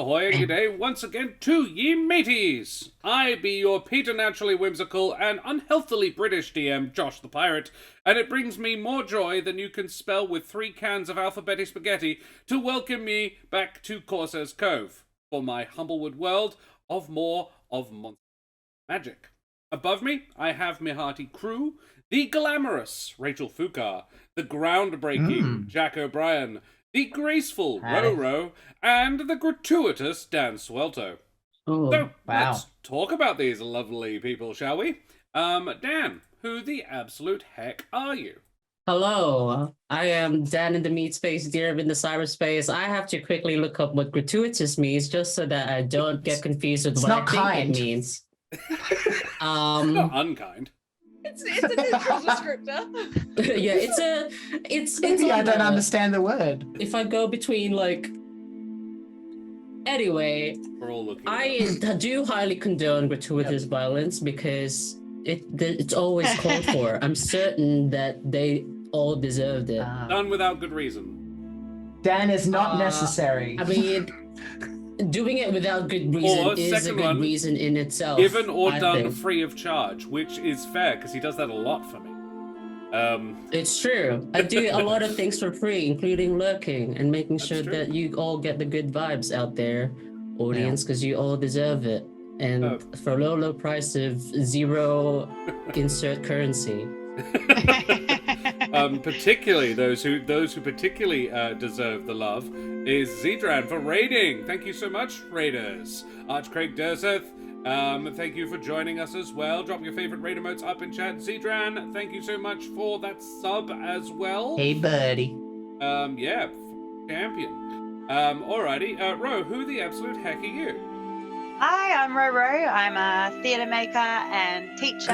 ahoy and good day once again to ye mateys! I be your preternaturally whimsical and unhealthily British DM, Josh the Pirate, and it brings me more joy than you can spell with 3 cans of alphabetic spaghetti to welcome me back to Corsair's Cove for my Humblewood world of more of monster magic. Above me, I have my hearty crew, the glamorous Rachel Fukar, the groundbreaking Jack O'Brien, the graceful Roro, and the gratuitous Dan Swelto. Ooh, So, wow. let's talk about these lovely people, shall we? Dan, who the absolute heck are you? Hello, I am Dan in the meat space, Deer in the cyberspace. I have to quickly look up what gratuitous means just so that I don't get confused with It's what not I think kind. it means. Not unkind. It's a neutral descriptor. Yeah, it's Maybe I on don't the- understand the word. If I go between anyway, We're all looking. I do highly condone gratuitous violence because it's always called for. I'm certain that they all deserved it. Done without good reason. Dan is not necessary. I mean, doing it without good reason Or, is a second good one, reason in itself. Given or I done think. free of charge, which is fair because he does that a lot for me. It's true. I do a lot of things for free, including lurking and making sure true. that you all get the good vibes out there, audience, because you all deserve it. And for low price of 0 insert currency. Particularly those who particularly deserve the love is Zedran for raiding. Thank you so much, raiders. Archcraig Derseth, thank you for joining us as well. Drop your favorite raid emotes up in chat. Zedran, thank you so much for that sub as well. Hey, buddy. Yeah, champion. Alrighty, Ro, who the absolute heck are you? Hi, I'm Roro. I'm a theatre maker and teacher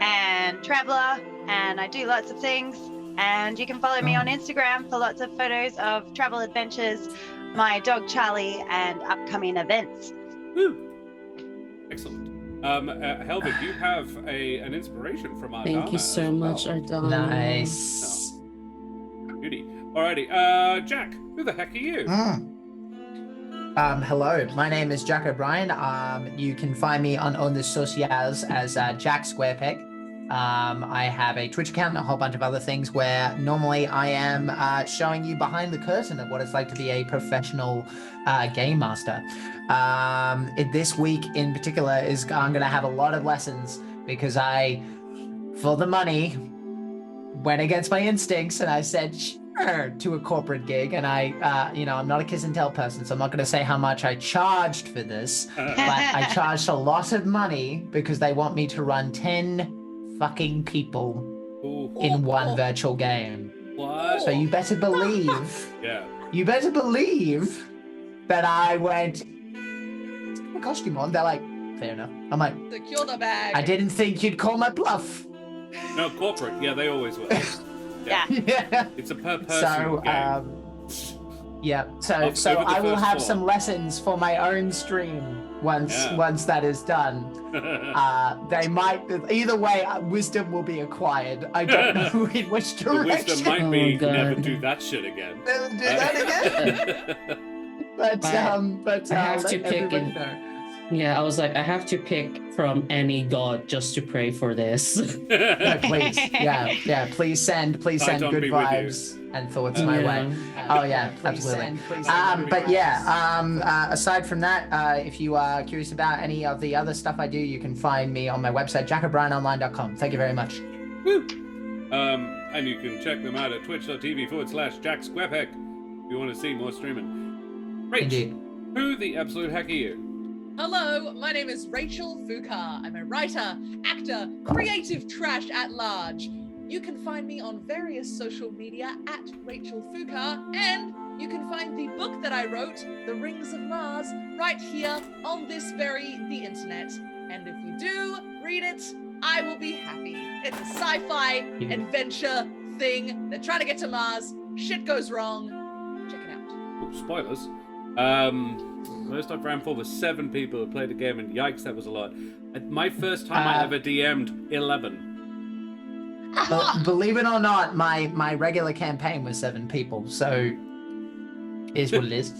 and traveller, and I do lots of things. And you can follow me on Instagram for lots of photos of travel adventures, my dog Charlie, and upcoming events. Woo. Excellent. Helvig, you have an inspiration from Ardana. Thank you so as much, well. Ardana. Nice. Beauty. Alrighty, Jack, who the heck are you? Hello, my name is Jack O'Brien. You can find me on the socials as Jack Squarepeg. I have a Twitch account and a whole bunch of other things where normally I am showing you behind the curtain of what it's like to be a professional game master. This week in particular I'm going to have a lot of lessons because I, for the money, went against my instincts and I said sure to a corporate gig, and I, I'm not a kiss and tell person, so I'm not going to say how much I charged for this, but I charged a lot of money because they want me to run 10 fucking people in one virtual game. What? So you better believe, you better believe that I went, a costume on. They're like, fair enough. I'm like, Secure the bag. I didn't think you'd call my bluff. No, corporate. Yeah, they always will. Yeah. Yeah. It's a per person So, game. yeah. So Over the I will first have floor. some lessons for my own stream once that is done. They might either way. Wisdom will be acquired. I don't know in which The direction. wisdom might be Oh, God. never do that shit again. Never do that again. But I have to let pick everybody it. know. Yeah, I was like, I have to pick from any god just to pray for this. No, please, yeah. Please send I good don't be with you. vibes and thoughts my way. Oh yeah, absolutely. But yeah, aside from that, if you are curious about any of the other stuff I do, you can find me on my website, jackobrianonline.com. Thank you very much. Woo! And you can check them out at twitch.tv/JackSquarepeg if you want to see more streaming. Rach, Indeed. who the absolute heck are you? Hello, my name is Rachel Fukar. I'm a writer, actor, creative trash at large. You can find me on various social media at Rachel Fukar, and you can find the book that I wrote, The Rings of Mars, right here on the internet. And if you do read it, I will be happy. It's a sci-fi adventure thing. They're trying to get to Mars. Shit goes wrong. Check it out. Oh, spoilers. Most I've ran for was 7 people who played the game, and yikes, that was a lot. My first time I ever DM'd 11. But believe it or not, my regular campaign was 7 people, so is what it is.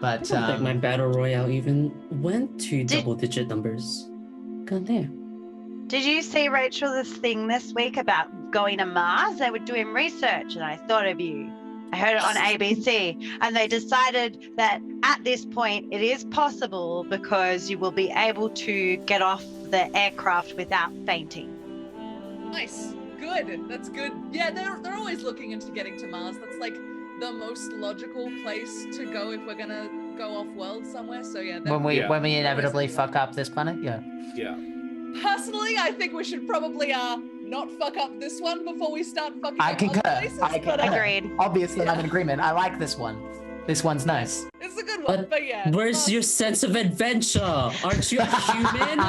But I don't think my battle royale even went to double-digit numbers. God damn. Did you see, Rachel, this thing this week about going to Mars? They were doing research, and I thought of you. I heard it on ABC, and they decided that at this point it is possible because you will be able to get off the aircraft without fainting. Nice. Good. That's good. Yeah, they're always looking into getting to Mars. That's like the most logical place to go if we're gonna go off world somewhere. So yeah. when we inevitably fuck up this planet, yeah. Yeah. Personally, I think we should probably not fuck up this one before we start fucking I up concur. other places. I but, concur. Agreed. Obviously, I'm in agreement. I like this one. This one's nice. It's a good one, but yeah. Where's your sense of adventure? Aren't you a human?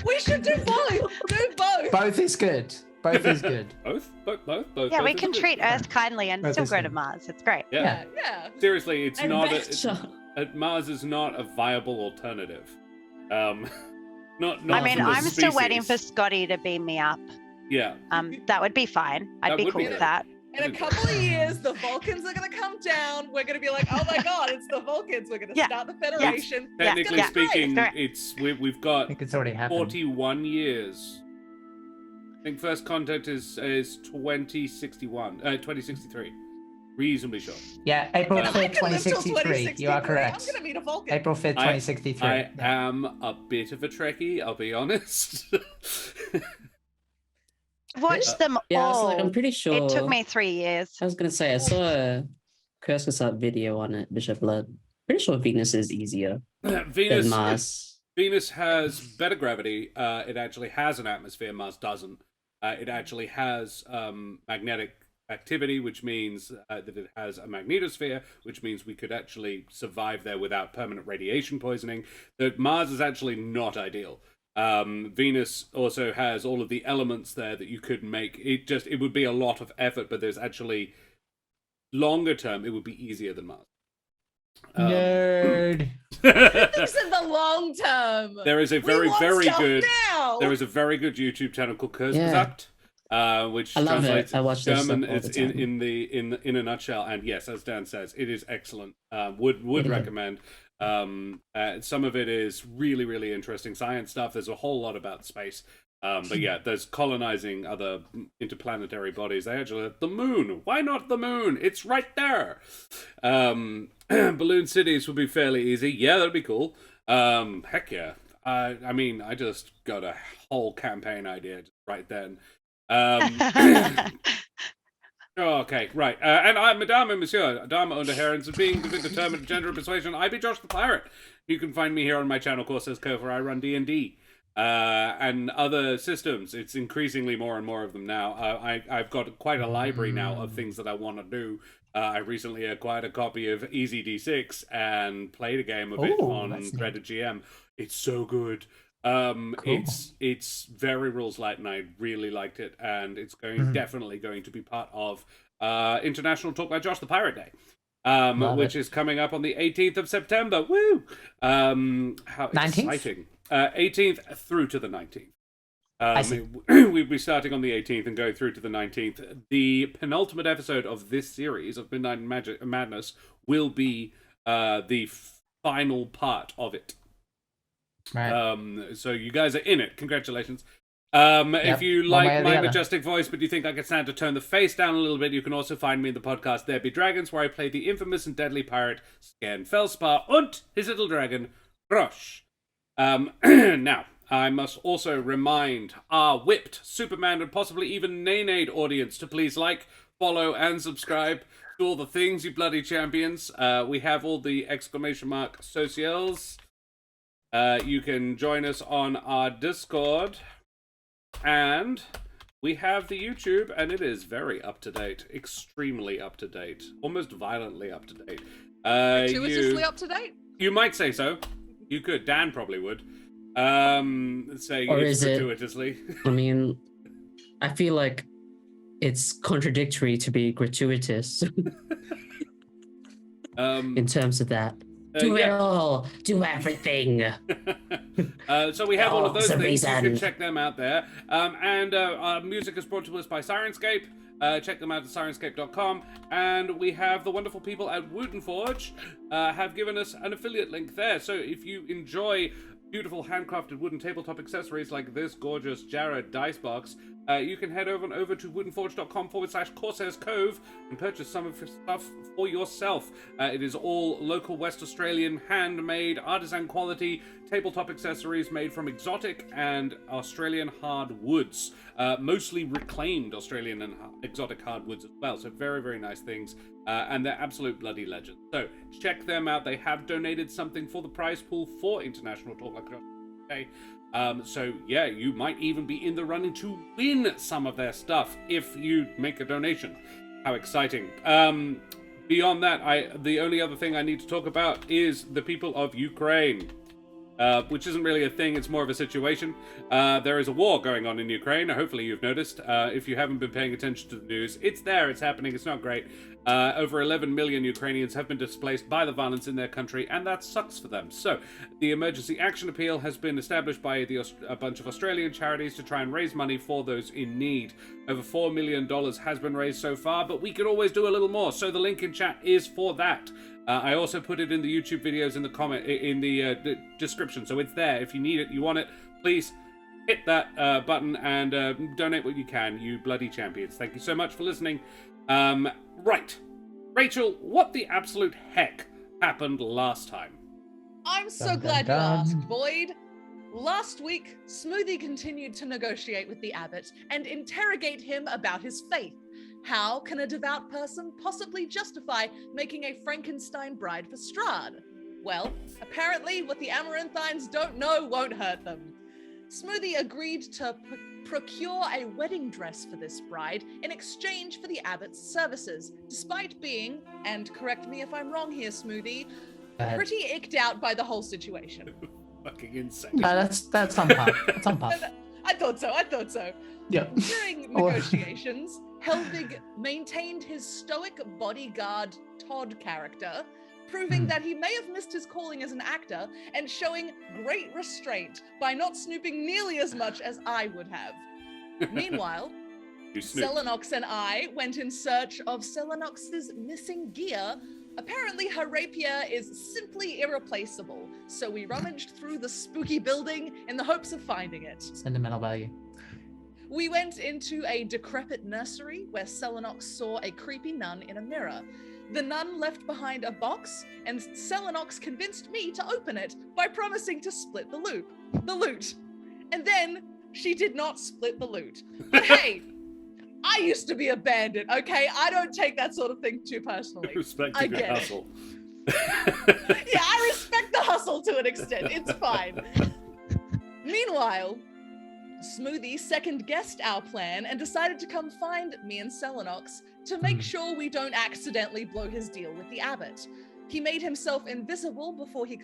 We should do both. Do both. Both is good. Both is good. Both. Yeah, we both can is good. treat Earth kindly and Both still is go to good. Mars. It's great. Yeah. Yeah. Seriously, it's not. Adventure. Mars is not a viable alternative. Not. I mean, from the I'm still waiting for species. Scotty to beam me up. Yeah. That would be fine. I'd That be would cool be with good. that. In a couple of years, the Vulcans are gonna come down. We're gonna be like, oh my god, it's the Vulcans. We're gonna Yeah. start the Federation. Technically Yeah. speaking, Yeah. we've I got think it's already happened. 41 years. I think first contact is 2063. Reasonably sure. Yeah, April I 5th, can live till 2063. You are 2063. correct. I'm gonna meet a Vulcan. April 5th, 2063. I am a bit of a Trekkie, I'll be honest. Watched them Yeah, I was all. like, I'm pretty sure. It took me 3 years. I was gonna say I saw a Krezkov video on it, Bishop Blood. Pretty sure Venus is easier than Mars. Venus has better gravity. It actually has an atmosphere. Mars doesn't. It actually has magnetic activity, which means that it has a magnetosphere, which means we could actually survive there without permanent radiation poisoning. That Mars is actually not ideal. Venus also has all of the elements there that you could make. It would be a lot of effort, but there's actually longer term, it would be easier than Mars. Nerd. Thinks in the long term. There is a We very, want very stuff good. now. There is a very good YouTube channel called Yeah. Kurzgesagt, which I love it. translates I watch this German. stuff all It's the time. in a nutshell, and yes, as Dan says, it is excellent. Would It is. recommend. Some of it is really, really interesting science stuff. There's a whole lot about space. But yeah, there's colonizing other interplanetary bodies. They actually the moon. Why not the moon? It's right there. Balloon cities would be fairly easy. Yeah, that'd be cool. Heck yeah. I mean, I just got a whole campaign idea right then. Okay, right. And I, Madame and Monsieur, Dame und Herren, being the determined gender of persuasion, I be Josh the Pirate. You can find me here on my channel, Courses Cove, where I run D&D. And other systems. It's increasingly more and more of them now. I've got quite a library now of things that I want to do. I recently acquired a copy of Easy D6 and played a game of it on Dreaded GM. It's so good. Cool. It's very rules light, and I really liked it. And it's definitely going to be part of International Talk by Josh the Pirate Day. Which is coming up on the 18th of September. Woo! How 19th? exciting. 18th through to the 19th. I see. We'll be starting on the 18th and going through to the 19th. The penultimate episode of this series of Midnight Madness will be the final part of it. Right. So you guys are in it. Congratulations. If you one like way or the my other. majestic voice, but you think I could stand to turn the face down a little bit, you can also find me in the podcast There Be Dragons, where I play the infamous and deadly pirate Scan Felspar and his little dragon, Rosh. Now, I must also remind our whipped Superman and possibly even Nenade audience to please like, follow, and subscribe to all the things, you bloody champions. We have all the exclamation mark socials. You can join us on our Discord. And we have the YouTube, and it is very up-to-date. Extremely up-to-date. Almost violently up-to-date. Gratuitously up to date. You might say so. You could. Dan probably would. Say Or it's is it- gratuitously. I mean, I feel like it's contradictory to be gratuitous in terms of that. Do it all. Do everything. So we have all of those the things. You can reason. check them out there. Our music is brought to us by Sirenscape. Check them out at sirenscape.com. And we have the wonderful people at Wooden Forge have given us an affiliate link there. So if you enjoy beautiful handcrafted wooden tabletop accessories like this gorgeous Jared dice box, you can head over to woodenforge.com/Corsairs Cove and purchase some of your stuff for yourself. It is all local West Australian handmade artisan quality tabletop accessories made from exotic and Australian hardwoods, mostly reclaimed Australian and exotic hardwoods as well. So very, very nice things, and they're absolute bloody legends. So check them out. They have donated something for the prize pool for International Talk Like Okay. So yeah, you might even be in the running to win some of their stuff if you make a donation. How exciting. Beyond that, the only other thing I need to talk about is the people of Ukraine. Which isn't really a thing, it's more of a situation. There is a war going on in Ukraine, hopefully you've noticed. If you haven't been paying attention to the news, it's there, it's happening, it's not great. Over 11 million Ukrainians have been displaced by the violence in their country, and that sucks for them. So, the Emergency Action Appeal has been established by a bunch of Australian charities to try and raise money for those in need. Over $4 million has been raised so far, but we could always do a little more, so the link in chat is for that. I also put it in the YouTube videos in the description, so it's there. If you need it, you want it, please hit that button and donate what you can, you bloody champions. Thank you so much for listening. Right. Rachel, what the absolute heck happened last time? I'm so glad you asked, Boyd. Last week, Smoothie continued to negotiate with the Abbot and interrogate him about his faith. How can a devout person possibly justify making a Frankenstein bride for Strahd? Well, apparently what the Amaranthines don't know won't hurt them. Smoothie agreed to procure a wedding dress for this bride in exchange for the Abbot's services, despite being, and correct me if I'm wrong here, Smoothie, pretty icked out by the whole situation. Fucking insane. That's on par. That's on par. I thought so. Yeah. During negotiations, Helvig maintained his stoic bodyguard Todd character, proving that he may have missed his calling as an actor and showing great restraint by not snooping nearly as much as I would have. Meanwhile, Celinox and I went in search of Celinox's missing gear. Apparently her rapier is simply irreplaceable, so we rummaged through the spooky building in the hopes of finding it. Sentimental value. We went into a decrepit nursery where Celinox saw a creepy nun in a mirror. The nun left behind a box, and Celinox convinced me to open it by promising to split the loot. And then she did not split the loot. But hey, I used to be a bandit, okay? I don't take that sort of thing too personally. Respecting the hustle. Yeah, I respect the hustle to an extent. It's fine. Meanwhile, Smoothie second-guessed our plan and decided to come find me and Celinox to make sure we don't accidentally blow his deal with the Abbot. He made himself invisible before he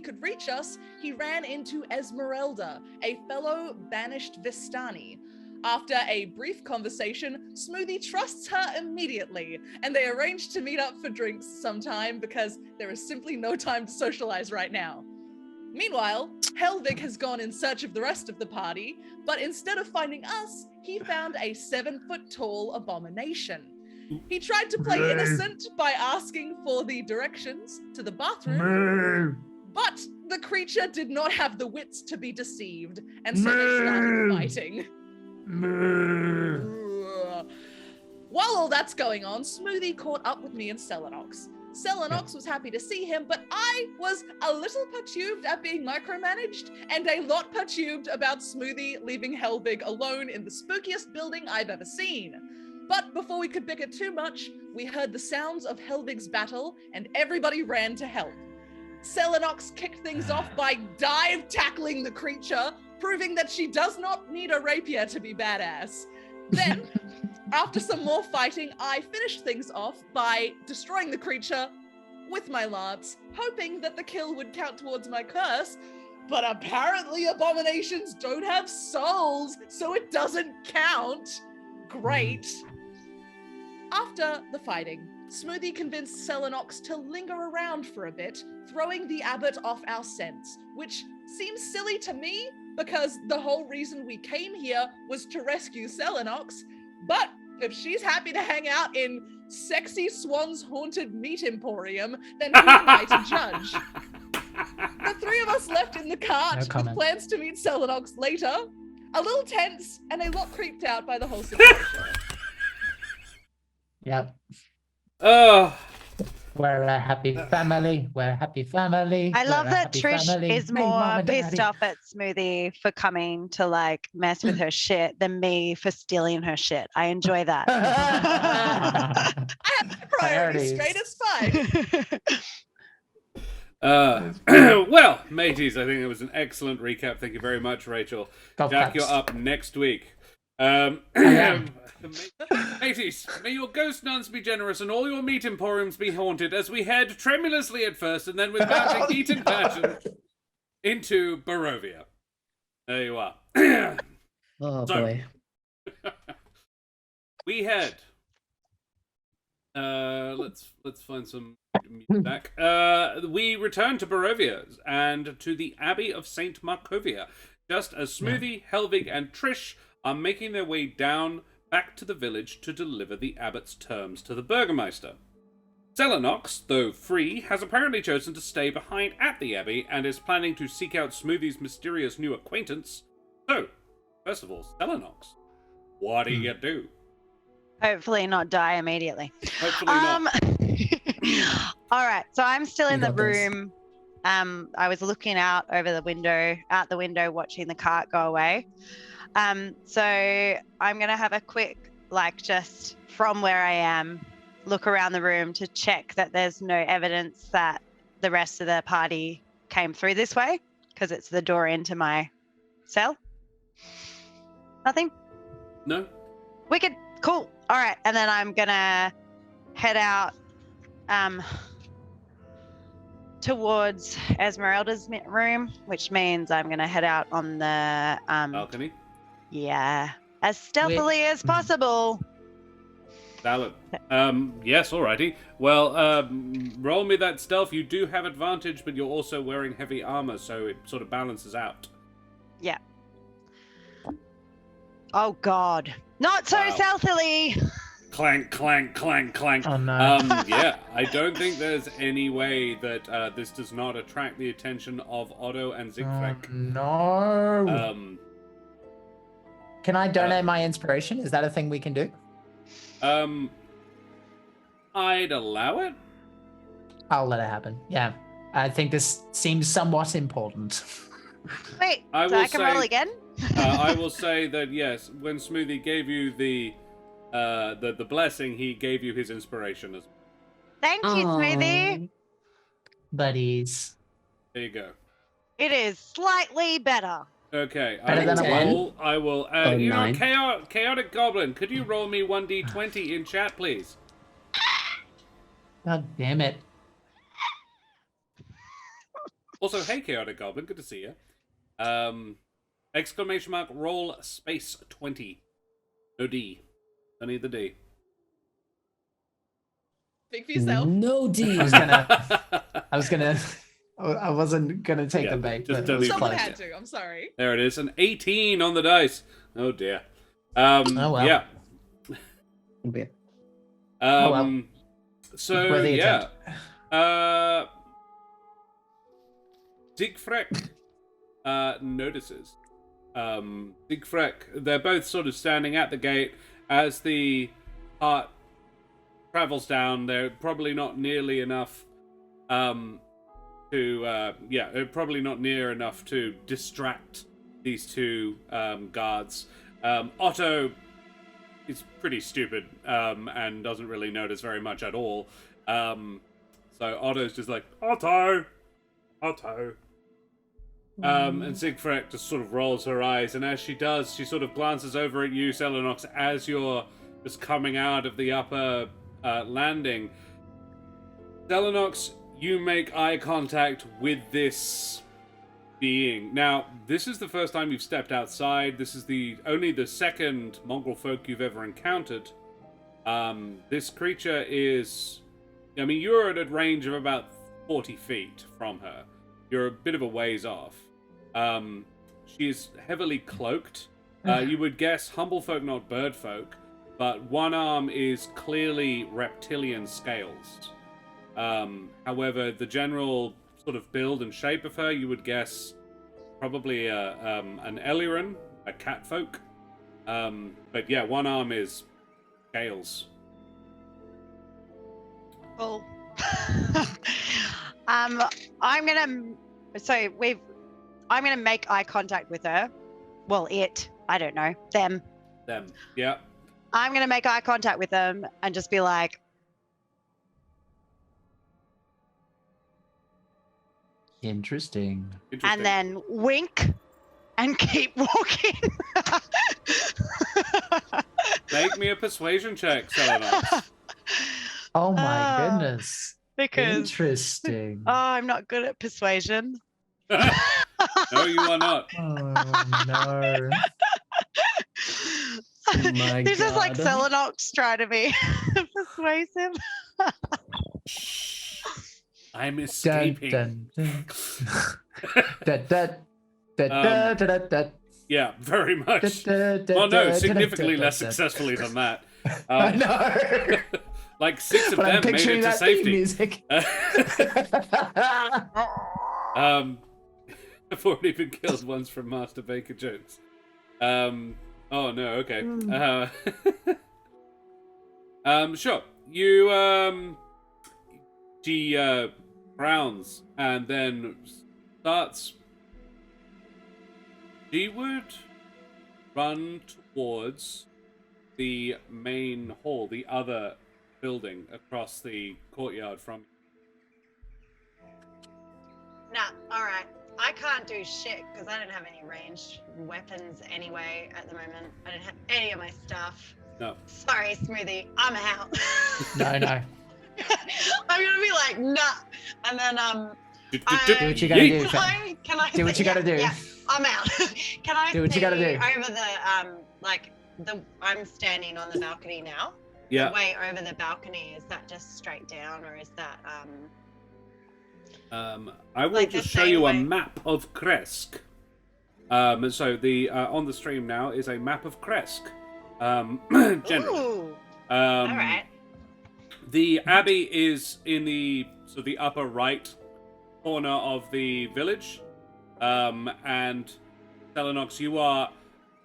could reach us, he ran into Esmeralda, a fellow banished Vistani. After a brief conversation, Smoothie trusts her immediately, and they arranged to meet up for drinks sometime because there is simply no time to socialize right now. Meanwhile, Helvig has gone in search of the rest of the party, but instead of finding us, he found a 7-foot-tall abomination. He tried to play innocent by asking for the directions to the bathroom, but the creature did not have the wits to be deceived, and so they started fighting. While all that's going on, Smoothie caught up with me and Celinox. Celinox was happy to see him, but I was a little perturbed at being micromanaged and a lot perturbed about Smoothie leaving Helvig alone in the spookiest building I've ever seen. But before we could bicker too much, we heard the sounds of Helvig's battle and everybody ran to help. Celinox kicked things off by dive tackling the creature, proving that she does not need a rapier to be badass. Then, after some more fighting, I finished things off by destroying the creature with my lance, hoping that the kill would count towards my curse, but apparently abominations don't have souls, so it doesn't count. Great. After the fighting, Smoothie convinced Celinox to linger around for a bit, throwing the Abbot off our scents, which seems silly to me because the whole reason we came here was to rescue Celinox. But if she's happy to hang out in Sexy Swan's Haunted Meat Emporium, then who am I to judge? The three of us left in the cart with plans to meet Celinox later, a little tense and a lot creeped out by the whole situation. Yep. Oh, We're a happy family. We're a happy family. I love We're a that happy Trish family. is Hey, more Mom and pissed Daddy. off at Smoothie for coming to like mess with her shit than me for stealing her shit. I enjoy that. I have my priorities Priorities. straight, it's fine. well, mateys, I think it was an excellent recap. Thank you very much, Rachel. Golf Jack, claps. you're up next week. am. Mateys, may your ghost nuns be generous and all your meat emporiums be haunted as we head tremulously at first and then with mounting heat and passion into Barovia. There you are. Oh So- boy. We head. Let's find some music back. We return to Barovia and to the Abbey of Saint Markovia, just as Smoothie, Helvig, and Trish are making their way down back to the village to deliver the abbot's terms to the Burgermeister. Celinox, though free, has apparently chosen to stay behind at the abbey and is planning to seek out Smoothie's mysterious new acquaintance. So, first of all, Celinox, what do you do? Hopefully not die immediately. Hopefully not. All right, so I'm still in You the got this. room. I was looking out the window, watching the cart go away. So I'm gonna have a quick, just from where I am, look around the room to check that there's no evidence that the rest of the party came through this way, because it's the door into my cell. Nothing? No? Wicked. Cool. All right. And then I'm going to head out towards Esmeralda's room, which means I'm going to head out on the... Balcony? Yeah. As stealthily as possible. Valid. Yes, alrighty. Well, roll me that stealth. You do have advantage, but you're also wearing heavy armor, so it sort of balances out. Yeah. Oh, God. Not so Wow. stealthily. Clank, clank, clank, clank. Oh, no. Yeah, I don't think there's any way that this does not attract the attention of Otto and Siegfried. No. Can I donate my inspiration? Is that a thing we can do? I'd allow it. I'll let it happen. Yeah. I think this seems somewhat important. Wait, I so will I can roll say- again? I will say that yes, when Smoothie gave you the blessing, he gave you his inspiration as well. Thank you, Smoothie. Buddies. There you go. It is slightly better. Okay, Better than a one? I will. Oh, You know, 9. chaotic goblin. Could you roll me 1d20 in chat, please? God damn it. Also, hey, chaotic goblin. Good to see you. Exclamation mark roll space 20. No D. I need the D. Think for yourself. No D. I wasn't gonna take Yeah, the bait. just but tell it was you Someone close. had to. I'm sorry. There it is. An 18 on the dice. Oh dear. Oh, well. Yeah. Weird. well. So Worthy yeah. attempt. Siegfried notices. Siegfried, they're both sort of standing at the gate as the cart travels down. They're probably not nearly enough probably not near enough to distract these two guards. Otto is pretty stupid and doesn't really notice very much at all. So Otto's just like, Otto! And Siegfried just sort of rolls her eyes, and as she does, she sort of glances over at you, Celinox, as you're just coming out of the upper landing. Celinox, you make eye contact with this being. Now, this is the first time you've stepped outside. This is only the second mongrel folk you've ever encountered. This creature is... I mean, you're at a range of about 40 feet from her. You're a bit of a ways off. She is heavily cloaked. You would guess humble folk, not bird folk, but one arm is clearly reptilian scales. However, the general sort of build and shape of her, you would guess probably an Eliran, a cat folk. But yeah, one arm is scales. Cool. I'm gonna make eye contact with her. Well, I don't know. Them. Yeah. I'm gonna make eye contact with them and just be like, Interesting. and then wink and keep walking. Make me a persuasion check, Celinox. Oh my goodness. Because Interesting. I'm not good at persuasion. No, you are not. Oh no. Oh my This is like God. Celinox trying to be persuasive. I'm Dun, escaping. dun, dun. Da, da, da, da, da, da, da. Yeah, very much. Da, da, Oh da, no, da, significantly da, less da, da. successfully than that. I know. Like 6 of But I'm them made picturing it to that theme safety. music. I've already been killed once from Master Baker Jones. Oh no, okay. Sure. You she frowns and then starts. She would run towards the main hall, the other building across the courtyard from. Nah, alright. I can't do shit because I don't have any ranged weapons anyway at the moment. I don't have any of my stuff. No. Sorry, Smoothie. I'm out. No. I'm gonna be like, nah. And then Do what you gotta do. Can I Do what you gotta do. Yeah, I'm out. Can I Do what you gotta do. over the I'm standing on the balcony now. Yeah. The way over the balcony, is that just straight down or is that I will like the just show same you a way- map of Kresk. So the on the stream now is a map of Kresk. Generally. Ooh. All Alright. The abbey is in the upper right corner of the village, and Celinox, you are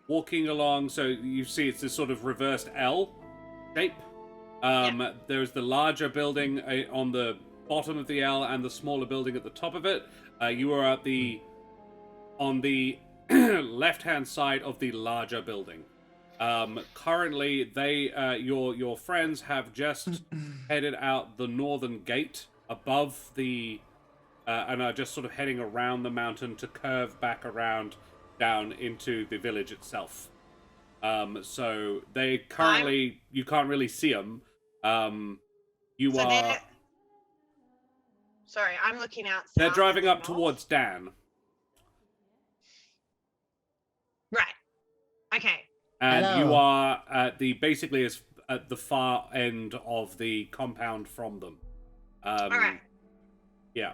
walking along. So you see it's this sort of reversed L shape. There's the larger building on the bottom of the L and the smaller building at the top of it. You are on the left-hand side of the larger building. Currently, your friends have just headed out the northern gate above the, and are just sort of heading around the mountain to curve back around down into the village itself. So they currently, you can't really see them. You So are. Sorry, I'm looking out. They're south driving and up north. towards Dan. Right. Okay. And Hello. you are basically at the far end of the compound from them. All right. Yeah.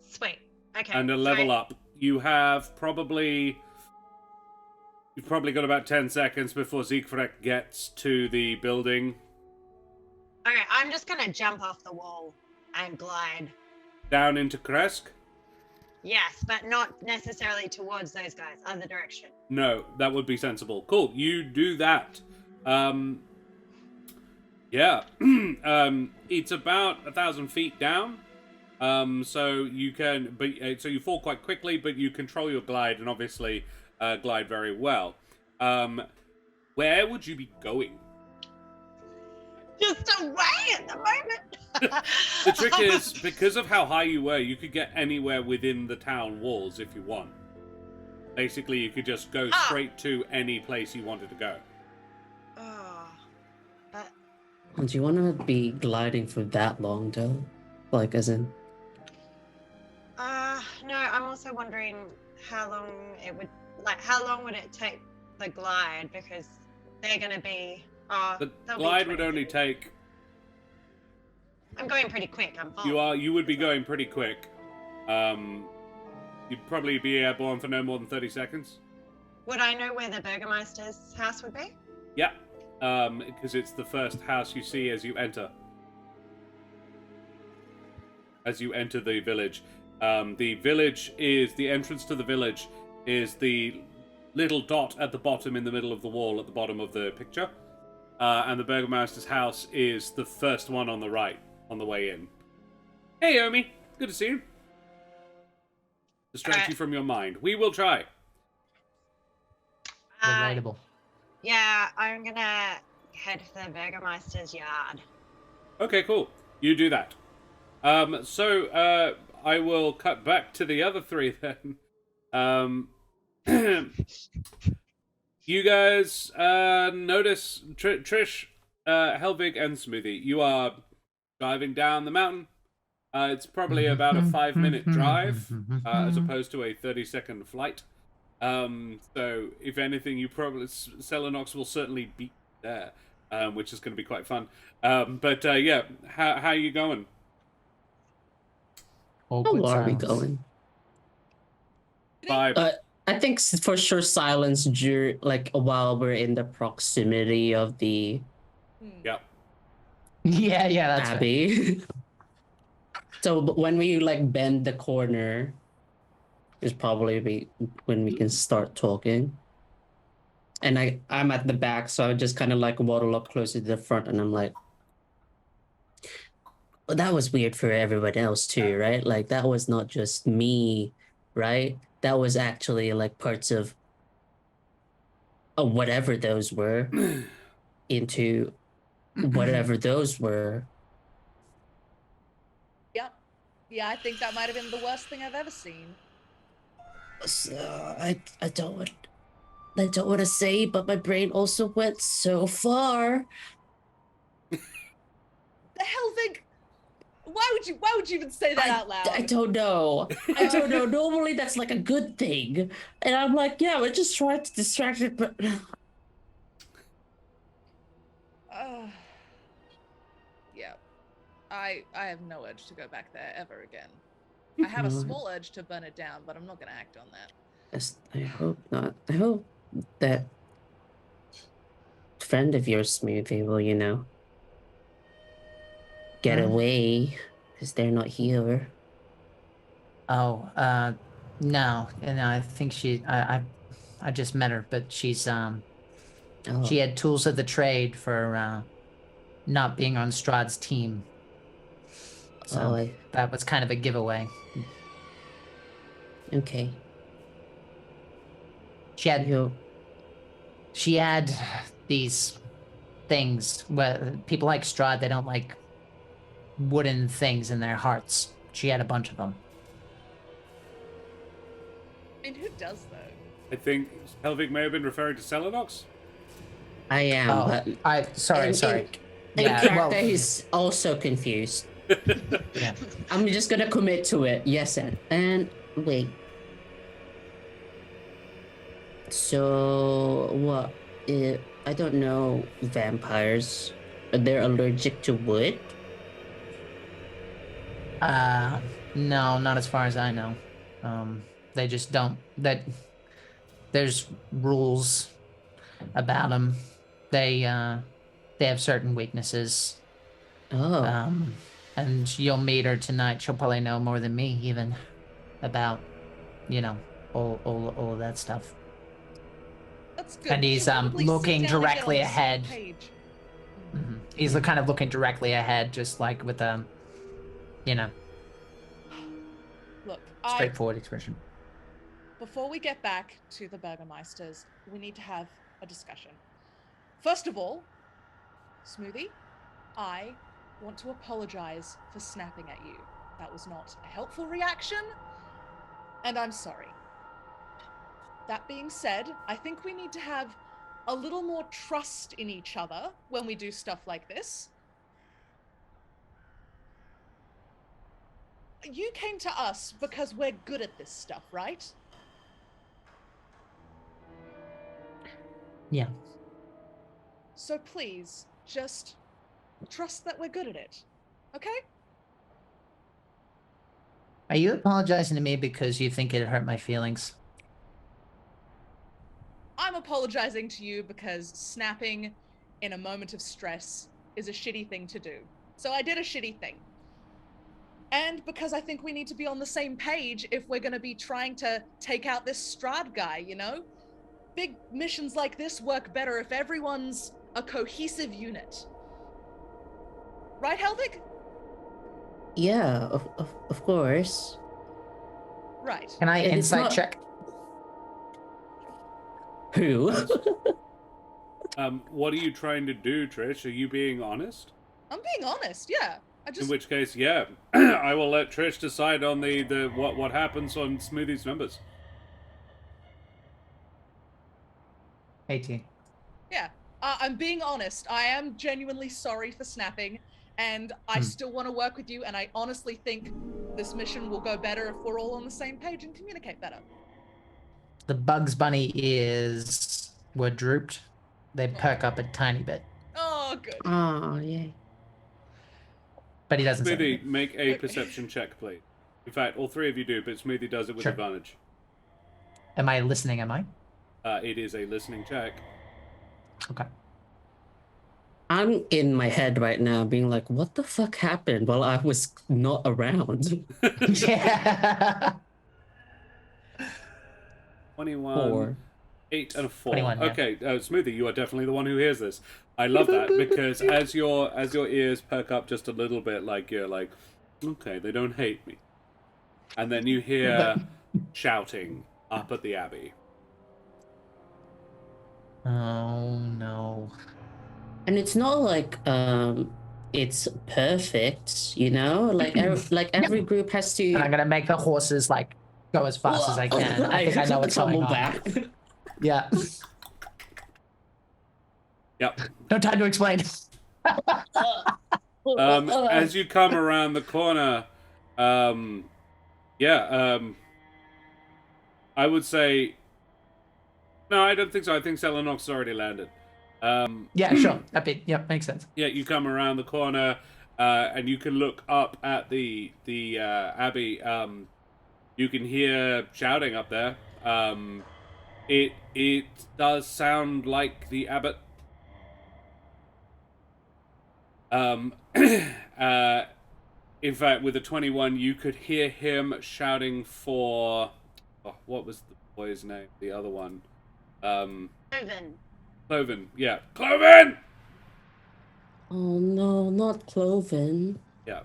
Sweet. Okay. And a level up. You've probably got about 10 seconds before Siegfried gets to the building. Okay, I'm just gonna jump off the wall and glide. Down into Kresk? Yes, but not necessarily towards those guys. Other direction. No, that would be sensible. Cool, you do that. Yeah. It's about 1,000 feet down. So you can, so you fall quite quickly, but you control your glide and obviously glide very well. Where would you be going? Just away at the moment. The trick is, because of how high you were, you could get anywhere within the town walls if you want. Basically, you could just go straight to any place you wanted to go. Oh, but Do you want to be gliding for that long, though? Like, as in... no. I'm also wondering how long it would, how long would it take the glide, because they're gonna be The that'll be glide would 20. only take. I'm going pretty quick. I'm fast. You would be going pretty quick. You'd probably be airborne for no more than 30 seconds. Would I know where the Burgermeister's house would be? Yeah, because it's the first house you see as you enter. As you enter the village. The entrance to the village is the little dot at the bottom in the middle of the wall at the bottom of the picture. And the Burgermeister's house is the first one on the right, on the way in. Hey, Omi. Good to see you. Distract you from your mind. We will try. Relatable. Yeah, I'm gonna head to the Burgermeister's yard. Okay, cool. You do that. I will cut back to the other three then. You guys notice Trish, Helvig, and Smoothie. You are driving down the mountain. It's probably about a 5-minute drive, as opposed to a 30-second flight. So if anything, Celinox will certainly beat there, which is going to be quite fun. Yeah, how are you going? How are we going? 5. I think for sure silence while we're in the proximity of the Yep. Yeah, that's Abbey. So when we bend the corner is probably when we can start talking. And I'm at the back, so I just kind of waddle up closer to the front, and I'm like, well, that was weird for everyone else too, right? That was not just me, right? That was actually parts of whatever those were into whatever those were. Yep. Yeah, I think that might have been the worst thing I've ever seen. So I don't want to say, but my brain also went so far. The Helvig! Why would you even say that out loud? I don't know. Normally that's a good thing. And I'm yeah, we're just trying to distract it, but yeah. I have no urge to go back there ever again. I have a small urge to burn it down, but I'm not gonna act on that. I hope not. I hope that friend of yours, Smoothie, will, get away, because they're not here. Oh, no, and I think I just met her, but she's she had tools of the trade for not being on Strahd's team. So that was kind of a giveaway. Okay. She had these things where people like Strahd, they don't like wooden things in their hearts. She had a bunch of them. I mean, who does though? I think Helvig may have been referring to Celinox. I am. But sorry. Yeah, he's also confused. Yeah. I'm just gonna commit to it. Yes, and wait. So what? I don't know. Vampires. They're allergic to wood. No, not as far as I know. They just don't. There's rules about them. They have certain weaknesses. Oh. And you'll meet her tonight. She'll probably know more than me even about, all of that stuff. That's good. And he's looking directly ahead. Mm-hmm. He's kind of looking directly ahead, just with Look, straightforward expression. Before we get back to the Burgermeisters, we need to have a discussion. First of all, Smoothie, I want to apologize for snapping at you. That was not a helpful reaction, and I'm sorry. That being said, I think we need to have a little more trust in each other when we do stuff like this. You came to us because we're good at this stuff, right? Yeah. So please, just trust that we're good at it. Okay? Are you apologizing to me because you think it hurt my feelings? I'm apologizing to you because snapping in a moment of stress is a shitty thing to do. So I did a shitty thing. And because I think we need to be on the same page if we're going to be trying to take out this Strahd guy, you know? Big missions like this work better if everyone's a cohesive unit. Right, Helvig? Yeah, of course. Right. Can I And it's insight not- check? Who? What are you trying to do, Trish? Are you being honest? I'm being honest, yeah. In which case, yeah, I will let Trish decide on the what happens on Smoothie's numbers. 18. Yeah. I'm being honest. I am genuinely sorry for snapping, and I still want to work with you, and I honestly think this mission will go better if we're all on the same page and communicate better. The Bugs Bunny ears were drooped. They perk up a tiny bit, Oh, good. Oh, yay. but he doesn't say Smoothie, anything. make a perception check, please. In fact, all three of you do, but Smoothie does it with Sure. advantage. Am I listening, am I? It is a listening check. Okay. I'm in my head right now being like, what the fuck happened while I was not around? Yeah. 21, 4. 8, and a 4. 21, yeah. Okay, Smoothie, you are definitely the one who hears this. I love that because as your ears perk up just a little bit, like you're like, okay, they don't hate me, and then you hear shouting up at the Abbey. Oh no. And it's not like it's perfect, you know? Like every group has to And I'm gonna make the horses like go as fast as I can. I think I know what's going tumble on. back. Yeah. Yep. No time to explain. As you come around the corner, I would say, no, I don't think so. I think Celinox has already landed. Yeah, sure. Yep, makes sense. Yeah, you come around the corner, and you can look up at the Abbey. You can hear shouting up there. It does sound like the Abbot. In fact, with the 21, you could hear him shouting for... Oh, what was the boy's name? The other one. Cloven. Cloven, yeah. Cloven! Oh no, not Cloven. Yeah.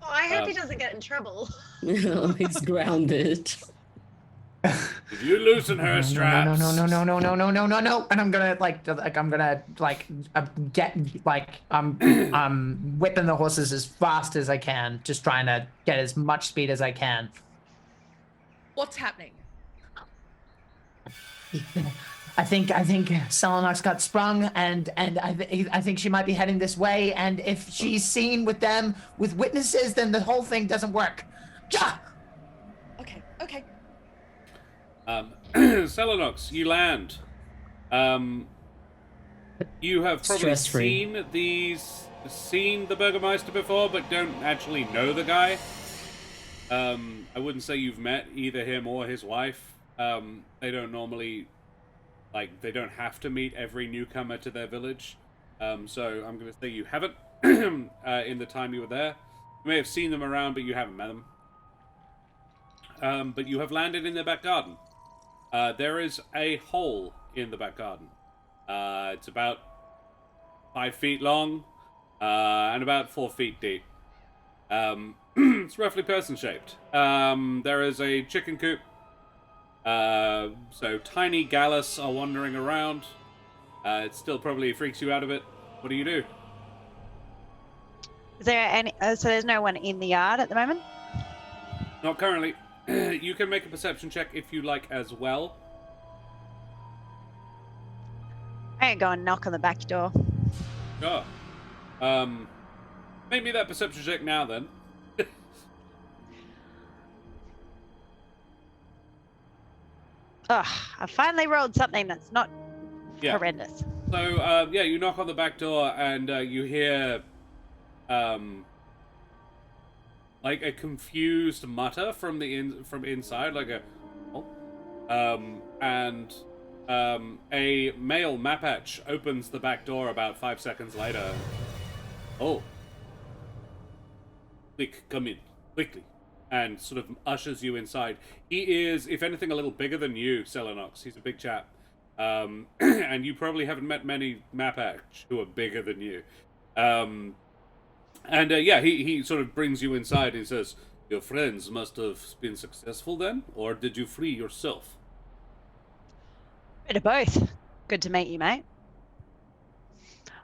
Oh, I hope he doesn't get in trouble. No, he's grounded. Did you loosen her straps? No. And I'm gonna I'm whipping the horses as fast as I can, just trying to get as much speed as I can. What's happening? I think Celinox got sprung, and I think she might be heading this way. And if she's seen with them with witnesses, then the whole thing doesn't work. Ja! Okay. Celinox, you land. You have probably Stress-free. seen the Burgermeister before, but don't actually know the guy. I wouldn't say you've met either him or his wife. They don't normally, they don't have to meet every newcomer to their village. So I'm going to say you haven't in the time you were there. You may have seen them around, but you haven't met them. But you have landed in their back garden. There is a hole in the back garden. It's about 5 feet long and about 4 feet deep. It's roughly person-shaped. There is a chicken coop. So tiny gallus are wandering around. It still probably freaks you out a bit. What do you do? Is there any? So there's no one in the yard at the moment. Not currently. You can make a perception check if you like as well. I ain't go and knock on the back door. Sure. Make me that perception check now then. Ugh, I finally rolled something that's not horrendous. So, yeah, you knock on the back door and you hear, like a confused mutter from from inside, like a, oh, and a male Mapatch opens the back door about 5 seconds later. Oh, quick, come in quickly, and sort of ushers you inside. He is, if anything, a little bigger than you, Celinox. He's a big chap. And you probably haven't met many Mapatch who are bigger than you. Yeah, he sort of brings you inside and says, your friends must have been successful then? Or did you flee yourself? Bit of both. Good to meet you, mate.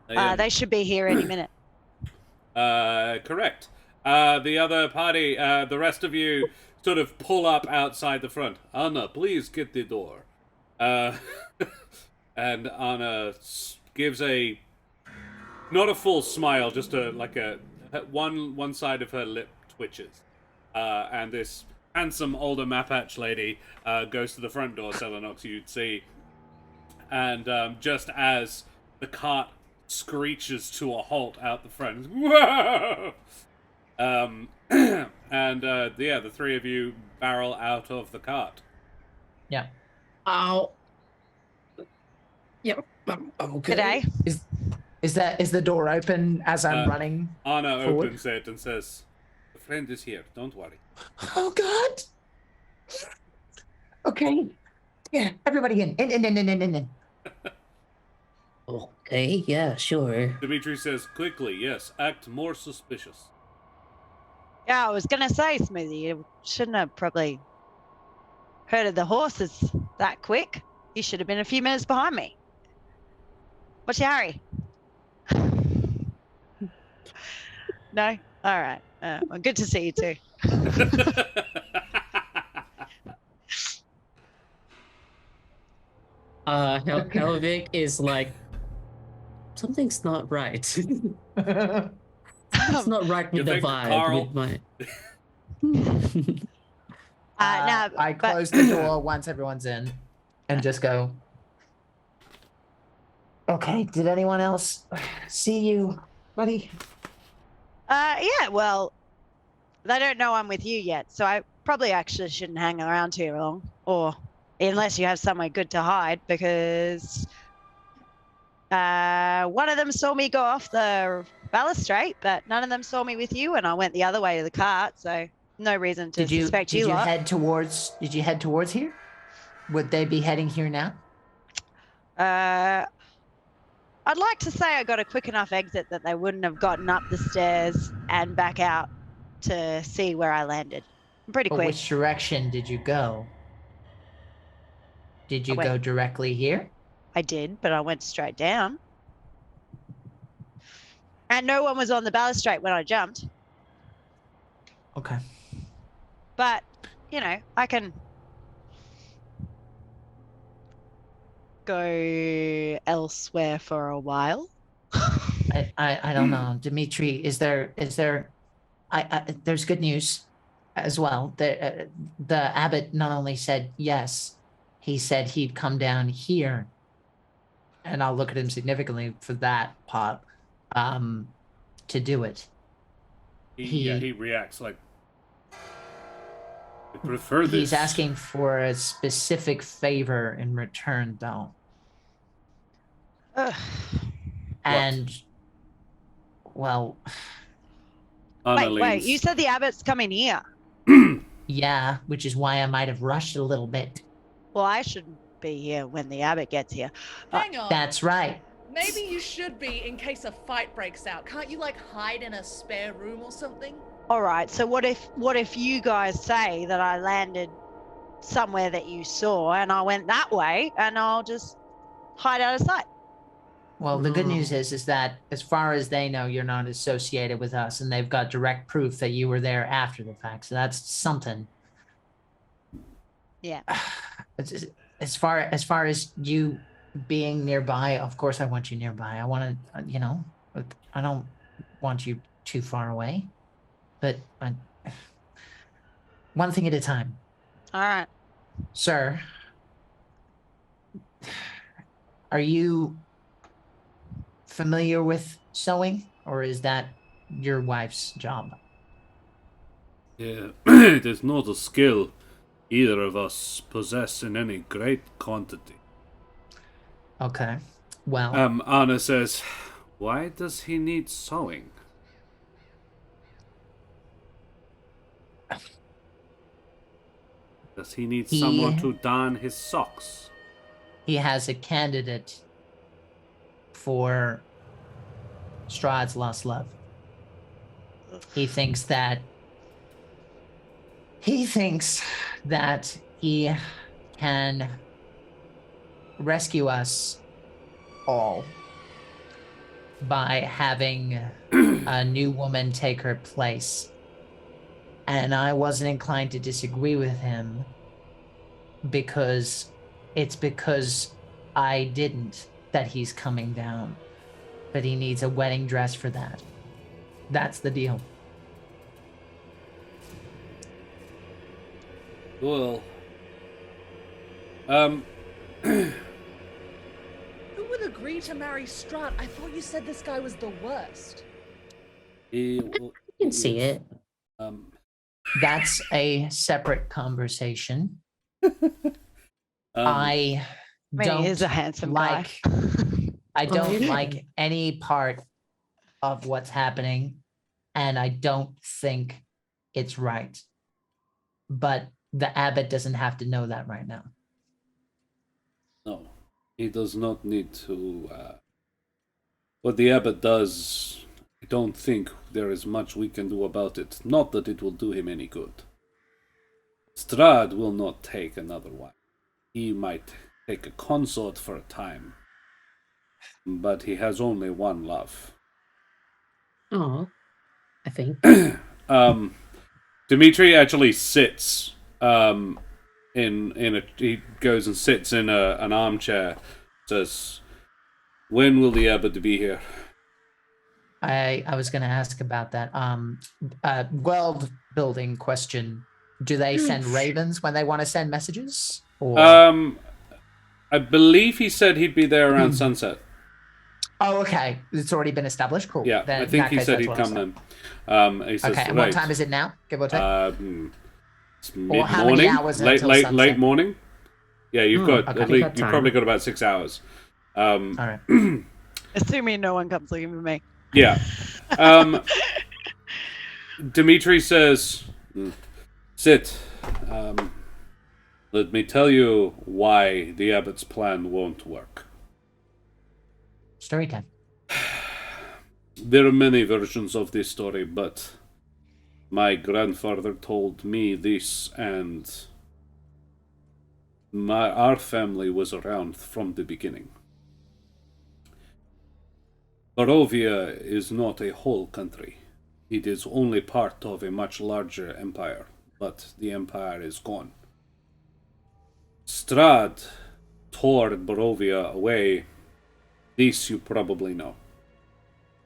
They should be here any minute. Correct. The other party, the rest of you sort of pull up outside the front. Anna, please get the door. And Anna gives a, not a full smile, just one side of her lip twitches. And this handsome older Mapatch lady goes to the front door, Celinox, you'd see. And just as the cart screeches to a halt out the front, the three of you barrel out of the cart. Yeah. Ow. Yep. I'm okay. Today. Is the door open as I'm running? Anna forward? opens it and says, "The friend is here. Don't worry." Oh God. Okay. Yeah. Everybody in. Okay. Yeah. Sure. Dimitri says, "Quickly, yes. Act more suspicious." Yeah, I was gonna say, Smoothie, you shouldn't have probably herded the horses that quick. You should have been a few minutes behind me. What's your hurry? No? All right. Well, good to see you too. Helvig is like, something's not right. Something's not right with the think vibe. Carl- With my. No, I but- close the door once everyone's in, and just go. Okay. Did anyone else see you, buddy? Yeah, well, they don't know I'm with you yet, so I probably actually shouldn't hang around too long, or unless you have somewhere good to hide, because one of them saw me go off the balustrade, but none of them saw me with you, and I went the other way to the cart, so no reason to suspect you lot. Did you head towards here? Would they be heading here now? I'd like to say I got a quick enough exit that they wouldn't have gotten up the stairs and back out to see where I landed. Pretty But quick. which direction did you go? Did you I went- go directly here? I did, but I went straight down. And no one was on the balustrade when I jumped. Okay. But, you know, I can go elsewhere for a while. I don't know, Dimitri. Is there? There's good news, as well. The abbot not only said yes, he said he'd come down here, and I'll look at him significantly for that part, to do it. He reacts like, I prefer this. He's asking for a specific favor in return, though. Ugh. And, well, Anna Wait, leans. you said the abbot's coming here. yeah, which is why I might have rushed a little bit. Well, I shouldn't be here when the abbot gets here. Hang on. That's right. Maybe you should be in case a fight breaks out. Can't you like hide in a spare room or something? All right, so what if you guys say that I landed somewhere that you saw and I went that way and I'll just hide out of sight? Well, the good news is that as far as they know, you're not associated with us, and they've got direct proof that you were there after the fact. So that's something. Yeah. As far as you being nearby, of course I want you nearby. I want to, I don't want you too far away, but one thing at a time. All right. Sir, are you familiar with sewing, or is that your wife's job? Yeah, it is not a skill either of us possess in any great quantity. Okay. Well, Anna says, why does he need sewing? Does he need someone to darn his socks? he has a candidate for Strahd's lost love. He thinks that he can rescue us all by having a new woman take her place. And I wasn't inclined to disagree with him because I didn't that he's coming down. But he needs a wedding dress for that. That's the deal. Well, Who would agree to marry Strahd? I thought you said this guy was the worst. You can see it. That's a separate conversation. I don't he is a handsome like guy. I Oh, don't yeah. like any part of what's happening, and I don't think it's right. But the abbot doesn't have to know that right now. no, he does not need to. What the abbot does, I don't think there is much we can do about it. Not that it will do him any good. Strahd will not take another wife. He might take a consort for a time, but he has only one love. Oh, I think. Dimitri actually sits he goes and sits in an armchair. Says, when will the abbot be here? I was going to ask about that. World building question. Do they send ravens when they want to send messages? Or... I believe he said he'd be there around sunset. Oh, okay. It's already been established. Cool. Yeah, Then I in think that he case, said that's he'd what I'll come say. then. He says, Okay, and right. what time is it now? Give or take? It's Or how many mid-morning, hours late until sunset? morning. Yeah, you've got okay. at least, Got you've time. probably got about 6 hours. All right. Assuming no one comes looking for me. Yeah. Dimitri says, sit. Let me tell you why the abbot's plan won't work. Story time. There are many versions of this story, but my grandfather told me this, and our family was around from the beginning. Barovia is not a whole country. It is only part of a much larger empire, but the empire is gone. Strahd tore Barovia away. This you probably know.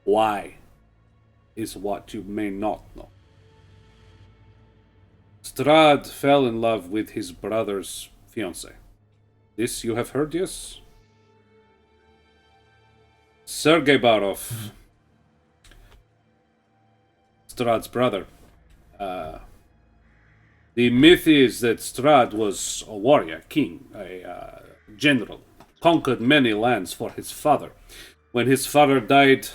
Why is what you may not know. Strahd fell in love with his brother's fiancée. This you have heard, yes? Sergei Barov, Strahd's brother. The myth is that Strahd was a warrior, king, a general, conquered many lands for his father. When his father died,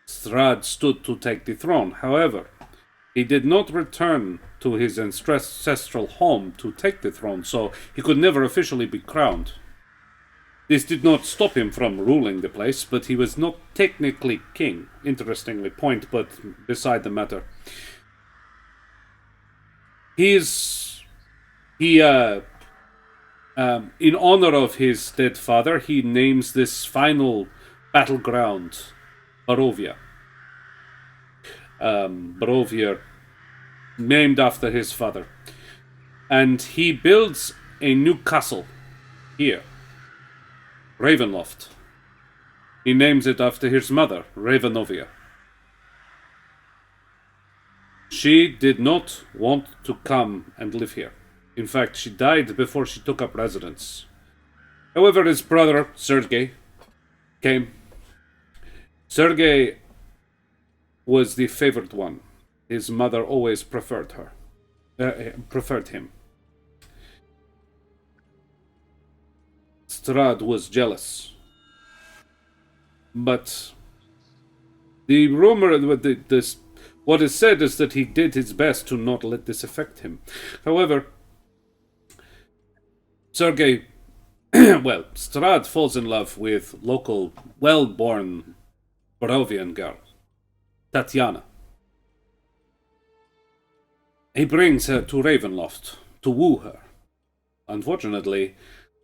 Strahd stood to take the throne. However, he did not return to his ancestral home to take the throne, so he could never officially be crowned. This did not stop him from ruling the place, but he was not technically king. Interestingly point, but beside the matter. In honor of his dead father, he names this final battleground Barovia. Barovia, named after his father. And he builds a new castle here, Ravenloft. He names it after his mother, Ravenovia. She did not want to come and live here. In fact, she died before she took up residence. However, his brother, Sergei, Okay. Sergei was the favored one. His mother always preferred him. Strahd was jealous. But the rumor, what is said is that he did his best to not let this affect him. However, Sergei, Strahd falls in love with local, well-born Barovian girl, Tatiana. He brings her to Ravenloft to woo her. Unfortunately,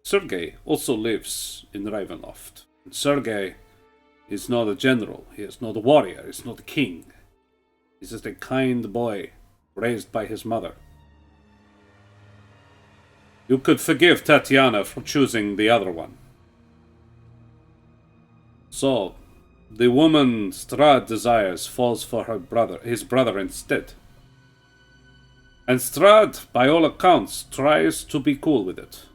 Sergei also lives in Ravenloft. Sergei is not a general, he is not a warrior, he is not a king. He's just a kind boy raised by his mother. You could forgive Tatiana for choosing the other one. So, the woman Strahd desires falls for his brother instead. And Strahd, by all accounts, tries to be cool with it.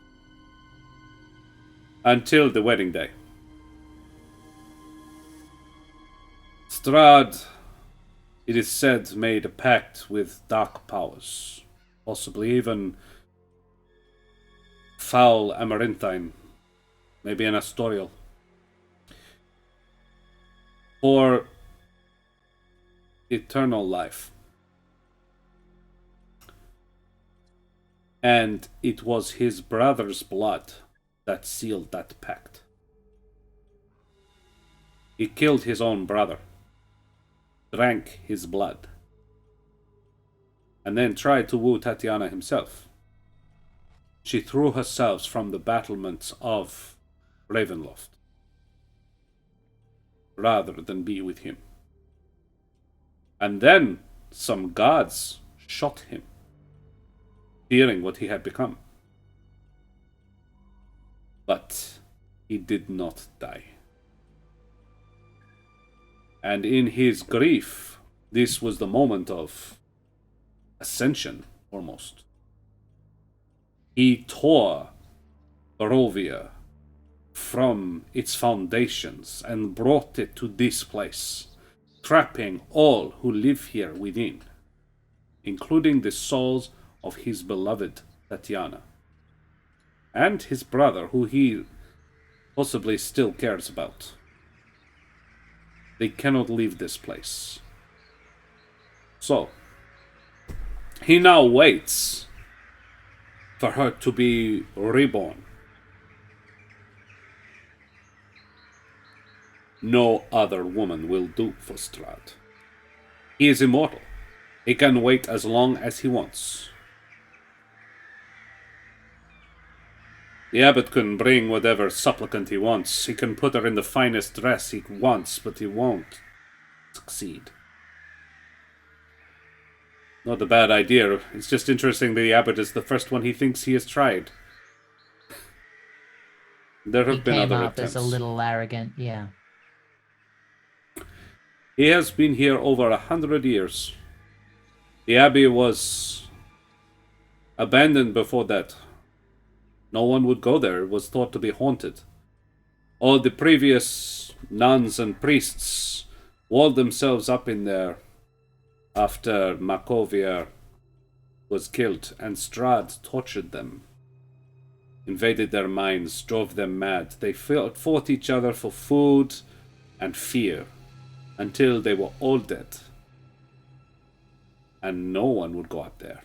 Until the wedding day. Strahd, it is said, made a pact with dark powers. Possibly even foul Amaranthine. Maybe an Astorial. For eternal life. And it was his brother's blood that sealed that pact. He killed his own brother, drank his blood, and then tried to woo Tatiana himself. She threw herself from the battlements of Ravenloft, rather than be with him. And then some gods shot him, fearing what he had become. But he did not die. And in his grief, this was the moment of ascension, almost. He tore Barovia from its foundations and brought it to this place, trapping all who live here within, including the souls of his beloved Tatiana, and his brother, who he possibly still cares about. They cannot leave this place. So, he now waits for her to be reborn. No other woman will do for Strahd. He is immortal. He can wait as long as he wants. The abbot can bring whatever supplicant he wants. He can put her in the finest dress he wants, but he won't succeed. Not a bad idea. It's just interesting that the abbot is the first one he thinks he has tried. There have been other attempts. As a little arrogant, yeah. He has been here over 100 years. The abbey was abandoned before that. No one would go there. It was thought to be haunted. All the previous nuns and priests walled themselves up in there after Makovia was killed, and Strahd tortured them, invaded their minds, drove them mad. They fought each other for food and fear until they were all dead. And no one would go up there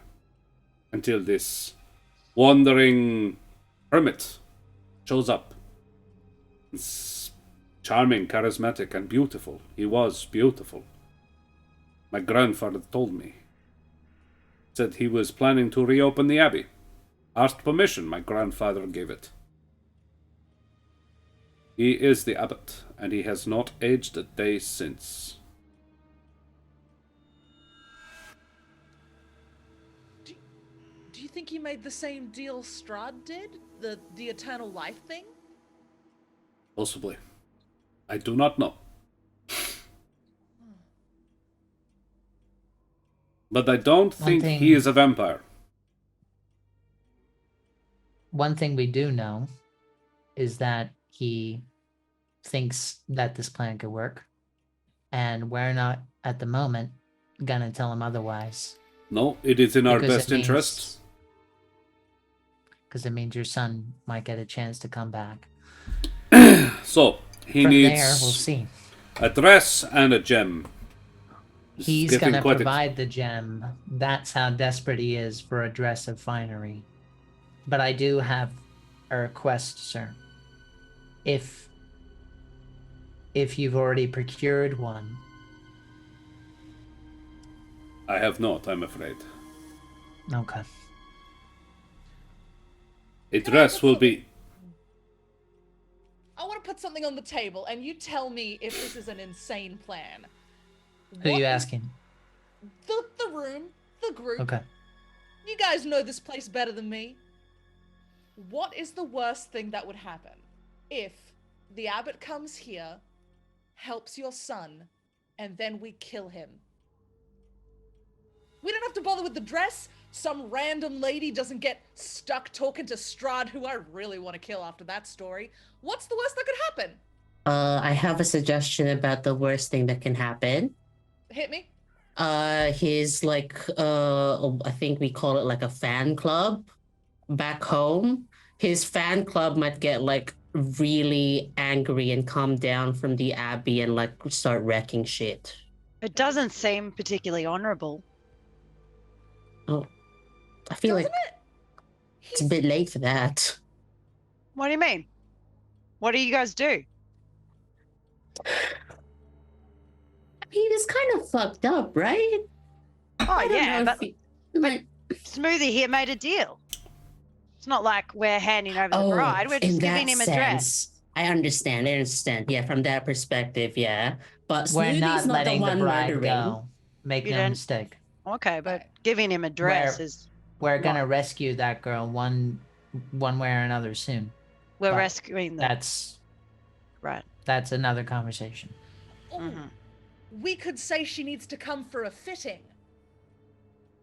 until this wandering hermit shows up. It's charming, charismatic, and beautiful. He was beautiful. My grandfather told me. Said he was planning to reopen the abbey. Asked permission, my grandfather gave it. He is the abbot, and he has not aged a day since. Do you think he made the same deal Strahd did? The eternal life thing? Possibly. I do not know. But I don't think he is a vampire. One thing we do know is that he thinks that this plan could work, and we're not at the moment gonna tell him otherwise. No, it is in our Because best interest. Because it means your son might get a chance to come back. So, he From needs there, we'll see. a dress and a gem. It's He's getting gonna quite provide the gem. That's how desperate he is for a dress of finery. But I do have a request, sir. If you've already procured one, I have not, I'm afraid. okay. A dress will be... I want to put something on the table, and you tell me if this is an insane plan. Who are What you is- asking? The room, the group. Okay. You guys know this place better than me. What is the worst thing that would happen if the abbot comes here, helps your son, and then we kill him? We don't have to bother with the dress. Some random lady doesn't get stuck talking to Strahd, who I really want to kill after that story. What's the worst that could happen? I have a suggestion about the worst thing that can happen. Hit me. His I think we call it like a fan club back home. His fan club might get like really angry and come down from the abbey and like start wrecking shit. It doesn't seem particularly honorable. Oh, I feel Doesn't like it? it's a bit late for that. What do you mean? What do you guys do? He was kind of fucked up, right? Oh, I don't yeah, know but if he- like, Smoothie here made a deal. It's not like we're handing over the bride. We're just in giving that him a dress. sense, I understand. Yeah, from that perspective, yeah. But We're Smoothie's not not letting the the one bride murdering. go. Make You no don't- mistake. Okay, but giving him a dress is... We're gonna rescue that girl one way or another soon. We're But rescuing them. That's Right. another conversation. Oh, Mhm. we could say she needs to come for a fitting.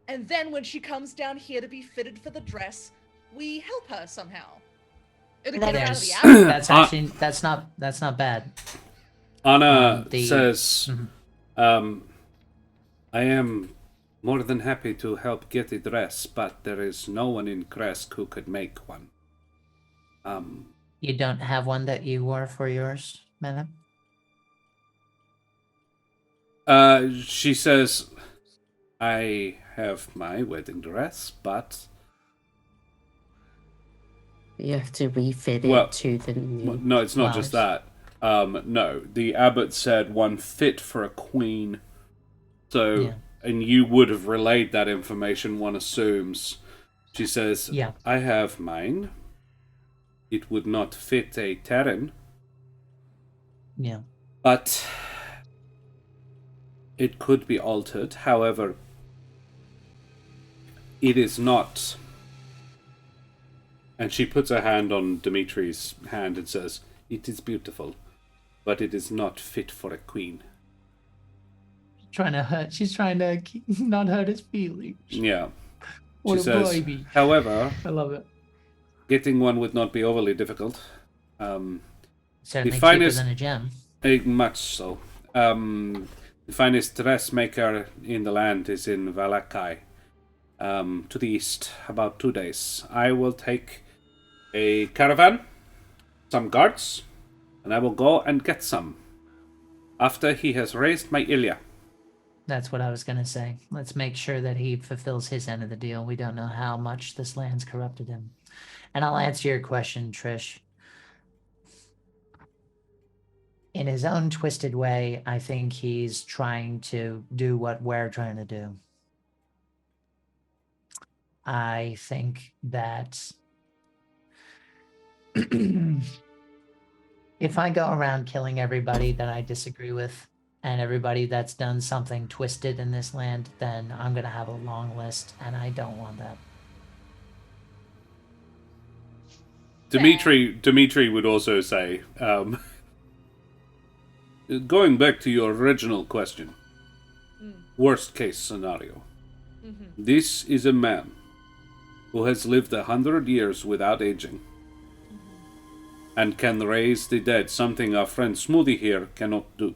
And then when she comes down here to be fitted for the dress, we help her somehow. It'll get her out of the There's abbey. that's actually that's not bad. Anna The- says, Mhm. I am more than happy to help get a dress, but there is no one in Kresk who could make one. You don't have one that you wore for yours, madam? She says, I have my wedding dress, but... You have to refit it Well, to the new. No, it's not just that. No, the abbot said one fit for a queen. So, Yeah. and you would have relayed that information, one assumes. She says, Yeah. I have mine. It would not fit a Terran, Yeah. but it could be altered. However, it is not. And she puts her hand on Dimitri's hand and says, it is beautiful, but it is not fit for a queen. She's trying to not hurt his feelings. Yeah. What She a says, baby. however, I love it. getting one would not be overly difficult. Certainly cheaper finest- than a gem. Much so. The finest dressmaker in the land is in Valakai, to the east, about 2 days. I will take a caravan, some guards, and I will go and get some. After he has raised my Ilya. That's what I was gonna say. Let's make sure that he fulfills his end of the deal. We don't know how much this land's corrupted him. And I'll answer your question, Trish. In his own twisted way, I think he's trying to do what we're trying to do. I think that if I go around killing everybody that I disagree with and everybody that's done something twisted in this land, then I'm going to have a long list, and I don't want that. Dimitri would also say, going back to your original question, worst case scenario. This is a man who has lived 100 years without aging. and can raise the dead, something our friend Smoothie here cannot do.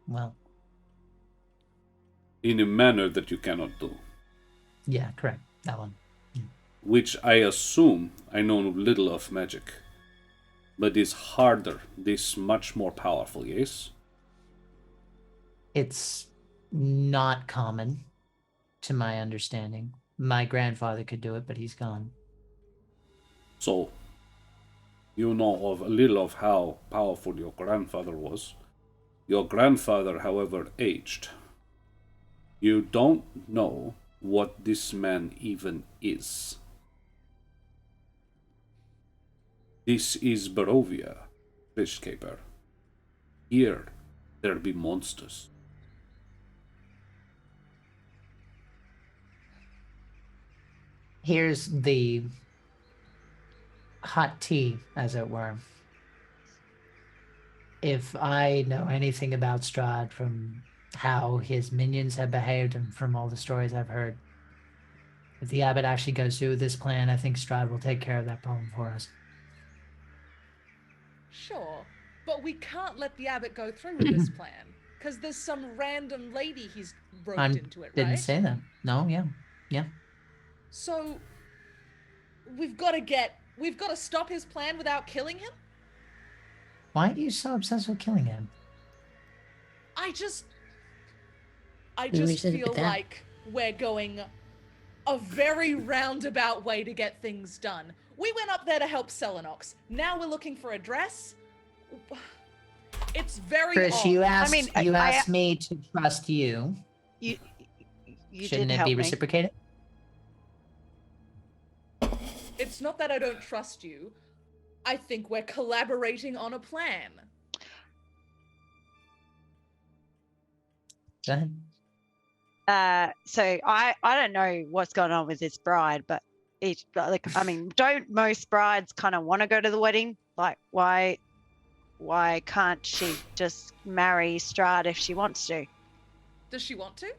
Well, In a manner that you cannot do. yeah, correct. That one. Which I assume I know little of magic. But is harder, this much more powerful, yes? It's not common, to my understanding. My grandfather could do it, but he's gone. So, you know of a little of how powerful your grandfather was. Your grandfather, however, aged. You don't know what this man even is. This is Barovia, fish caper. Here, there be monsters. Here's the hot tea, as it were. If I know anything about Strahd from how his minions have behaved and from all the stories I've heard, if the Abbot actually goes through with this plan, I think Strahd will take care of that problem for us. Sure, but we can't let the Abbot go through with this plan because there's some random lady he's roped into it, right? Didn't say that. No, yeah. So we've got to stop his plan without killing him? Why are you so obsessed with killing him? I just we should feel get that. like we're going a very roundabout way to get things done. We went up there to help Celinox. Now we're looking for a dress. It's very Trish, odd. you asked, I mean, asked me to trust you. You Shouldn't did it help be me. reciprocated? It's not that I don't trust you. I think we're collaborating on a plan. Go ahead. So I don't know what's going on with this bride, but it's like, I mean, don't most brides kind of want to go to the wedding? Like, why can't she just marry Strahd if she wants to? Does she want to?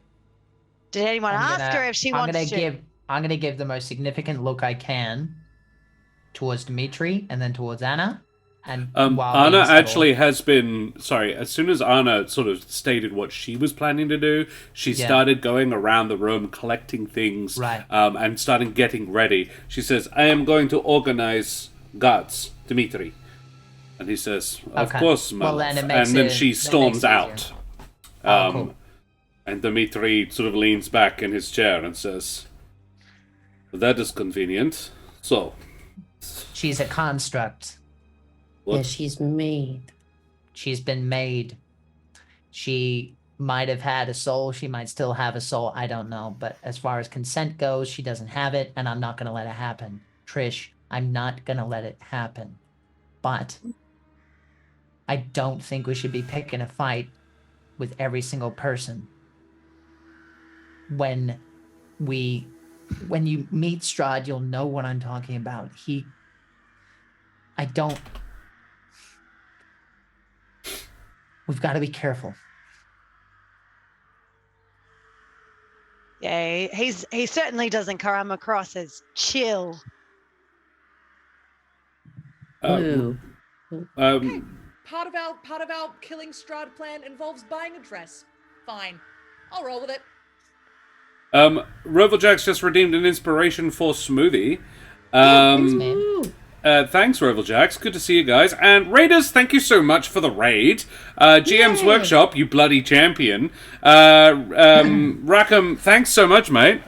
Did anyone I'm ask gonna- her if she I'm wants gonna to? I'm gonna give the most significant look I can towards Dimitri and then towards Anna. And while Anna being subtle- actually has been... Sorry, as soon as Anna sort of stated what she was planning to do, she Yeah. started going around the room, collecting things, Right. and starting getting ready. She says, I am going to organize guards, Dimitri. And he says, of Okay. course, my Well, love. then it makes And then it- she that storms makes it out. Oh, cool. And Dimitri sort of leans back in his chair and says, that is convenient. So, She's a construct. what? Yeah, she's made. She's been made. She might have had a soul. She might still have a soul. I don't know. But as far as consent goes, she doesn't have it, and I'm not going to let it happen. Trish, I'm not going to let it happen. But I don't think we should be picking a fight with every single person. When you meet Strahd, you'll know what I'm talking about. We've got to be careful. Yeah, he certainly doesn't come across as chill. Ooh. Okay. Part of our killing Strahd plan involves buying a dress. Fine. I'll roll with it. Rovaljack's just redeemed an inspiration for Smoothie. Thanks, man. Thanks, Rovaljax. Good to see you guys. And Raiders, thank you so much for the raid. GM's Yay. Workshop, you bloody champion. Rackham, thanks so much, mate.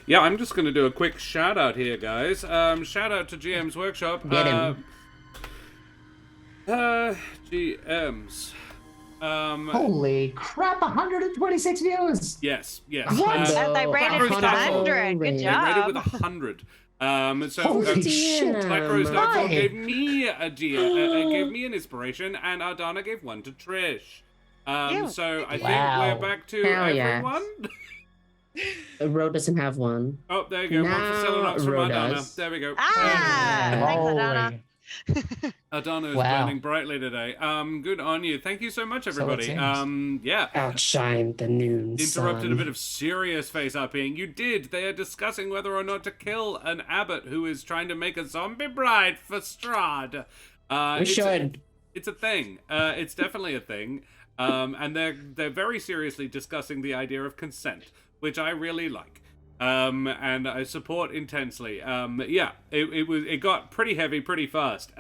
Yeah, I'm just going to do a quick shout out here, guys. Shout out to GM's Workshop. Get him. GM's. Holy crap, 126 views! Yes. What? And they rated Micro's done 100. Good They rated with job. 100. So Holy shit. Micro's Hi. gave me gave me an inspiration, and Ardana gave one to Trish. Yeah. So I think Wow. we're back to Hell yeah. everyone. Ro doesn't have one. Oh, there you go. One for Now Celinox from Ro Ardana. does. There we go. Ah, thanks, Adana. Holy. Adano is Wow. burning brightly today. Good on you. Thank you so much, So it everybody. seems. Yeah. Outshine the noon Interrupted a sun. bit of serious face-upping. You did. They are discussing whether or not to kill an abbot who is trying to make a zombie bride for Strahd. We should. It's a thing. It's definitely a thing. And they're very seriously discussing the idea of consent, which I really like. And I support intensely. Yeah, it got pretty heavy pretty fast.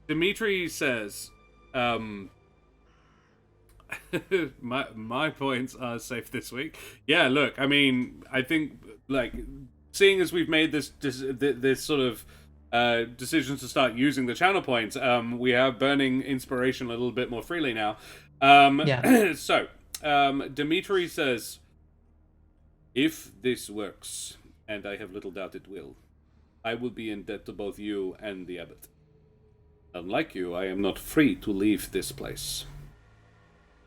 Dimitri says, my points are safe this week. Yeah, look, I mean, I think, like, seeing as we've made this sort of decisions to start using the channel points, we are burning inspiration a little bit more freely now. So, Dimitri says, if this works, and I have little doubt it will, I will be in debt to both you and the abbot. Unlike you, I am not free to leave this place.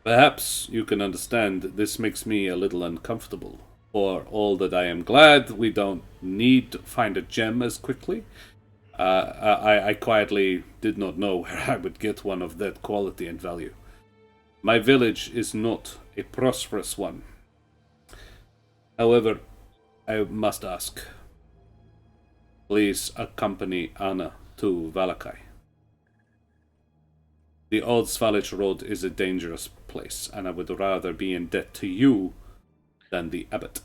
Perhaps you can understand this makes me a little uncomfortable. For all that I am glad we don't need to find a gem as quickly. I quietly did not know where I would get one of that quality and value. My village is not a prosperous one. However, I must ask. Please accompany Anna to Valakai. The Old Svalich Road is a dangerous place, and I would rather be in debt to you than the abbot.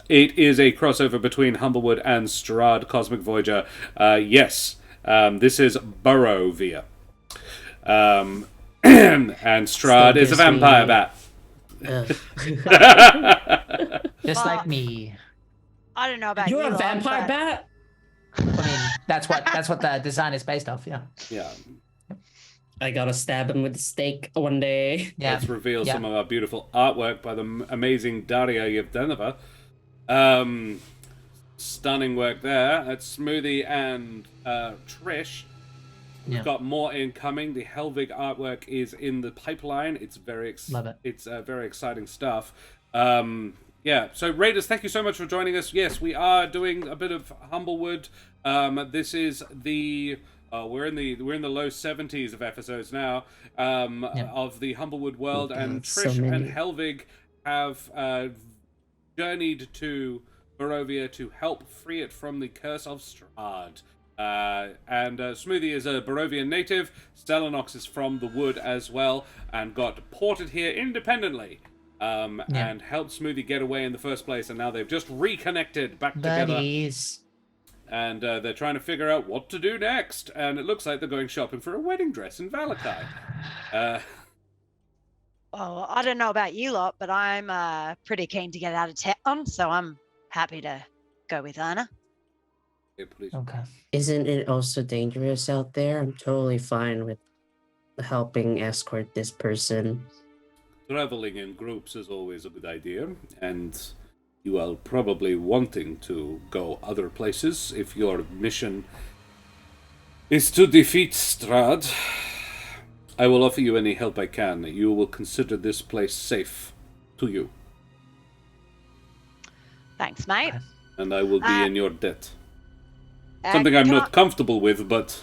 It is a crossover between Humblewood and Strahd Cosmic Voyager. Yes, this is Barovia. And Strahd is a vampire bat. Just like me. I don't know about You're you a lot, vampire but bat? I mean, that's what the design is based off. Yeah. Yeah. I gotta stab him with a stake one day. Yeah. Let's reveal Yeah. some of our beautiful artwork by the amazing Daria Yevdenova. Stunning work there. That's Smoothie and Trish. We've Yeah. got more incoming. The Helvig artwork is in the pipeline. It's Love it. It's very exciting stuff. Yeah. So Raiders, thank you so much for joining us. Yes, we are doing a bit of Humblewood. This is the we're in the low 70s of episodes now of the Humblewood world, Oh, and God, so Trish many. and Helvig have journeyed to Barovia to help free it from the curse of Strahd. And Smoothie is a Barovian native. Celinox is from the wood as well, and got ported here independently. And helped Smoothie get away in the first place, and now they've just reconnected back together. Buddies. And they're trying to figure out what to do next. And it looks like they're going shopping for a wedding dress in Valakai. oh, I don't know about you lot, but I'm pretty keen to get out of town, so I'm happy to go with Anna. Yeah, please. Okay. Isn't it also dangerous out there? I'm totally fine with helping escort this person. Traveling in groups is always a good idea, and you are probably wanting to go other places if your mission is to defeat Strahd. I will offer you any help I can. You will consider this place safe to you, Thanks, mate. and I will be Uh, in your debt. Something I'm can not comfortable with, but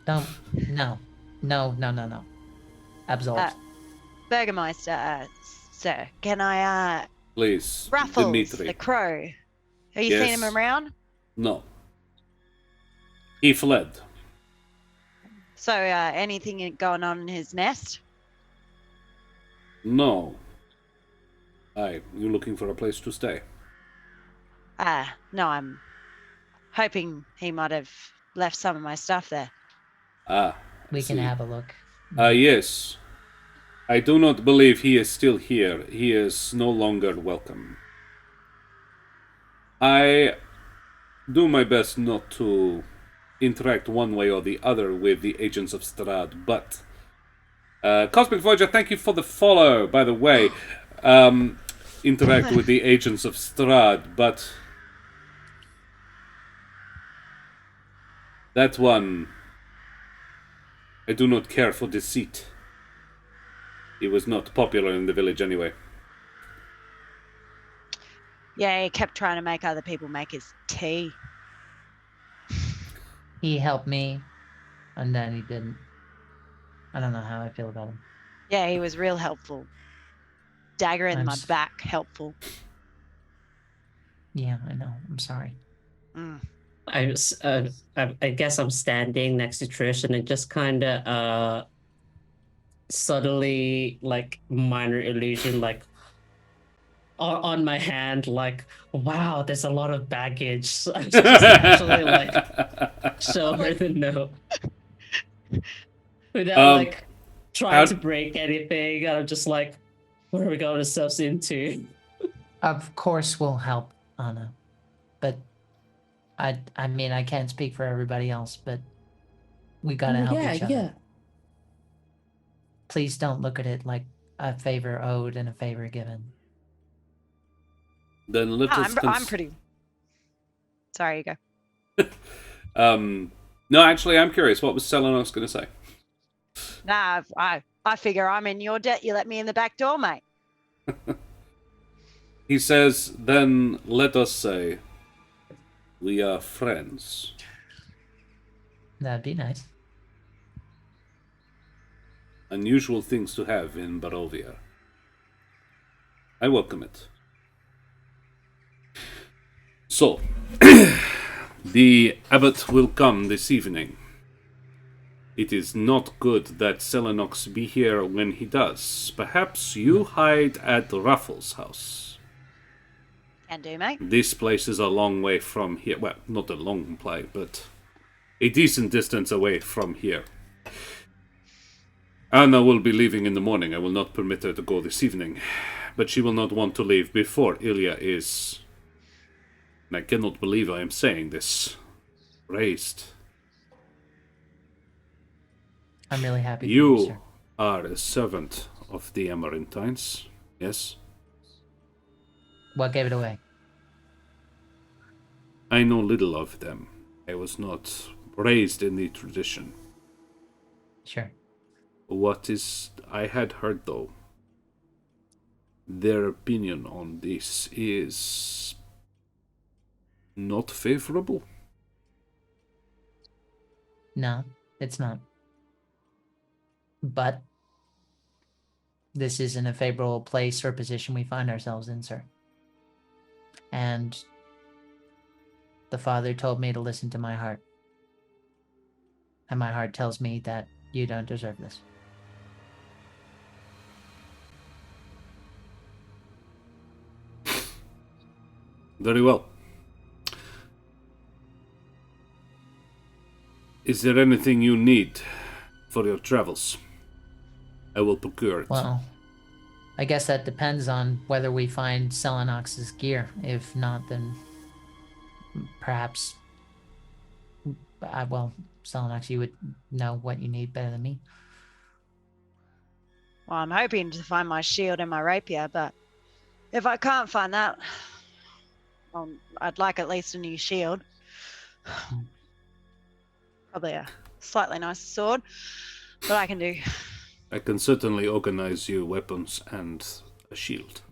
Don't. No. Absolved. Burgermeister, sir, can I please, Raffles Dimitri. the crow? Have you seen him Yes. around? No. He fled. So anything going on in his nest? No. Aye, you looking for a place to stay? No, I'm hoping he might have left some of my stuff there. Ah, We can see. have a look. Yes. I do not believe he is still here. He is no longer welcome. I do my best not to interact one way or the other with the agents of Strahd, but Cosmic Voyager, thank you for the follow, by the way. Interact with the agents of Strahd, but that one, I do not care for deceit. He was not popular in the village anyway. Yeah, he kept trying to make other people make his tea. He helped me, and then he didn't. I don't know how I feel about him. Yeah, he was real helpful. Dagger in I'm my s- back, helpful. Yeah, I know. I'm sorry. Mm. I guess I'm standing next to Trish, and it just kind of subtly, like, minor illusion, like on my hand, like, wow, there's a lot of baggage. So I just actually like show her the note without like trying to break anything. And I'm just like, what are we going ourselves into? Of course, we'll help, Anna. But I mean, I can't speak for everybody else, but we gotta help each other. Yeah. Please don't look at it like a favor owed and a favor given. Then let us. I'm pretty. Sorry, you go. No, actually, I'm curious. What was Celinox going to say? Nah, I figure I'm in your debt. You let me in the back door, mate. He says, then let us say we are friends. That'd be nice. Unusual things to have in Barovia. I welcome it. So, the Abbot will come this evening. It is not good that Celinox be here when he does. Perhaps you hide at Raffles' house. Can do, mate. This place is a long way from here. Well, not a long play, but a decent distance away from here. Anna will be leaving in the morning. I will not permit her to go this evening. But she will not want to leave before Ilya is... And I cannot believe I am saying this. Raised. I'm really happy for You sir. are a servant of the Amarantines, yes? What gave it away? I know little of them. I was not raised in the tradition. Sure. What is... I had heard, though, their opinion on this is... not favorable. No, it's not. But this isn't a favorable place or position we find ourselves in, sir. And the Father told me to listen to my heart. And my heart tells me that you don't deserve this. Very well. Is there anything you need for your travels? I will procure it. Well, I guess that depends on whether we find Celinox's gear. If not, then perhaps... well, Celinox, you would know what you need better than me. Well, I'm hoping to find my shield and my rapier, but if I can't find that, I'd like at least a new shield. Probably a slightly nicer sword, but I can do. I can certainly organize you weapons and a shield.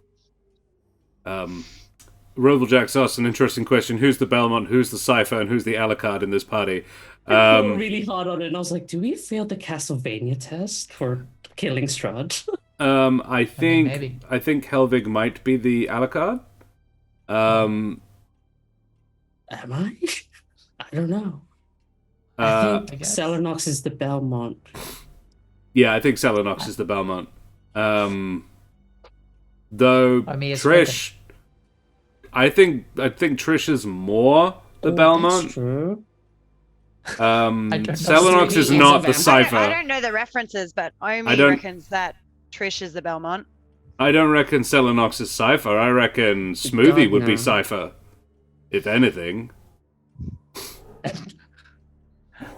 Rovaljax asked an interesting question. Who's the Belmont, who's the Cypher, and who's the Alucard in this party? I thought really hard on it, and I was like, do we fail the Castlevania test for killing Strahd? I think maybe. I think Helvig might be the Alucard. Am I? I don't know. I think guess. Celinox is the Belmont. Yeah, I think Celinox is the Belmont. Though Trish, I think Trish is more the Belmont. That's true. Celinox is not the Cypher. I don't know the references, but Omi reckons that Trish is the Belmont. I don't reckon Celinox is Cypher. I reckon Smoothie would be Cypher, if anything.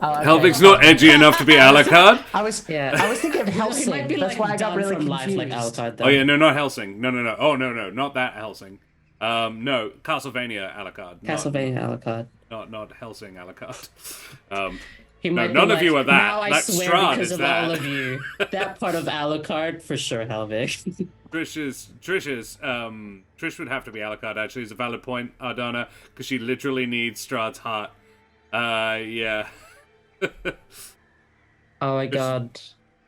Helvig's not edgy enough to be Alucard. I was thinking of Helsing. Might be That's why I got really confused. life, like Alucard, though. Oh yeah, no, not Helsing. No. Oh no, not that Helsing. No, Castlevania Alucard. Castlevania Alucard. Not Helsing Alucard. He No, might be none of like, you are that. Now I That swear Strahd because is of that. all of you. That part of Alucard, for sure, Helvig. Trish would have to be Alucard, actually. It's a valid point, Ardana, because she literally needs Strahd's heart. Yeah. Oh my god.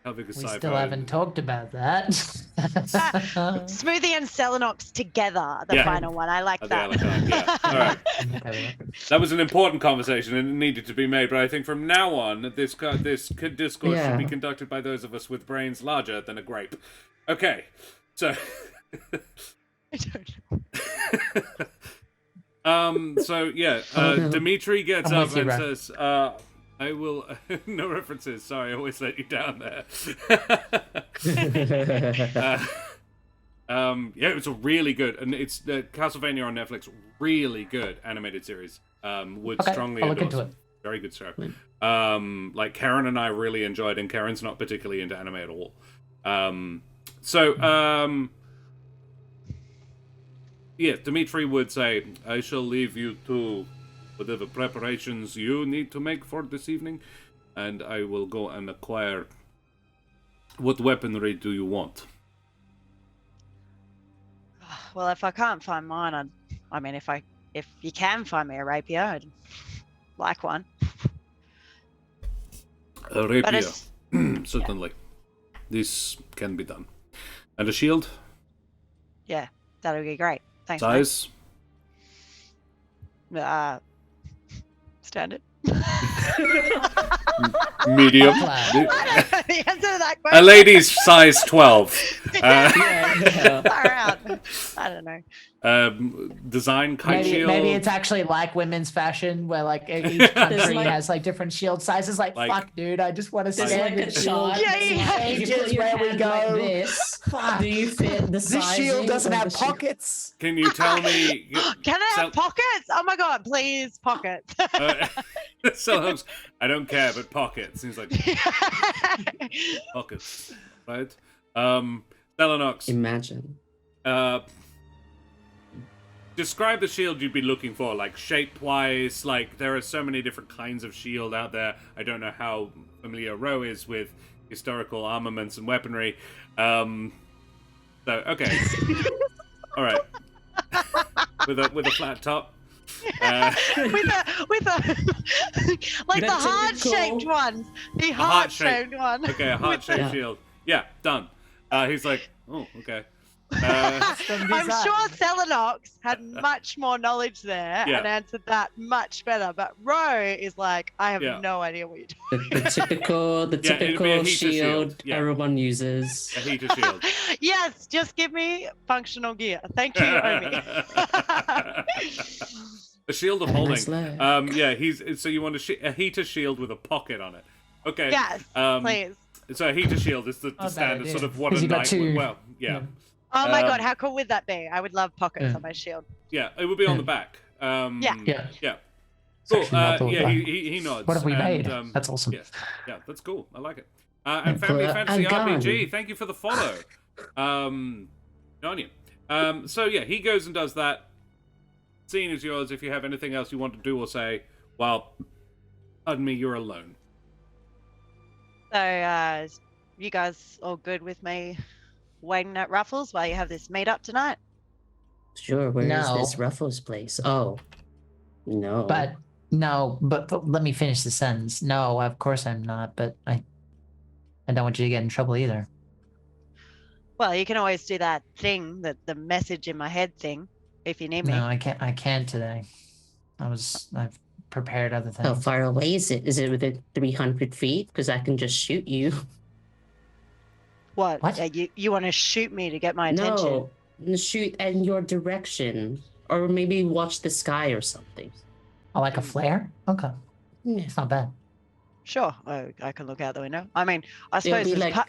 We still haven't talked about that. Smoothie and Celinox together, the Yeah. final one. I like The that. Alucard, yeah. All right. That was an important conversation and it needed to be made, but I think from now on, this discourse should be conducted by those of us with brains larger than a grape. Okay, so... I don't know. So, yeah, Dimitri gets I'm up with you, and Ray. says, I will... no references, sorry, I always let you down there. Yeah, it was a really good, and it's Castlevania on Netflix, really good animated series. Would strongly I'll look endorse. into it. Very good show. Like Karen and I really enjoyed, and Karen's not particularly into anime at all. Yeah, Dimitri would say, I shall leave you to whatever preparations you need to make for this evening, and I will go and acquire... What weaponry do you want? Well, if I can't find mine, if you can find me a rapier, I'd like one. A But rapier. it's Certainly. This can be done. And a shield? yeah, that would be great. Thanks. Size? Mate. Standard. Medium? The answer to that question. A lady's size 12. Far out. I don't know. Design kite shield? Maybe it's actually like women's fashion, where like each country like- has like different shield sizes. Like, fuck, dude, I just want to There's stand like in a shield. shot. Yeah, yeah. You Ages put your where we hand go. like this. Fuck. Do you fit the This sizing shield doesn't of have the shield? pockets. Can you tell me... Can I have pockets? Oh my god, please, pockets. Celinox, I don't care, but pockets. Seems like pockets, right? Celinox, Imagine. describe the shield you'd be looking for, like shape-wise. Like there are so many different kinds of shield out there. I don't know how familiar Ro is with historical armaments and weaponry. So okay, all right, with a flat top. with a like The the heart-shaped typical- ones. The heart-shaped- heart-shaped one. Okay, a heart-shaped Yeah. shield. Yeah, done. He's like, oh, okay. I'm sure Celinox had much more knowledge there Yeah. and answered that much better. But Ro is like, I have Yeah. no idea what you're doing. The typical, Yeah, it'd be a typical heater shield shield, yeah. everyone uses. A heater shield. Yes, just give me functional gear. Thank you, Omi. A shield of Nice holding. leg. Yeah, so you want a heater shield with a pocket on it. Okay. Yes, please. So a heater shield is the bad standard idea. sort of what 'Cause a you got knight two- would. Well, yeah. Oh my um, god, how cool would that be? I would love pockets Yeah. on my shield. Yeah, it would be on Yeah. the back. Yeah. Yeah. Yeah. It's Cool. actually not the Yeah, back. he nods. What have we and, made? That's awesome. Yeah, that's cool. I like it. And Family Cool. Fantasy A gun. RPG, thank you for the follow. On you. So yeah, he goes and does that. Scene is yours if you have anything else you want to do or say. Well, pardon me, you're alone. So, you guys all good with me waiting at Ruffles while you have this meetup tonight? Sure, where is No. this Ruffles place? Oh. No. But no, but let me finish the sentence. No, of course I'm not. But I don't want you to get in trouble either. Well, you can always do that thing, the message in my head thing, if you need me. No, I can't. I can't today. I've prepared other things. How far away is it? Is it within 300 feet? Because I can just shoot you. What? What? You want to shoot me to get my attention? No, shoot in your direction. Or maybe watch the sky or something. Oh, like a flare? Okay, Yeah. it's not bad. Sure, I can look out the window. I mean, I It'll suppose be it's like, pa-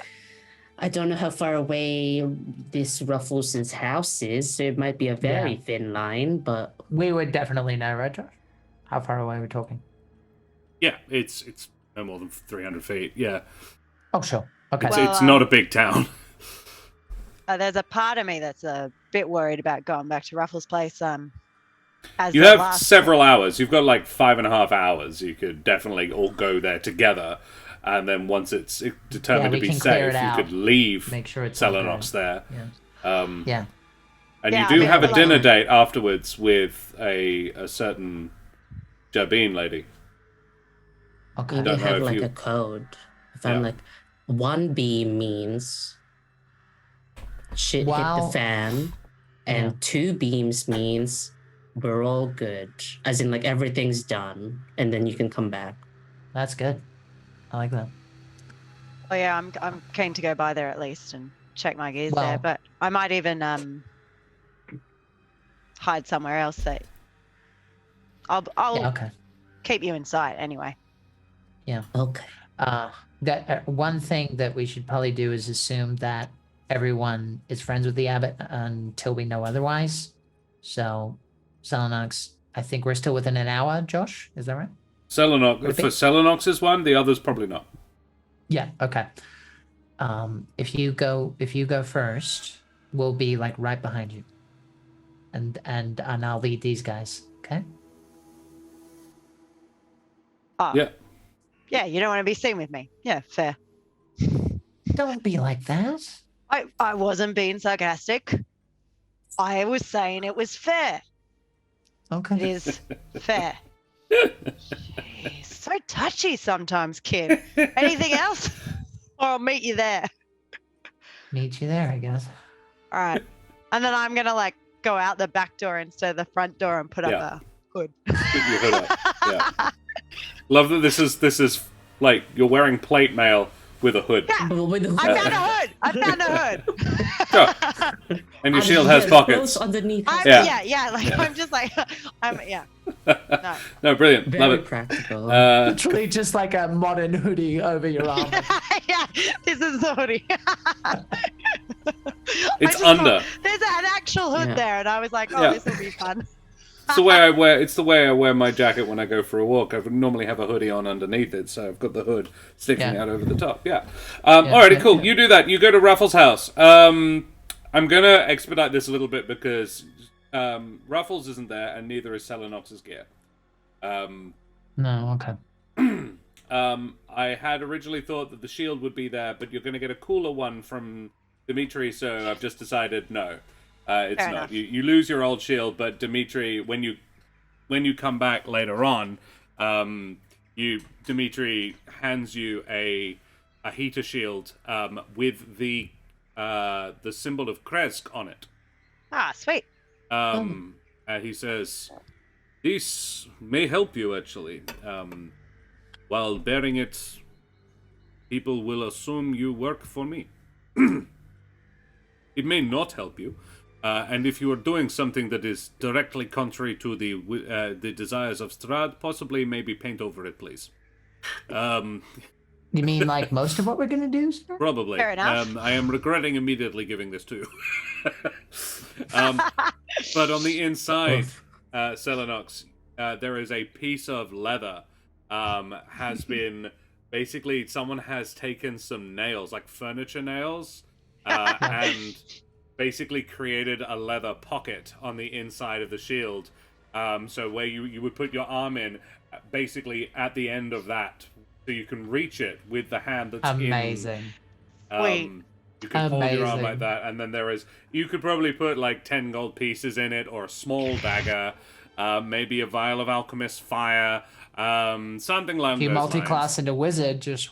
I don't know how far away this Ruffles' house is, so it might be a very thin line, but We would definitely know, right, Josh? How far away are we talking? Yeah, it's no more than 300 feet. Yeah, Oh, sure. Okay. it's, Well, it's not a big town. there's a part of me that's a bit worried about going back to Ruffles' place. As You the have last- several hours. You've got like 5.5 hours. You could definitely all go there together. And then once it's determined Yeah, to we be can clear safe, it you out. could leave Make sure it's not Celinox there. Yeah. And Yeah, you I do mean, have a like- dinner date afterwards with a certain Jerbeen lady. Okay. Maybe Don't know have if like you- a code. If Yeah. I'm like, 1B means shit hit Wow. the fan, and Yeah. 2 beams means we're all good. As in, like, everything's done, and then you can come back. That's good. I like that. Oh yeah, I'm keen to go by there at least and check my gears Well- there. But I might even hide somewhere else. That I'll Yeah, okay. keep you in sight anyway. Okay. That one thing that we should probably do is assume that everyone is friends with the abbot until we know otherwise. So, Celinox, I think we're still within an hour. Josh, is that right? Celinox, Would it be? for Celinox's one, the others probably not. Yeah. Okay. If you go first, we'll be like right behind you, and I'll lead these guys. Okay. Oh, Yeah. yeah, you don't want to be seen with me. Yeah, fair. Don't be like that. I wasn't being sarcastic. I was saying it was fair. It Okay. is fair. Jeez, so touchy sometimes, kid. Anything else? Or I'll meet you there. Meet you there, I guess. All right. And then I'm gonna like go out the back door instead of the front door and put Yeah. up a hood. Put your hood up. Yeah. Love that this is like you're wearing plate mail with a hood. Yeah, But with the I found a hood. I found a hood. Sure. And your shield has pockets. underneath. Yeah. Like I'm just like yeah. No. No, brilliant. Love Very it. practical. Literally just like a modern hoodie over your arm. Yeah, this is the hoodie. It's I just under. thought, there's an actual hood Yeah. there, and I was like, oh, Yeah. this will be fun. It's the way I wear. It's the way I wear my jacket when I go for a walk. I would normally have a hoodie on underneath it, so I've got the hood sticking Yeah. out over the top. Yeah. Yeah, Alrighty, yeah, cool. yeah. You do that. You go to Ruffles' house. I'm gonna expedite this a little bit because Ruffles isn't there, and neither is Celinox's gear. No, okay. I had originally thought that the shield would be there, but you're going to get a cooler one from Dimitri, so I've just decided no. It's Fair not. enough. You lose your old shield, but Dimitri, when you come back later on, Dimitri hands you a heater shield with the symbol of Krezk on it. Ah, sweet. And he says, "This may help you, actually. While bearing it, people will assume you work for me. It may not help you, and if you are doing something that is directly contrary to the desires of Strahd, possibly maybe paint over it, please." You mean like most of what we're gonna do, sir? Probably. Fair enough. I am regretting immediately giving this to you. But on the inside, Celinox, there is a piece of leather. Has been basically someone has taken some nails, like furniture nails, and basically created a leather pocket on the inside of the shield. So where you would put your arm in, basically at the end of that, so you can reach it with the hand that's Amazing. Sweet. You can hold your arm Amazing. like that, and then you could probably put like 10 gold pieces in it, or a small dagger, maybe a vial of alchemist's fire, something along If you those multi-class into wizard, just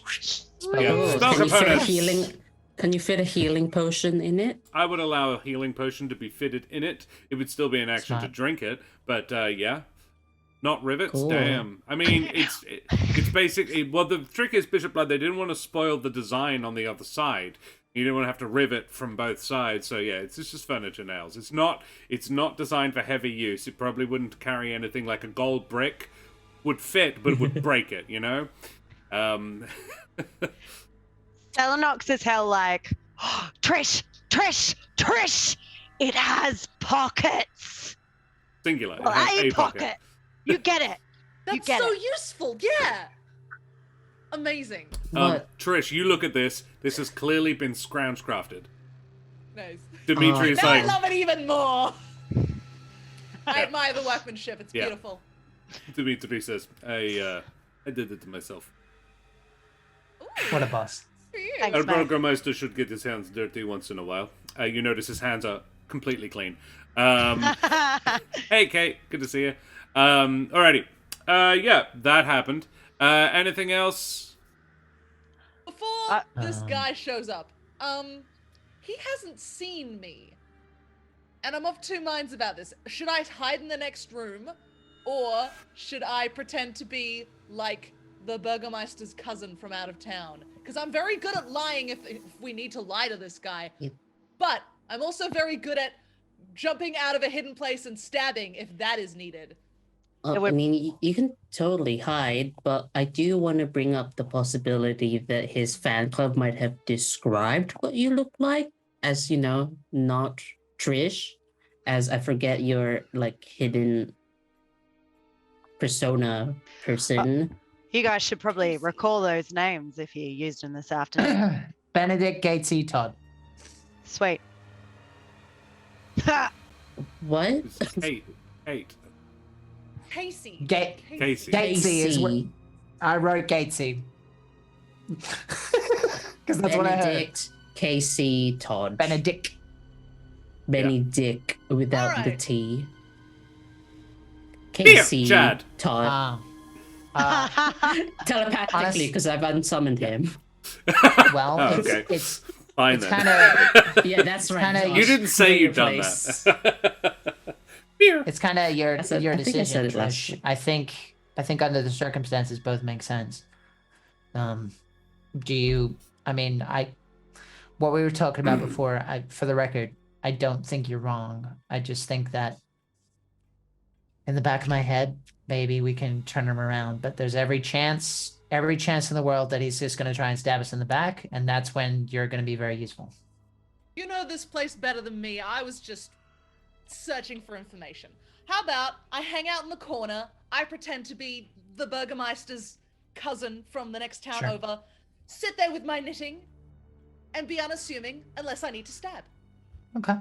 spell Yeah. it. Spell Can you fit a components. healing? Can you fit a healing potion in it? I would allow a healing potion to be fitted in it. It would still be an action to Smart. drink it, but yeah. Not rivets? Cool. Damn. I mean, it's basically... Well, the trick is, Bishop Blood, they didn't want to spoil the design on the other side. You didn't want to have to rivet from both sides, so yeah, it's just furniture nails. It's not designed for heavy use. It probably wouldn't carry anything like a gold brick. Would fit, but would break it, you know? Celinox is hell like, Trish, it has pockets. Singular. It Well, has a a pocket. You get it. That's get so it. useful. Yeah. Amazing. What? Trish, you look at this. This has clearly been scrounge crafted. Nice. Dimitri's Now I like, love it even more. I admire the workmanship. It's Yeah. beautiful. Dimitri says, I did it to myself. Ooh, What a boss. for you. Thanks. Our man. burgomaster should get his hands dirty once in a while. You notice his hands are completely clean. Hey, Kate. Good to see you. Alrighty. Yeah, that happened. Anything else? Before this guy shows up, he hasn't seen me. And I'm of two minds about this. Should I hide in the next room? Or should I pretend to be like the Burgermeister's cousin from out of town? Because I'm very good at lying if we need to lie to this guy. Yep. But I'm also very good at jumping out of a hidden place and stabbing if that is needed. I mean, you can totally hide, but I do want to bring up the possibility that his fan club might have described what you look like as, not Trish, as I forget your, hidden persona person. You guys should probably recall those names if you used them this afternoon. Benedict Gatesy Todd. Sweet. What? It's Kate. Casey. Casey. Gatesy is what Casey. I wrote Gatesy. Because that's what I heard. Benedict Casey Todd. Benedict. Benedict without the Alright. T. Here, Casey Chad. Todd. Telepathically, honest- because I've unsummoned him. Well, Oh, it's, okay. it's Fine it's then. kind of Yeah, that's right. kinda- Josh. You didn't say you'd done Place. that. Here. it's kind of your I think I decision, said it last Trish. week. I think under the circumstances, both make sense. Do you? I mean, what we were talking about before. For the record, I don't think you're wrong. I just think that in the back of my head, maybe we can turn him around. But there's every chance in the world that he's just going to try and stab us in the back, and that's when you're going to be very useful. You know this place better than me. I was just searching for information. How about I hang out in the corner, I pretend to be the Burgermeister's cousin from the next town Sure. over, sit there with my knitting, and be unassuming unless I need to stab. Okay.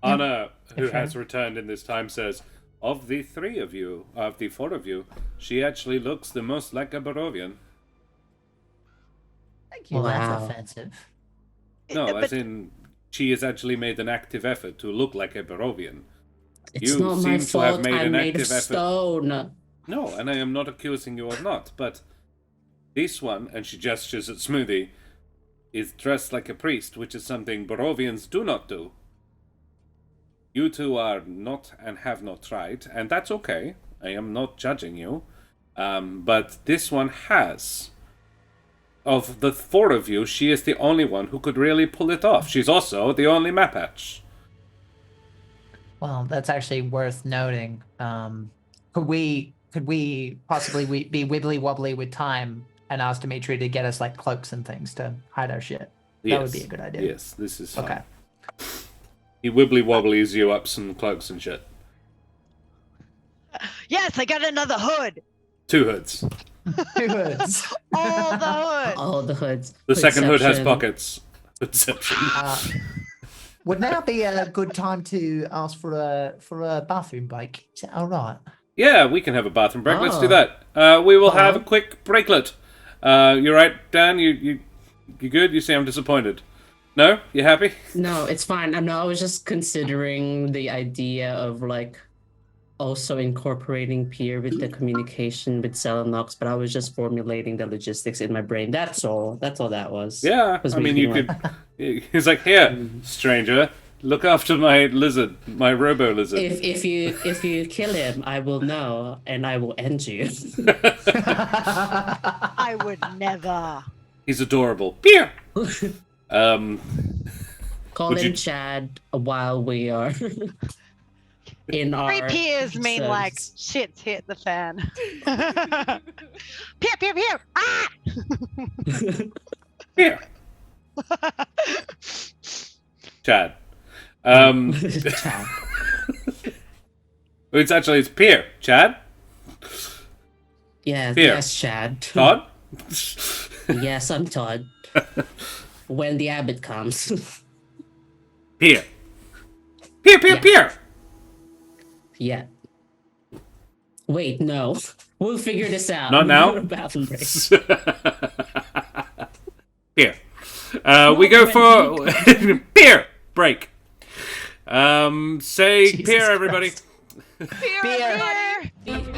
Anna, who fair. has returned in this time, says, of the four of you, she actually looks the most like a Barovian. Thank you. Well, Wow. that's offensive. No, But- as in, she has actually made an active effort to look like a Barovian. It's You not my seem to have fault. made I'm an made of active effort. stone. No, and I am not accusing you of not, but this one, and she gestures at Smoothie, is dressed like a priest, which is something Barovians do not do. You two are not and have not tried, and that's okay. I am not judging you. But this one has. Of the four of you, she is the only one who could really pull it off. She's also the only Mapatch. Well, that's actually worth noting. Could we possibly be wibbly wobbly with time and ask Dimitri to get us like cloaks and things to hide our shit? That would be a good idea. Yes, this is fine. Okay. He wibbly wobblies you up some cloaks and shit. Yes, I got another hood. 2 hoods. Two hoods. All the hood. All the hoods. The second hood has Perception. pockets. Perception. Would now be a good time to ask for a bathroom break? Is that all right? Yeah, we can have a bathroom break. Let's do Oh. that. We will have a Oh. quick breaklet. You're right, Dan. You good? You seem disappointed. No, you happy? No, it's fine. I was just considering the idea of also incorporating Pierre with the communication with Celinox, but I was just formulating the logistics in my brain. That's all. That's all that was. Yeah. Was I mean, you making, could. He's like, here, stranger, look after my lizard, my robo lizard. If you kill him, I will know, and I will end you. I would never. He's adorable. Pierre. Call Would him you- Chad while we are in our 3 peers mean like episodes. shit's hit the fan. Pew pew pew. Ah! Pierre. Chad. Chad. It's Pierre. Chad. Yes, Pierre. yes, Chad. Todd. Yes, I'm Todd. When the Abbot comes. Pierre. Pierre. yet. Wait, no. We'll figure this out. Not now? Go to bathroom break. Here. We go for beer break. Say Jesus beer, everybody. Christ. Beer, Beer.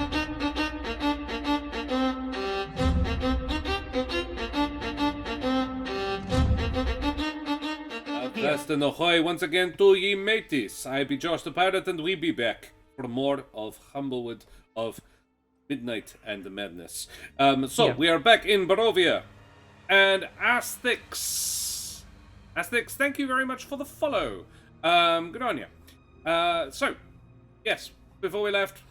Best and ahoy once again to ye mateys. I be Josh the Pirate, and we be back for more of Humblewood of Midnight and Madness. We are back in Barovia. And Astix, thank you very much for the follow. Good on you. Yes, before we left,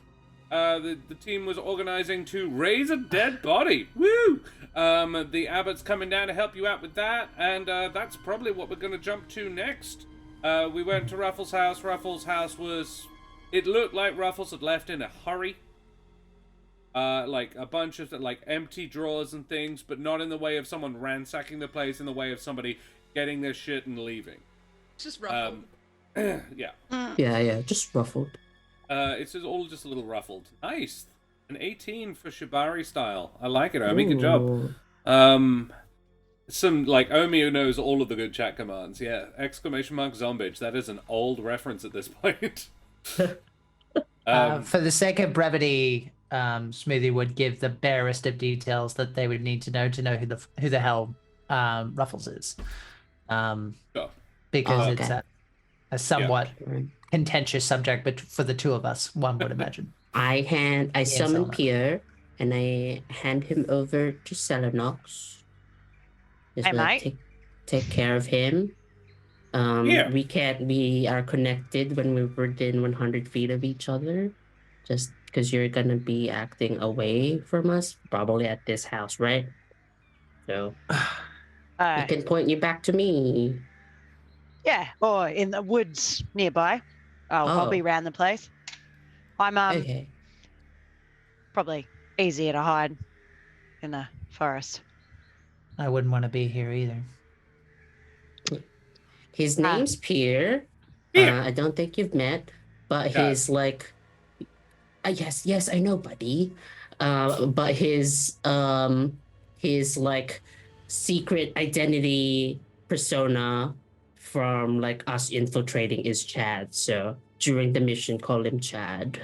the team was organizing to raise a dead body. Woo! The Abbot's coming down to help you out with that, and that's probably what we're going to jump to next. We went to Ruffles' house. Ruffles' house it looked like Ruffles had left in a hurry. Like a bunch of empty drawers and things, but not in the way of someone ransacking the place, in the way of somebody getting their shit and leaving. It's just ruffled. Yeah. Yeah, just ruffled. It's all just a little ruffled. Nice. An 18 for Shibari style. I like it, Omi. Good job. Some, Omi who knows all of the good chat commands. Yeah. ! Zombage. That is an old reference at this point. For the sake of brevity, Smoothie would give the barest of details that they would need to know who the hell Ruffles is. Sure. Because okay. it's a somewhat contentious subject, but for the two of us, one would imagine. I summon Celinox. Pierre, and I hand him over to Celinox. Just Hey, mate. take care of him. We are connected when we're within 100 feet of each other. Just because you're gonna be acting away from us, probably at this house, right? So I can point you back to me. Yeah, or in the woods nearby. I'll be around the place. I'm Okay. probably easier to hide in the forest. I wouldn't want to be here either. His name's Pierre. Pierre. I don't think you've met, but Got his yes, I know, buddy. But his secret identity persona from us infiltrating is Chad. So during the mission, call him Chad.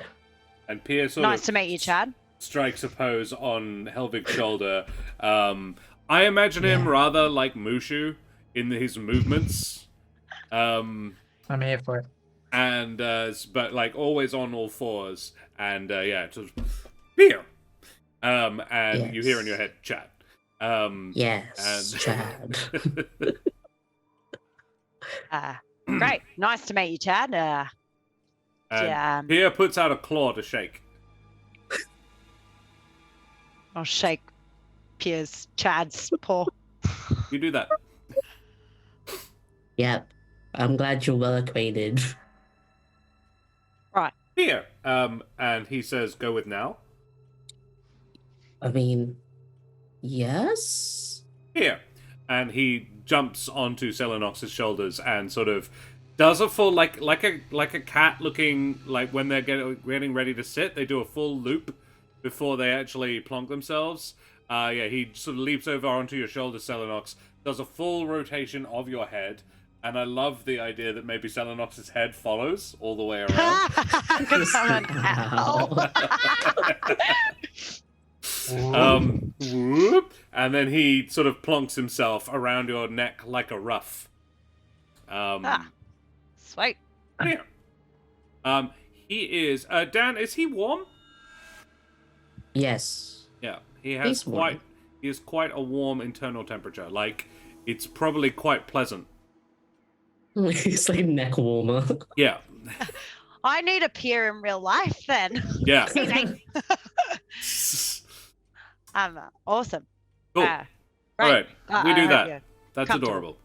And Pierre Nice to meet you, Chad. strikes a pose on Helvig's shoulder. I imagine him rather like Mushu in his movements. I'm here for it. And but always on all fours, and just beer. And you hear in your head, Chad. Yes, Chad. Great. Nice to meet you, Chad. And Pierre puts out a claw to shake. I'll shake Chad's paw. You do that. Yep. I'm glad you're well acquainted. Right. Here. And he says, go with now. I mean, yes? Here. And he jumps onto Celinox's shoulders and sort of does a full, like a cat looking, when they're getting ready to sit, they do a full loop before they actually plonk themselves. He sort of leaps over onto your shoulder, Celinox, does a full rotation of your head, and I love the idea that maybe Celinox's head follows all the way around. Whoop, and then he sort of plonks himself around your neck like a ruff. Sweet. Here. He is Dan, is he warm? Yes. Yeah. He has quite a warm internal temperature. It's probably quite pleasant. He's like neck warmer. Yeah. I need a peer in real life then. Yeah. Awesome. Cool. Right. All right. We do that. Yeah. That's Comfortable. adorable.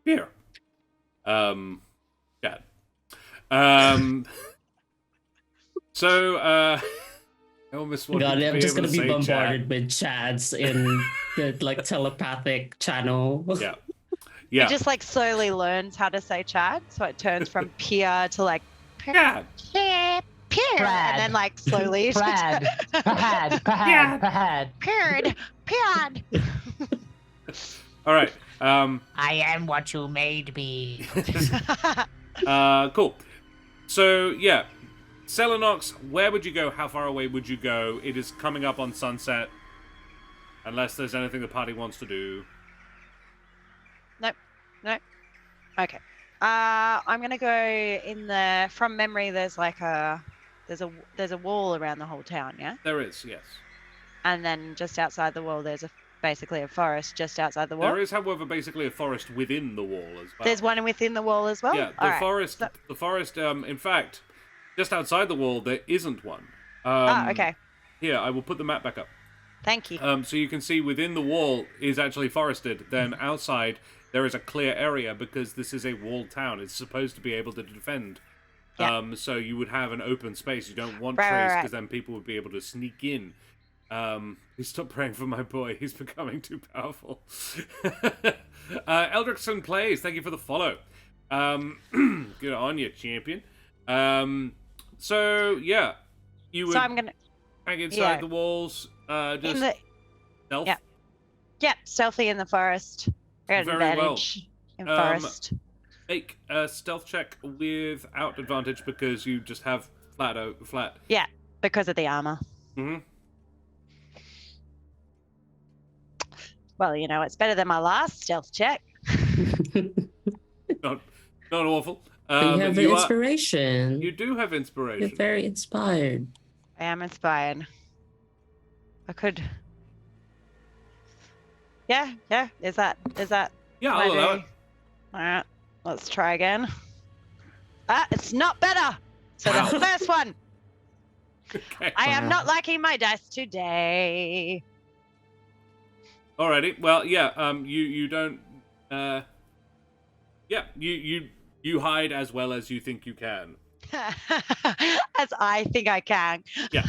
Here. Chad. I almost wanted God, to I'm be just able gonna to be say bombarded with Chads in the telepathic channel. Chad. Yeah. He just slowly learns how to say Chad, so it turns from peer to Chad. peer. Peer, and then like slowly. Pad. Peered. All right. I am what you made me. Cool. So, yeah. Celinox, where would you go? How far away would you go? It is coming up on sunset. Unless there's anything the party wants to do. Nope. Okay. I'm gonna go in the. From memory, there's like there's a wall around the whole town, yeah. There is, yes. And then just outside the wall, there's basically a forest just outside the wall. There is, however, basically a forest within the wall as well. There's one within the wall as well. Yeah, the forest. In fact, just outside the wall, there isn't one. Okay. Here, I will put the map back up. Thank you. So you can see within the wall is actually forested. Then outside there is a clear area because this is a walled town. It's supposed to be able to defend. Yeah. So you would have an open space. You don't want Right, trees right. because then people would be able to sneak in. Please stop praying for my boy. He's becoming too powerful. Eldrickson Plays, thank you for the follow. Good on you, champion. So yeah, you would So I'm gonna. hang inside yeah. the walls. Just In the, stealth. yeah, stealthy in the forest. I got an Very well. advantage in forest. Make a stealth check without advantage because you just have flat. Yeah, because of the armor. Mm-hmm. Well, it's better than my last stealth check. Not awful. You have inspiration. You do have inspiration. You're very inspired. I am inspired. I could. Yeah. Is that? Yeah, I'll allow it. All right. Let's try again. It's not better. So the first one. Okay. I am Wow. not liking my dice today. Alrighty. Well, yeah. You don't. Yeah. You hide as well as you think you can. As I think I can. Yeah,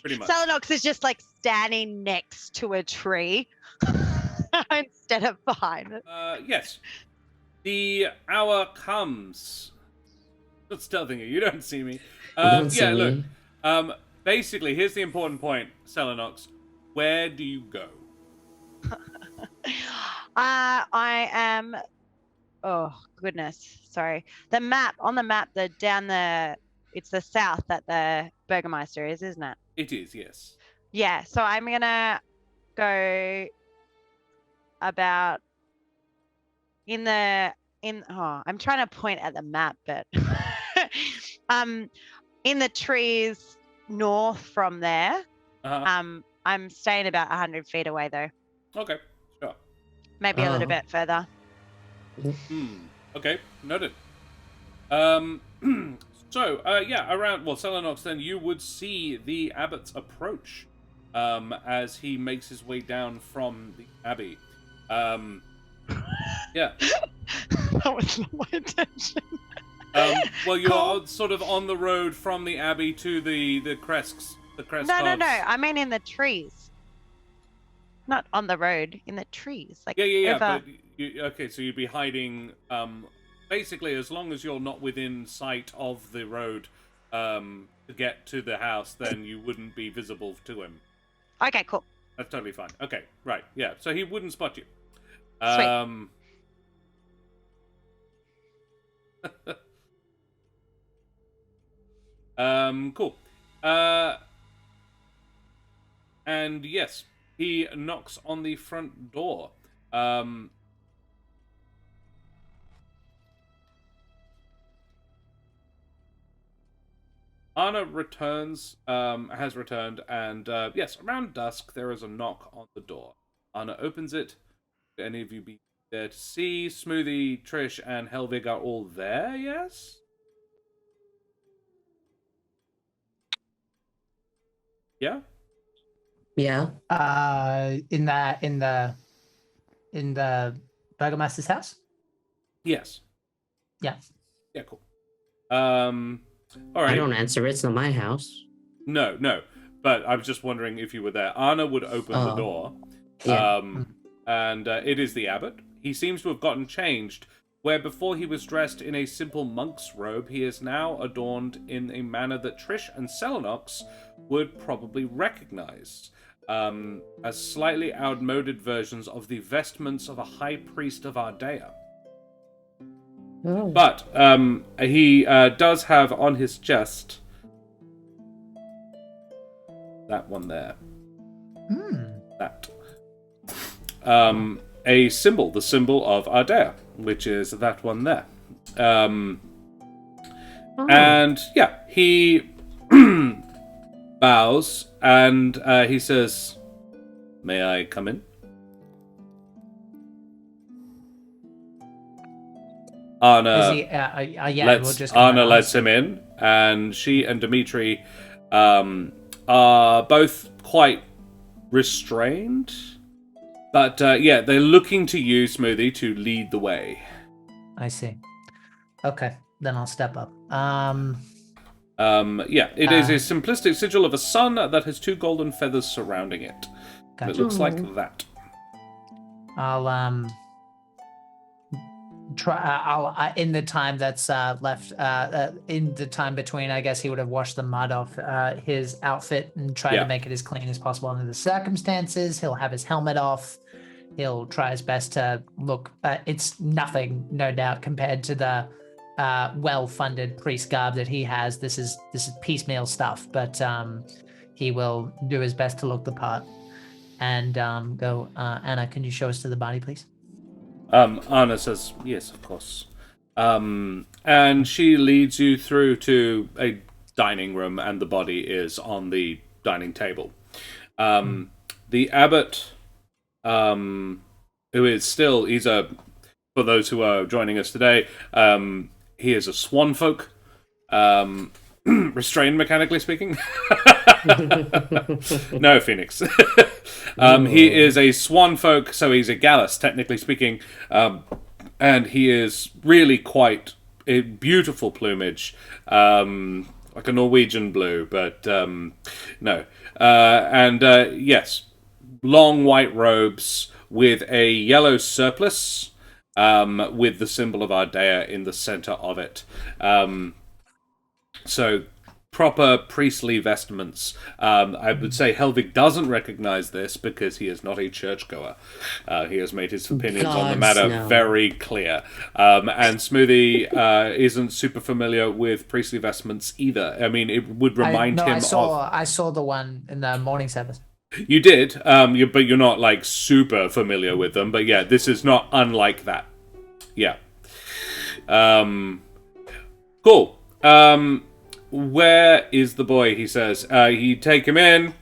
pretty much. Celinox is just like standing next to a tree instead of behind it. Yes. The hour comes. Not stealthing you. You don't see me. don't see Yeah. Look. me. Basically, here's the important point, Celinox. Where do you go? I am. Oh goodness, sorry. On the map, it's the south that the Burgermeister is, isn't it? It is, yes. Yeah. So I'm gonna go about I'm trying to point at the map, but in the trees north from there. Uh-huh. I'm staying about 100 feet away though. Okay. Sure. Maybe a little Oh. bit further. Okay, noted. So, around, Celinox, then you would see the Abbot's approach, as he makes his way down from the Abbey. Yeah. That was not my intention. You are sort of on the road from the Abbey to the Krezkovs. No. I mean in the trees. Not on the road, in the trees. Like Yeah. over... But so you'd be hiding. Basically, as long as you're not within sight of the road to get to the house, then you wouldn't be visible to him. Okay, cool. That's totally fine. Okay, right, yeah. So he wouldn't spot you. Sweet. Cool. And yes, he knocks on the front door. Anna has returned, and yes, around dusk there is a knock on the door. Anna opens it. Would any of you be there to see? Smoothie, Trish, and Helvig are all there, yes? Yeah? Yeah. In the Burgomaster's house. Yes. Yeah. Yeah, cool. All right. I don't answer. It's not my house. No. But I was just wondering if you were there. Anna would open the door. Yeah. And it is the Abbot. He seems to have gotten changed, Where before he was dressed in a simple monk's robe, he is now adorned in a manner that Trish and Celinox would probably recognize as slightly outmoded versions of the vestments of a high priest of Ardea. Oh. But he does have on his chest that one there. That. A symbol, the symbol of Ardea, which is that one there. And yeah, he bows and he says, "May I come in?" Anna, Anna lets him in, and she and Dimitri are both quite restrained. But yeah, they're looking to you, Smoothie, to lead the way. I see. Okay, then I'll step up. Yeah, it is a simplistic sigil of a sun that has 2 golden feathers surrounding it. Gotcha. It looks like that. I'll try. I'll in the time that's left, in the time between, I guess he would have washed the mud off his outfit and tried to make it as clean as possible under the circumstances. He'll have his helmet off. He'll try his best to look. It's nothing, no doubt, compared to the well-funded priest garb that he has. This is piecemeal stuff, but he will do his best to look the part. And go, Anna, can you show us to the body, please? Anna says, "Yes, of course." And she leads you through to a dining room, and the body is on the dining table. The abbot, who is still, for those who are joining us today, he is a swan folk, restrained mechanically speaking. No, Phoenix. He is a swan folk, so he's a gallus, technically speaking, and he is really quite a beautiful plumage, like a Norwegian blue, but no. And yes, long white robes with a yellow surplice, with the symbol of Ardea in the center of it. So proper priestly vestments. I would say Helvig doesn't recognize this because he is not a churchgoer. He has made his opinions on the matter very clear. And Smoothie isn't super familiar with priestly vestments either. I mean, it would remind him of... I saw the one in the morning service. You did, but you're not, like, super familiar with them. But yeah, this is not unlike that. Yeah. Cool. Where is the boy, he says. You take him in,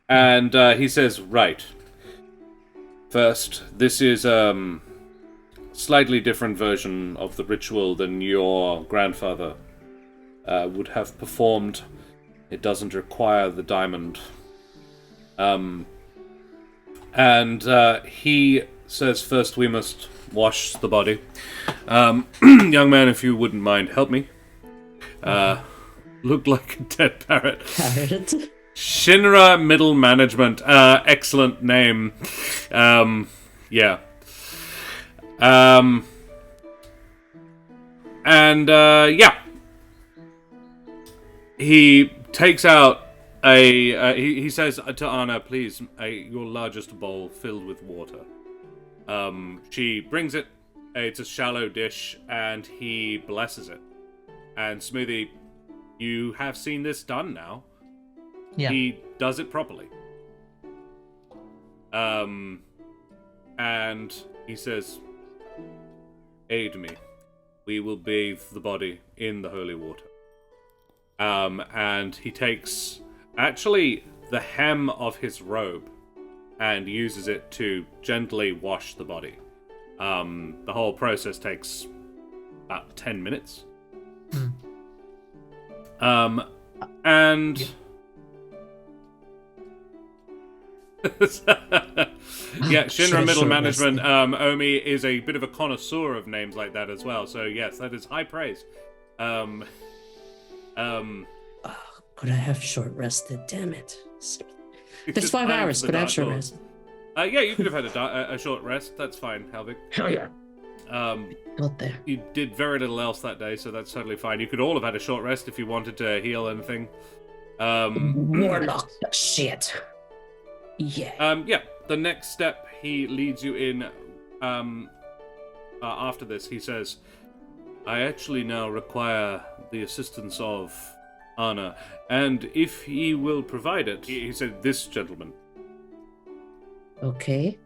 and he says, "Right. First, this is slightly different version of the ritual than your grandfather would have performed. It doesn't require the diamond." And he says, "First we must wash the body. Young man, if you wouldn't mind, help me." Looked like a dead parrot. Parrot? Shinra Middle Management. Excellent name. Yeah. Yeah. He takes out he says to Anna, "Please, your largest bowl filled with water." She brings it. It's a shallow dish, and he blesses it. And Smoothie, you have seen this done now. Yeah. He does it properly. And he says, "Aid me. We will bathe the body in the holy water." And he takes, actually, the hem of his robe and uses it to gently wash the body. The whole process takes about 10 minutes. And yeah, Shinra Middle Management. Omi is a bit of a connoisseur of names like that as well. So yes, that is high praise. Could I have short rested? Damn it! There's 5 hours. Could I have short rest? Yeah, you could have had a short rest. That's fine, Helvig. Hell yeah. Got there. You did very little else that day, so that's totally fine. You could all have had a short rest if you wanted to heal anything. Warlock shit. Yeah. Yeah, the next step he leads you in, after this, he says, I actually now require the assistance of Anna, and if he will provide it, he said, this gentleman. Okay.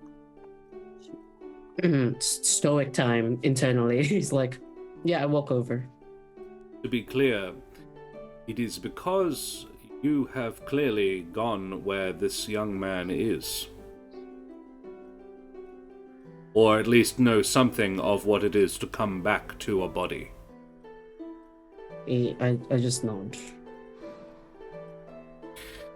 Stoic time internally. He's like, yeah, I walk over. To be clear, it is because you have clearly gone where this young man is. Or at least know something of what it is to come back to a body. I just nod.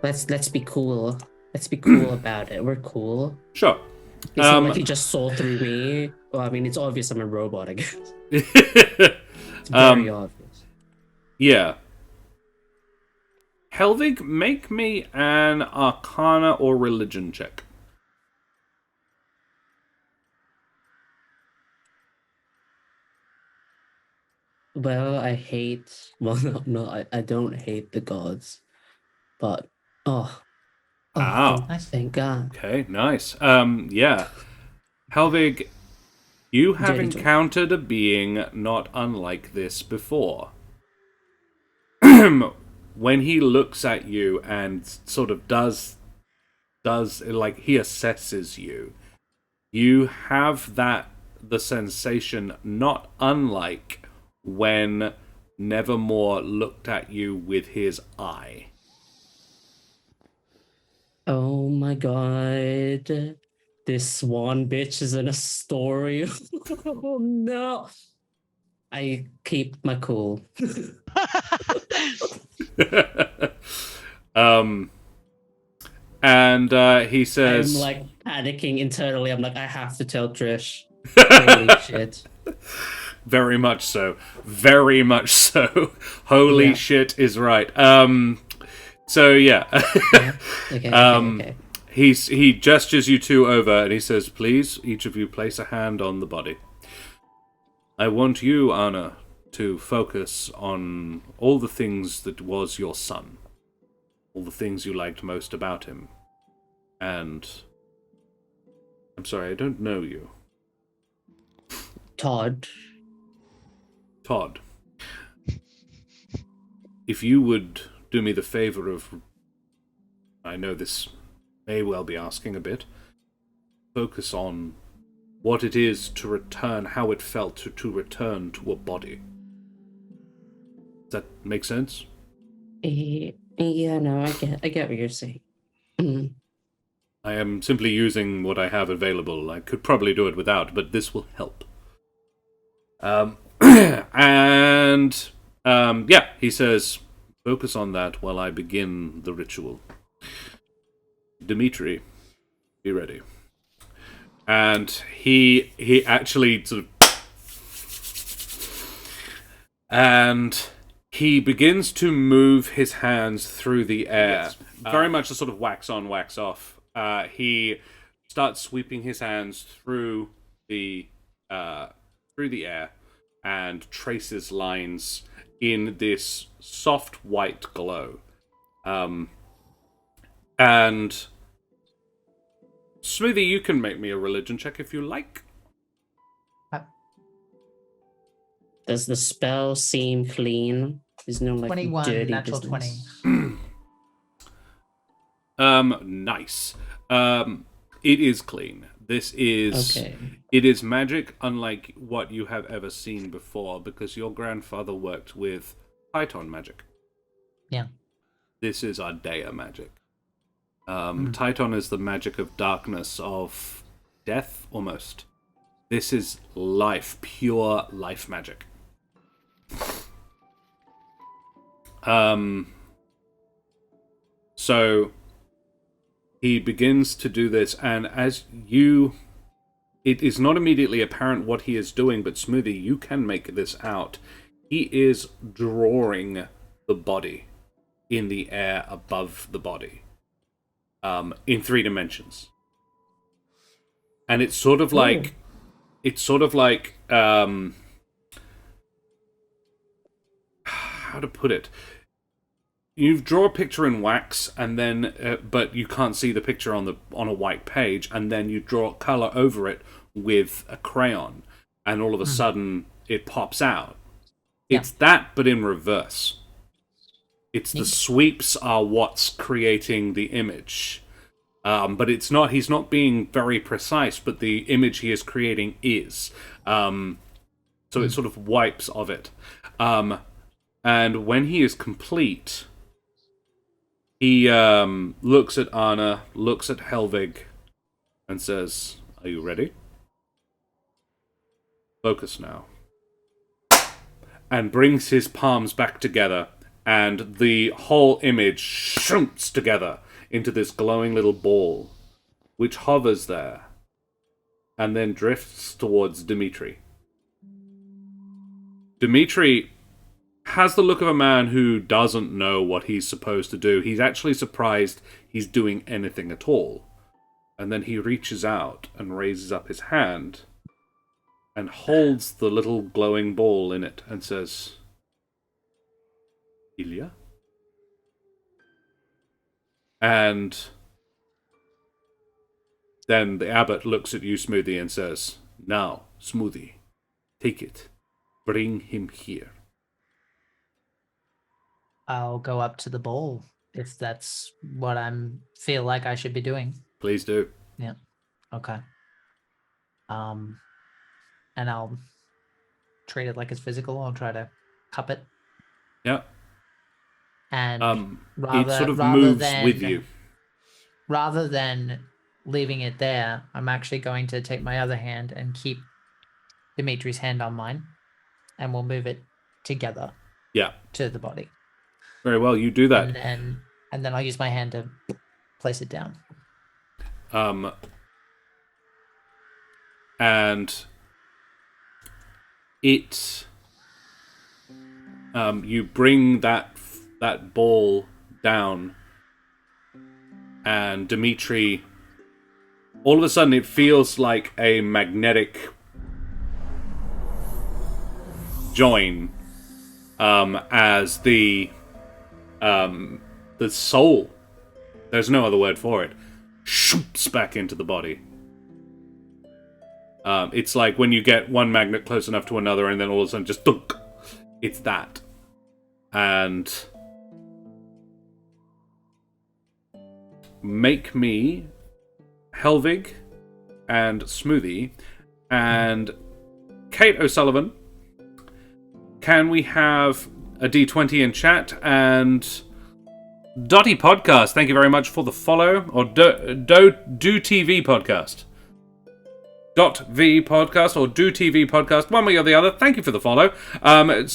Let's be cool. Let's be cool about it. We're cool. Sure. It's not like he just saw through me. Well, I mean, it's obvious I'm a robot, I guess. It's very obvious. Yeah. Helvig, make me an Arcana or Religion check. Well, I hate. Well, no, I don't hate the gods, but Wow. Thank God. Okay, nice. Yeah. Helvig, you have Dirty talk. encountered a being not unlike this before. When he looks at you and sort of does like he assesses you, you have the sensation not unlike when Nevermore looked at you with his eye. Oh my God. This swan bitch is in a story. Oh no. I keep my cool. And he says, I'm like panicking internally. I'm like, I have to tell Trish. Holy shit. very much so. Very much so. Holy Yeah. shit is right. So yeah. Okay. He gestures you two over and he says, please, each of you place a hand on the body. I want you, Anna, to focus on all the things that was your son. All the things you liked most about him. And I'm sorry, I don't know you. Todd. If you would do me the favor of, I know this may well be asking a bit, focus on what it is to return, how it felt to return to a body. Does that make sense? Yeah, no, I get what you're saying. I am simply using what I have available. I could probably do it without, but this will help. Yeah, he says, focus on that while I begin the ritual. Dimitri, be ready. And he actually sort of... And he begins to move his hands through the air. Yes. Very much a sort of wax on, wax off. He starts sweeping his hands through the air and traces lines in this soft white glow. And Smoothie, you can make me a religion check if you like. Does the spell seem clean? There's no like 21, dirty natural business. 20. Nice. It is clean. This is... Okay. It is magic unlike what you have ever seen before, because your grandfather worked with Titan magic. Yeah. This is Ardea magic. Titan is the magic of darkness, of death, almost. This is life, pure life magic. So he begins to do this, and as you... It is not immediately apparent what he is doing, but Smoothie, you can make this out. He is drawing the body in the air above the body. In 3 dimensions. And it's sort of like it's sort of like how to put it. You draw a picture in wax, and then but you can't see the picture on a white page, and then you draw color over it with a crayon, and all of a sudden it pops out. It's that, but in reverse. It's the sweeps are what's creating the image. But it's not. He's not being very precise, but the image he is creating is. So it sort of wipes of it. And when he is complete, he looks at Anna, looks at Helvig, and says, "Are you ready? Focus now." And brings his palms back together, and the whole image shrinks together into this glowing little ball, which hovers there, and then drifts towards Dimitri. Dimitri has the look of a man who doesn't know what he's supposed to do. He's actually surprised he's doing anything at all. And then he reaches out and raises up his hand and holds the little glowing ball in it and says, "Ilya?" And then the abbot looks at you, Smoothie, and says, "Now, Smoothie, take it. Bring him here." I'll go up to the bowl if that's what feel like I should be doing. Please do. Yeah. Okay. And I'll treat it like it's physical. I'll try to cup it. Yeah. And it sort of moves with you. Rather than leaving it there, I'm actually going to take my other hand and keep Dimitri's hand on mine, and we'll move it together. Yeah. To the body. Very well, you do that. And then I'll use my hand to place it down. And it you bring that ball down, and Dimitri, all of a sudden it feels like a magnetic join, as the soul, there's no other word for it, shoots back into the body. It's like when you get one magnet close enough to another and then all of a sudden just dunk. It's that. And make me Helvig and Smoothie and Kate O'Sullivan. Can we have a D20 in chat? And Dotty Podcast, thank you very much for the follow. Or Do TV Podcast. .v podcast or Do TV podcast, one way or the other. Thank you for the follow.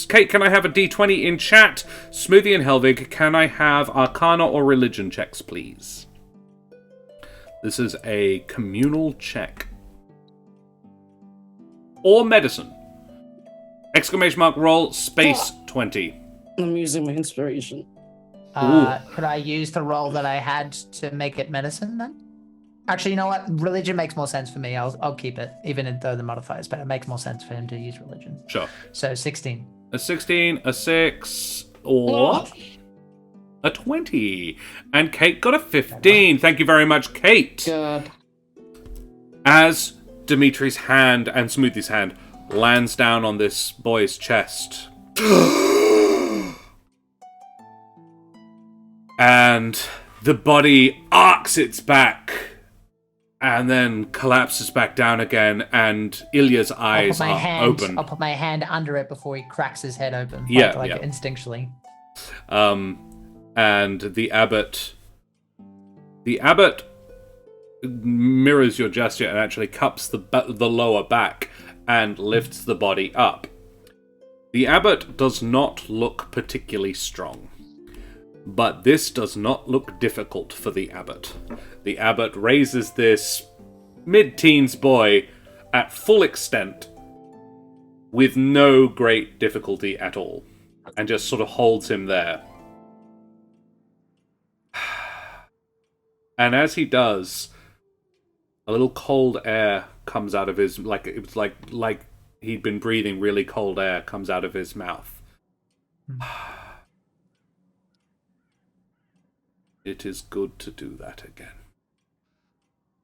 Kate, can I have a D20 in chat? Smoothie and Helvig, can I have Arcana or Religion checks, please? This is a communal check. Or medicine. Exclamation mark roll space 20. I'm using my inspiration. Could I use the roll that I had to make it medicine then? Actually, you know what? Religion makes more sense for me. I'll keep it, even though the modifier is better. It makes more sense for him to use religion. Sure. So 16. A 16, a 6, or a 20. And Kate got a 15. Thank you very much, Kate. God. As Dimitri's hand and Smoothie's hand lands down on this boy's chest. And the body arcs its back and then collapses back down again, and Ilya's eyes are open. I'll put my hand under it before he cracks his head open. Yeah, instinctually. And the abbot mirrors your gesture and actually cups the lower back and lifts the body up. The abbot does not look particularly strong, but this does not look difficult for the abbot. The abbot raises this mid-teens boy at full extent with no great difficulty at all, and just sort of holds him there. And as he does, a little cold air comes out of his it was like he'd been breathing really cold air comes out of his mouth. It is good to do that again.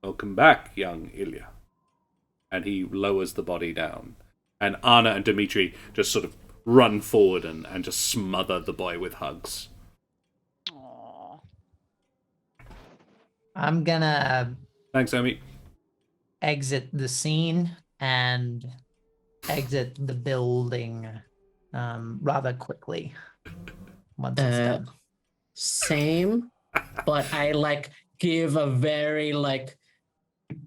Welcome back, young Ilya. And he lowers the body down. And Anna and Dimitri just sort of run forward and just smother the boy with hugs. Aww. I'm gonna Thanks, Omi. exit the scene and exit the building rather quickly once it's done. Same, but I give a very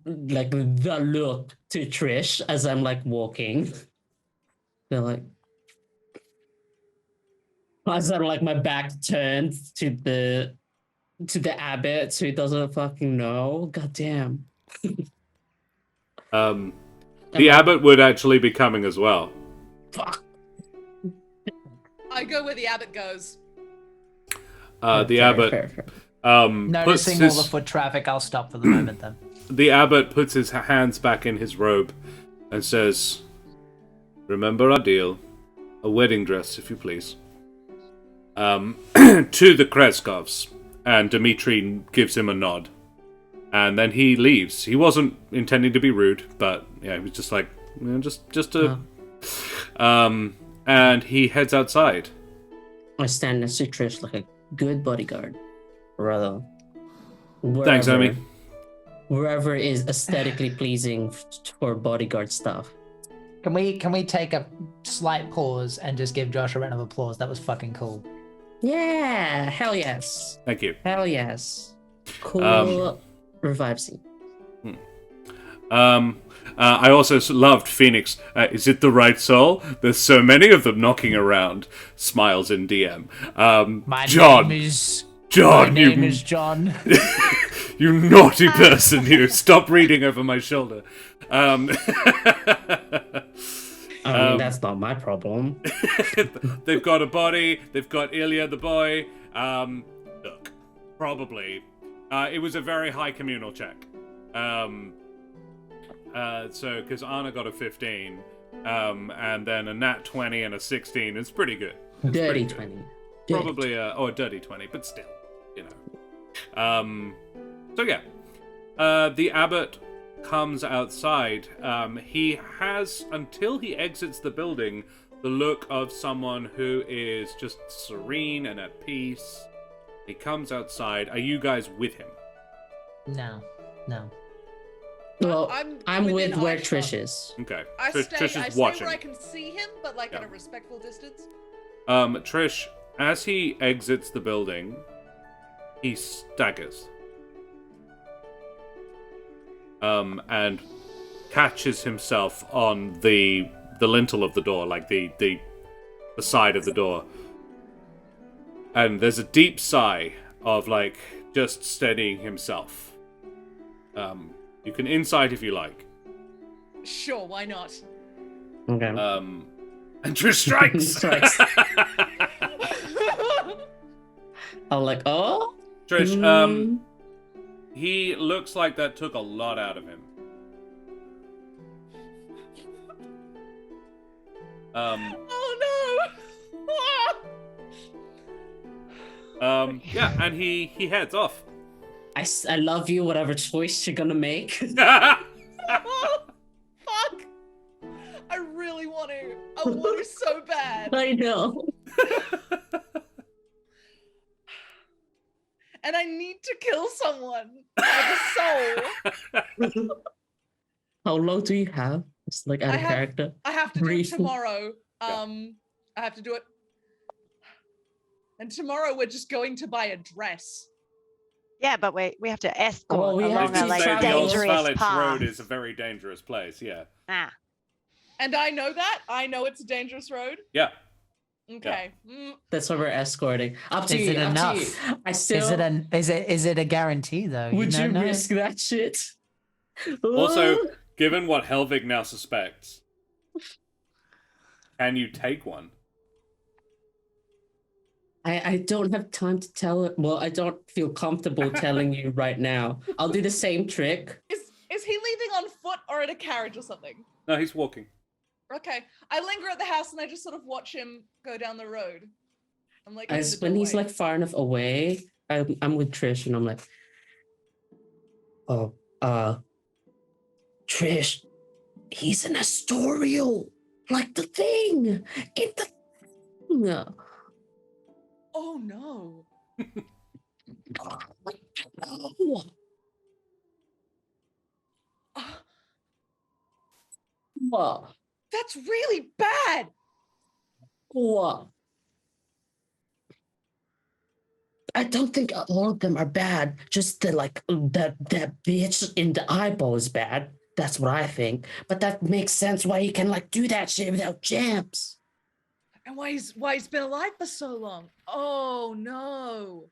the look to Trish as I'm walking. They're as I'm my back turned to the Abbot, so he doesn't fucking know. God damn. The Abbot would actually be coming as well. Fuck. I go where the Abbot goes. The Abbot Fair. Noticing all the foot traffic, I'll stop for the moment then. The Abbot puts his hands back in his robe and says, "Remember our deal. A wedding dress, if you please." To the Krezkovs, and Dimitri gives him a nod. And then he leaves. He wasn't intending to be rude, but yeah, he was just just to... and he heads outside. I stand next to Trish like a good bodyguard. Rather. Thanks, Omi. Wherever is aesthetically pleasing for bodyguard stuff. Can we take a slight pause and just give Josh a round of applause? That was fucking cool. Yeah, hell yes. Thank you. Hell yes. Cool revive scene. I also loved Phoenix. Is it the right soul? There's so many of them knocking around. Smiles in DM. My John. name is John. You naughty person, you. Stop reading over my shoulder. I mean, that's not my problem. They've got a body. They've got Ilya the boy. Look, probably. It was a very high communal check. So, because Anna got a 15, and then a nat 20 and a 16, it's pretty good. Dirty 20. Probably a dirty 20, but still, So yeah, the Abbot comes outside. He has, until he exits the building, the look of someone who is just serene and at peace. He comes outside. Are you guys with him? No. Well, I'm with within where eyeshot. Trish is. Okay. I Trish stay is watching. where I can see him, but Yeah. at a respectful distance. Trish, as he exits the building, he staggers. And catches himself on the lintel of the door, like the side of the door. And there's a deep sigh of just steadying himself. You can insight if you like. Sure, why not? Okay. And Trish strikes. I'm oh? Trish, he looks like that took a lot out of him. Oh no! Yeah, and he heads off. I love you, whatever choice you're gonna make. Oh, fuck! I really want to. I want to so bad. I know. And I need to kill someone with a soul. How long do you have? It's out of character. I have to do it Briefly. tomorrow. I have to do it. And tomorrow we're just going to buy a dress. Yeah, but we have to escort Oh, we have along to a travel. The dangerous Osvalich path. Road is a very dangerous place, yeah. Ah. And I know that. I know it's a dangerous road. Yeah. Okay. That's why we're escorting. Up to Is you. it up enough? To you. I still. Is it a guarantee though? Would you don't know. risk that shit? Also, given what Helvig now suspects, can you take one? I don't have time to tell it. Well, I don't feel comfortable telling you right now. I'll do the same trick. Is Is he leaving on foot or in a carriage or something? No, he's walking. Okay. I linger at the house and I just sort of watch him go down the road. I'm like, As when he's like far enough away, I'm with Trish and I'm like, oh, Trish, he's an Astorial, like the thing. Get the thing. Oh no. No. What? That's really bad. What? I don't think all of them are bad. Just the that bitch in the eyeball is bad. That's what I think. But that makes sense why he can like do that shit without jams. And why he's been alive for so long. Oh no.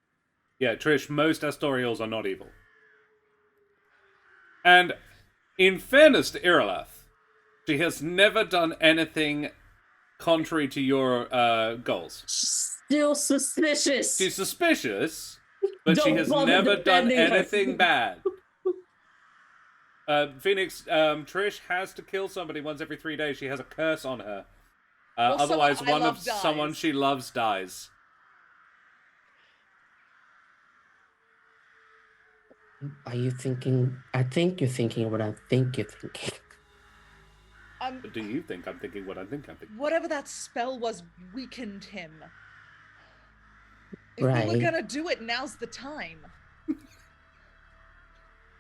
Yeah, Trish, most Astorials are not evil. And in fairness to Iralath, she has never done anything contrary to your goals. Still suspicious. She's suspicious, but she Don't has bother never done defending her. anything bad. Phoenix, Trish has to kill somebody once every 3 days. She has a curse on her. Well, Otherwise, someone I love someone dies. she loves dies. Are you thinking? I think you're thinking what I think you're thinking. But do you think I'm thinking what I think I'm thinking? Whatever that spell was weakened him. If we Right. were gonna do it, now's the time.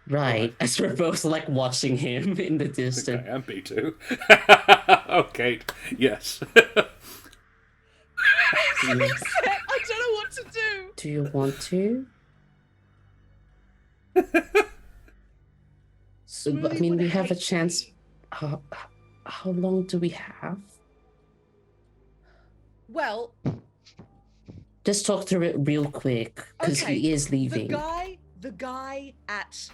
Right. As we're both like watching him in the I think distance. I am B2. Okay, yes. I'm so upset. I don't know what to do. Do you want to? So, I Smoothie mean, would we have a hate chance. me. How long do we have? Well, Just talk through it real quick, because Okay, he is leaving. the guy at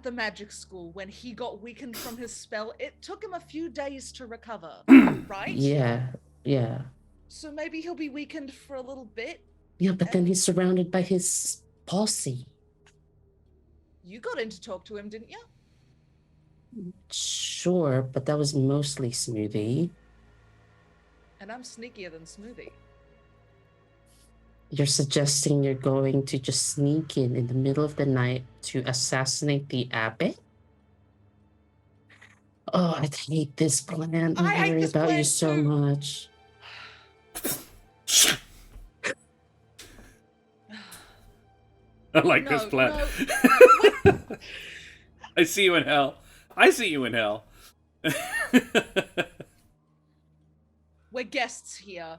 the magic school, when he got weakened from his spell, it took him a few days to recover, right? Yeah. So maybe he'll be weakened for a little bit. Yeah, but then he's surrounded by his posse. You got in to talk to him, didn't you? Sure, but that was mostly Smoothie. And I'm sneakier than Smoothie. You're suggesting you're going to just sneak in the middle of the night to assassinate the Abbot? Oh, I hate this plan. I I hate worry this about you plan so too. much. I like this No, plan. no. I see you in hell. I see you in hell. We're guests here.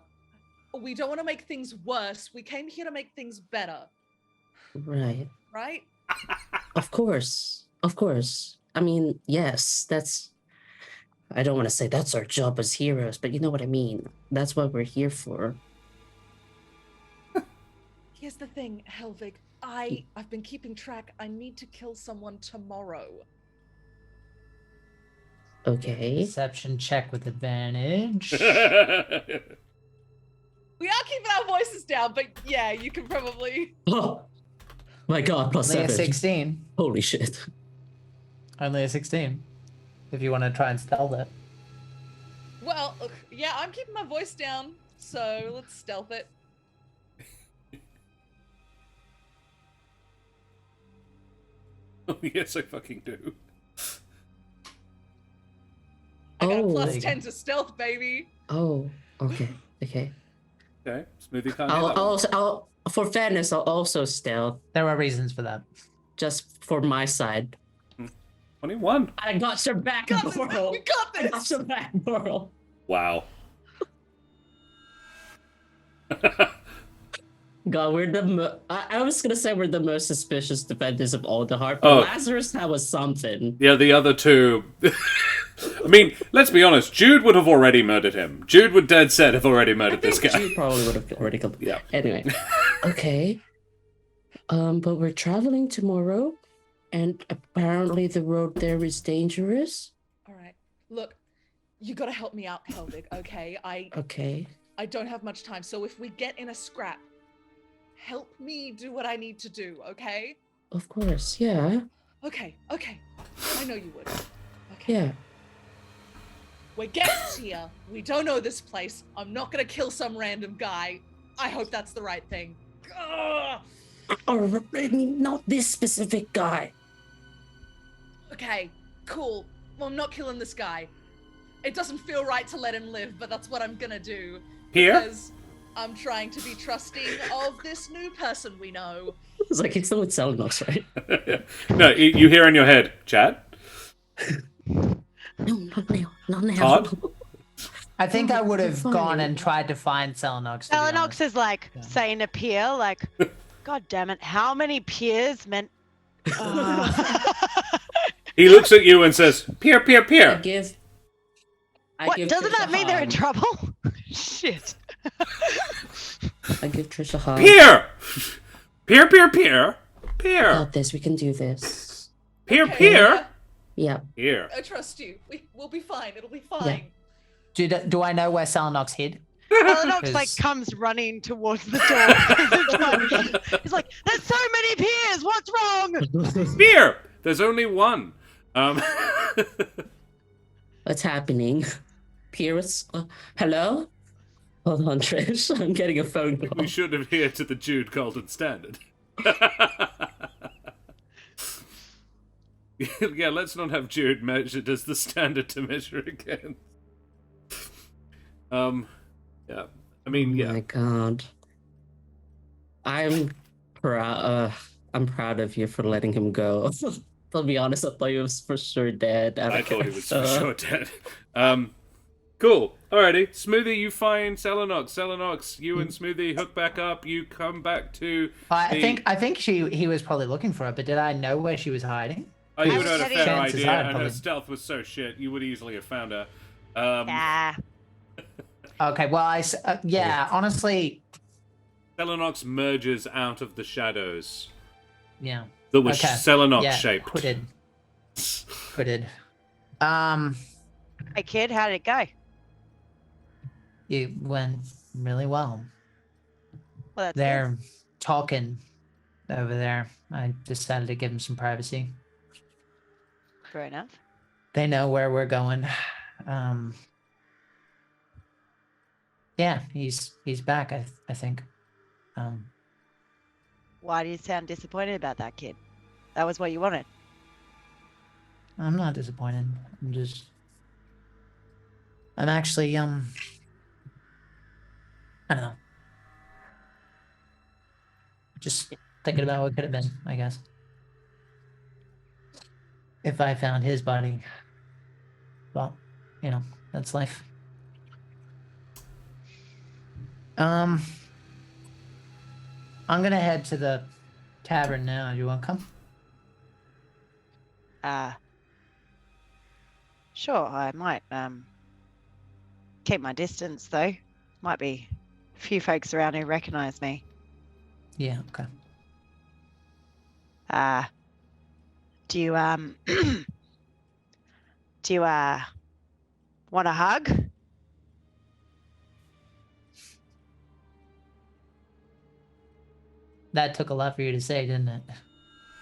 We don't want to make things worse. We came here to make things better, Right. right? Of course. Of course. I mean, yes, I don't want to say that's our job as heroes, but you know what I mean. That's what we're here for. Here's the thing, Helvig. I've been keeping track. I need to kill someone tomorrow. Okay. Deception check with advantage. We are keeping our voices down, but yeah, you can probably. Oh my god, plus Only a 7. 16. Holy shit. Only a 16. If you want to try and stealth it. Well, look, yeah, I'm keeping my voice down, so let's stealth it. Oh, yes, I fucking do. I got a Oh. plus 10 to stealth, baby. Oh, okay. Okay. Okay, Smoothie can't hear that one. I'll for fairness, I'll also stealth There are reasons for that. just for my side. 21. I got your back, Got this, Moral. we got I got this. your back, Moral. Wow. God, we're the I was gonna say we're the most suspicious defenders of all the heart, but Oh. Lazarus, that was something. Yeah, the other two. I mean, let's be honest. Jude would have already murdered him. Jude would dead set have already murdered this guy. You probably would have already come. Yeah. Anyway. Okay. But we're traveling tomorrow, and apparently the road there is dangerous. All right, look, you gotta help me out, Helvig, okay? Okay. I don't have much time, so if we get in a scrap, help me do what I need to do, okay? Of course, yeah. Okay. I know you would. Yeah. We're guests here. We don't know this place. I'm not gonna kill some random guy. I hope that's the right thing. Ugh. Oh, not this specific guy. Okay, cool. Well, I'm not killing this guy. It doesn't feel right to let him live, but that's what I'm gonna do. Here? Because I'm trying to be trusting of this new person we know. It's like it's still with Celinox, right? No, you hear in your head, Chad? No, not now. Not now. Todd? I think I would have Fine. gone and tried to find Celinox. to be Celinox honest. is like saying a peer, like, God damn it, how many peers meant? He looks at you and says, "Peer, peer, I peer." give. What, doesn't Trish that a mean they're in hug. trouble? Shit. I give Trish a hug. Peer! Peer, peer, peer. Peer. Got this. We can do this. Peer, Okay, peer. Yeah. Here. I trust you. We'll be fine. It'll be fine. Do I know where Celinox hid? Celinox like Because- comes running towards the door. He's like, there's so many peers. What's wrong? Peer! There's only one. What's happening? Pierce? Hello? Hold on, Trish. I'm getting a phone call. We should adhere to the Jude Golden standard. Yeah, let's not have Jude measured as the standard to measure again. Yeah. I mean, Oh yeah. my god. I'm proud. I'm proud of you for letting him go. To be honest, I thought he was for sure dead. I thought he was for sure dead. Cool. Alrighty. Smoothie, you find Celinox. Celinox, you and Smoothie hook back up. You come back to. I think he was probably looking for her, but did I know where she was hiding? Oh, you I would was have had a getting- fair Chances idea, are, and her probably. stealth was so shit, you would easily have found her. Yeah. Okay, well, yeah, honestly, Celinox merges out of the shadows yeah. that was Okay. Celinox Yeah, shaped. hooded. Hey kid, how did it go? It went really well. Well, that's They're talking over there. I decided to give them some privacy. good. Fair enough. They know where we're going. Yeah, he's back. I think. Why do you sound disappointed about that, kid? That was what you wanted. I'm not disappointed. I'm actually I don't know. Just thinking about what could have been, I guess. If I found his body. Well, that's life. I'm gonna head to the tavern now. Do you want to come? Sure, I might keep my distance though. Might be a few folks around who recognize me. Yeah, okay. Do you do you want a hug? That took a lot for you to say, didn't it?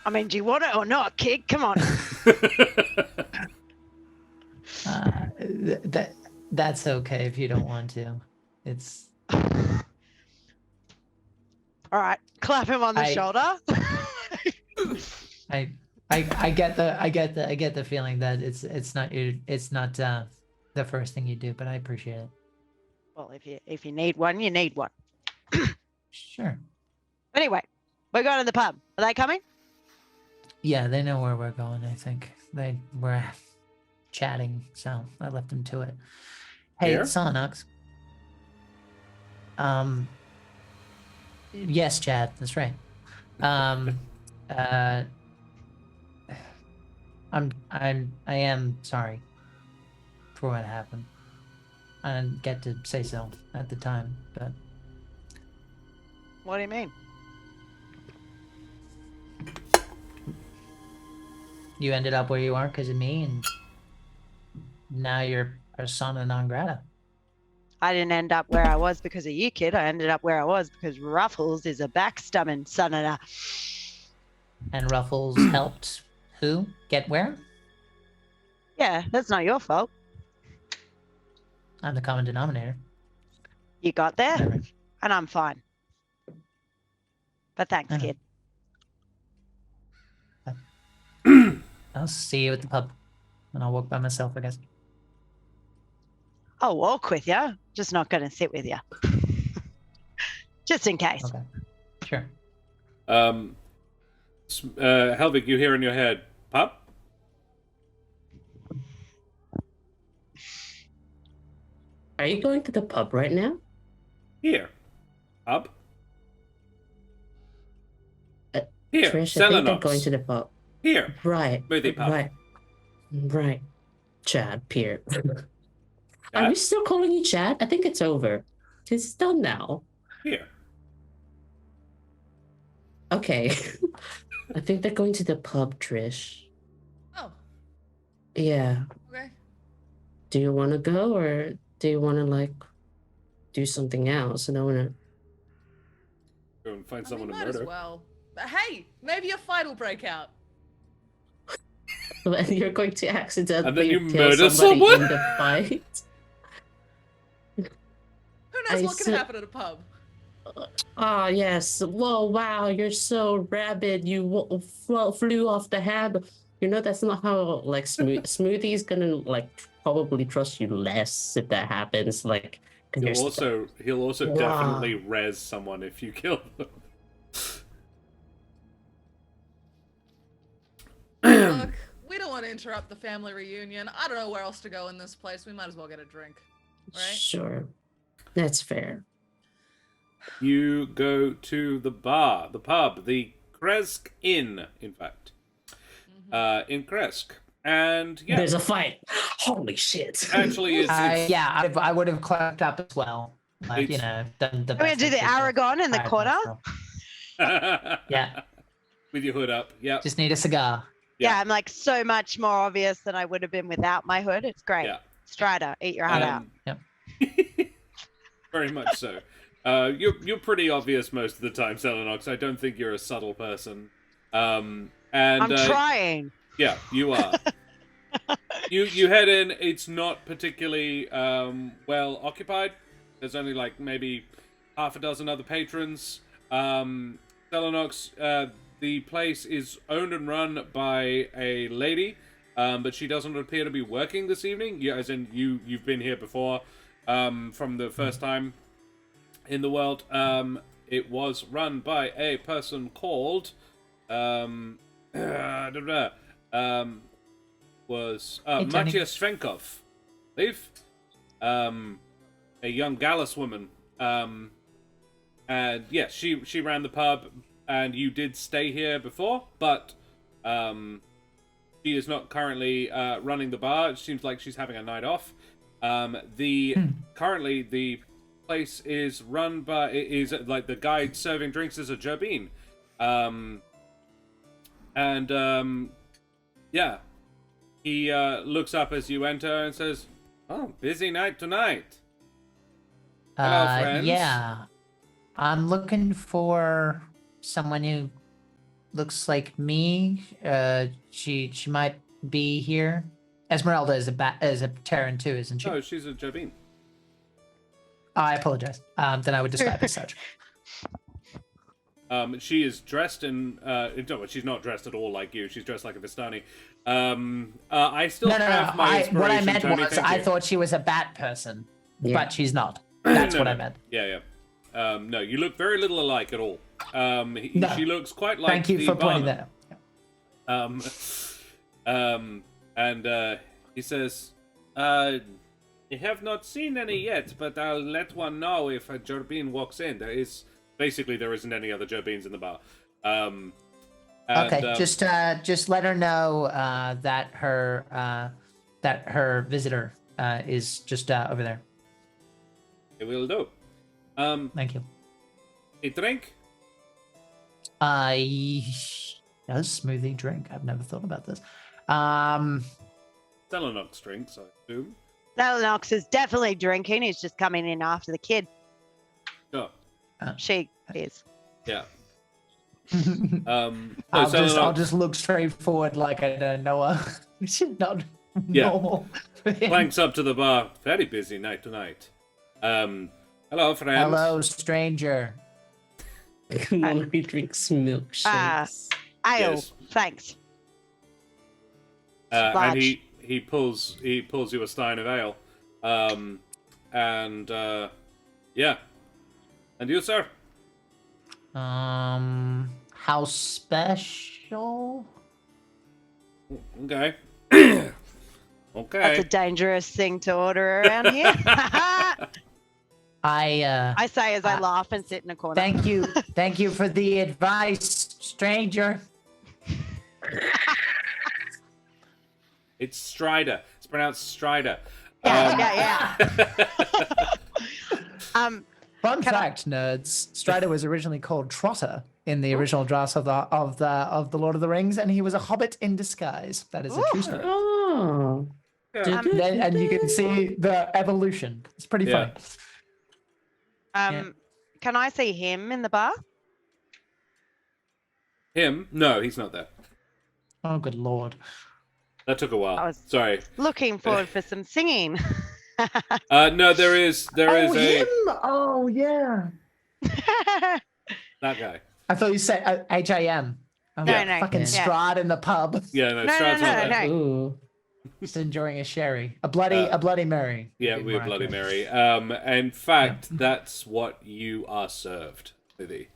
I mean, do you want it or not, kid? Come on. That's okay if you don't want to. It's All right, clap him on the shoulder. I get the feeling that it's not the first thing you do, but I appreciate it. Well, if you need one, you need one. Sure. Anyway, we're going to the pub. Are they coming? Yeah, they know where we're going. I think they were chatting, so I left them to it. Hey, Here? it's Celinox. Yes, Chad, that's right. I am sorry for what happened. I didn't get to say so at the time, but What do you mean? you ended up where you are because of me, and now you're persona non grata. I didn't end up where I was because of you, kid. I ended up where I was because Ruffles is a backstabbing son of a... And Ruffles helped who get where? Yeah, that's not your fault. I'm the common denominator. You got there, Whatever. and I'm fine. But thanks, I know. kid. I'll see you at the pub, and I'll walk by myself, I guess. I'll walk with you, just not going to sit with you. Just in case. Okay. Sure. Helvig, you hear in your head, pub? Are you going to the pub right now? Here. Pub? Here, Trish, I think they're Celinox. going to the pub. Here. Right. Smoothie pub. Right. Chad, Pierre. Are Chad? we still calling you Chad? I think it's over. It's done now. Here. Okay. I think they're going to the pub, Trish. Oh, Yeah. okay. Do you want to go, or do you want to, like, do something else? I don't want Go and find I someone mean, to might as murder. well. But hey, maybe a fight will break out. to... And you're going to accidentally And then you kill murder somebody someone? in the fight? Who knows I what can see- happen at a pub? Ah, yes. Whoa, wow, you're so rabid. You flew off the handle. You know, that's not how, like, Smoothie's gonna, like, probably trust you less if that happens. Like, 'cause He'll also Wow. definitely res someone if you kill them. Look, we don't want to interrupt the family reunion. I don't know where else to go in this place. We might as well get a drink. Right? Sure. That's fair. You go to the bar, the pub, the Krezk Inn, in fact. In Krezk. And, yeah, There's a fight. Holy shit. actually, it's Yeah, I would have cleared up as well. Like, It's- done the I'm going best to do I the could to Aragon in the hide corner. myself. Yeah, with your hood up. Yeah. just need a cigar. Yeah. Yeah, I'm like so much more obvious than I would have been without my hood. It's great. Yeah. Strider, eat your heart out. Yep. Very much so. You're pretty obvious most of the time, Celinox. I don't think you're a subtle person. And I'm trying. yeah, you are. You head in. It's not particularly well occupied. There's only like maybe half a dozen other patrons. Celinox, the place is owned and run by a lady, but she doesn't appear to be working this evening. Yeah, as in you've been here before, from the first time in the world. It was run by a person called was Hey, Tony. Matthias Svenkov, I believe. A young Gallus woman. And yes, she ran the pub, and you did stay here before, but she is not currently running the bar. It seems like she's having a night off. Currently the place is run by like the guy serving drinks is a Jerbeen. Yeah. He looks up as you enter and says, "Oh, busy night tonight." Hello, friends. Yeah, I'm looking for someone who looks like me. She might be here. Esmeralda is a Terran too, isn't she? No, she's a Jerbeen. Oh, I apologize. Then I would describe as such. She is dressed in. No, she's not dressed at all like you. She's dressed like a Vistani. I still No. have my inspiration. What I meant Tony, was thank I you. thought she was a bat person, Yeah. but she's not. That's No, what no. I meant. Yeah. No, you look very little alike at all. No. She looks quite like Thank you the for pointing barman. that out. And he says, "I have not seen any yet, but I'll let one know if a Jerbeen walks in. There isn't any other Jerbeens in the bar." Okay, just let her know that her visitor is just over there. It will do. Thank you. A drink? Does Smoothie drink? I've never thought about this. Celinox drinks, I assume. Celinox is definitely drinking. He's just coming in after the kid. Sure. She is. Yeah. I'll Celinox, just look straight forward like I don't know her. She's not Yeah. normal. for him. Clanks up to the bar. Very busy night tonight. Hello, friends. Hello, stranger. Molly drinks milkshakes. Ale, Yes. thanks. And Large. he pulls you a stein of ale. Yeah. And you, sir? How special? Okay. Okay. That's a dangerous thing to order around here. I say as I laugh and sit in a corner. Thank you for the advice, stranger. It's Strider. It's pronounced Strider. Yeah. Fun fact, nerds: Strider was originally called Trotter in the original drafts of the Lord of the Rings, and he was a hobbit in disguise. That is a true story. Oh. Yeah. And you can see the evolution. It's pretty Yeah. funny. Can I see him in the bar? Him? No, he's not there. Oh, good lord! That took a while. I was- Sorry. Looking forward for some singing. No, there is a him! Oh, yeah. that guy. I thought you said HAM. Oh, No, yeah. no, Fucking yeah. Strahd in the pub, Yeah, no, No, Strad's not no, there. no. Ooh. just enjoying a sherry, a bloody Mary. Yeah, Big we're Mariah Bloody Carey. Mary. In fact, that's what you are served, Smoothie.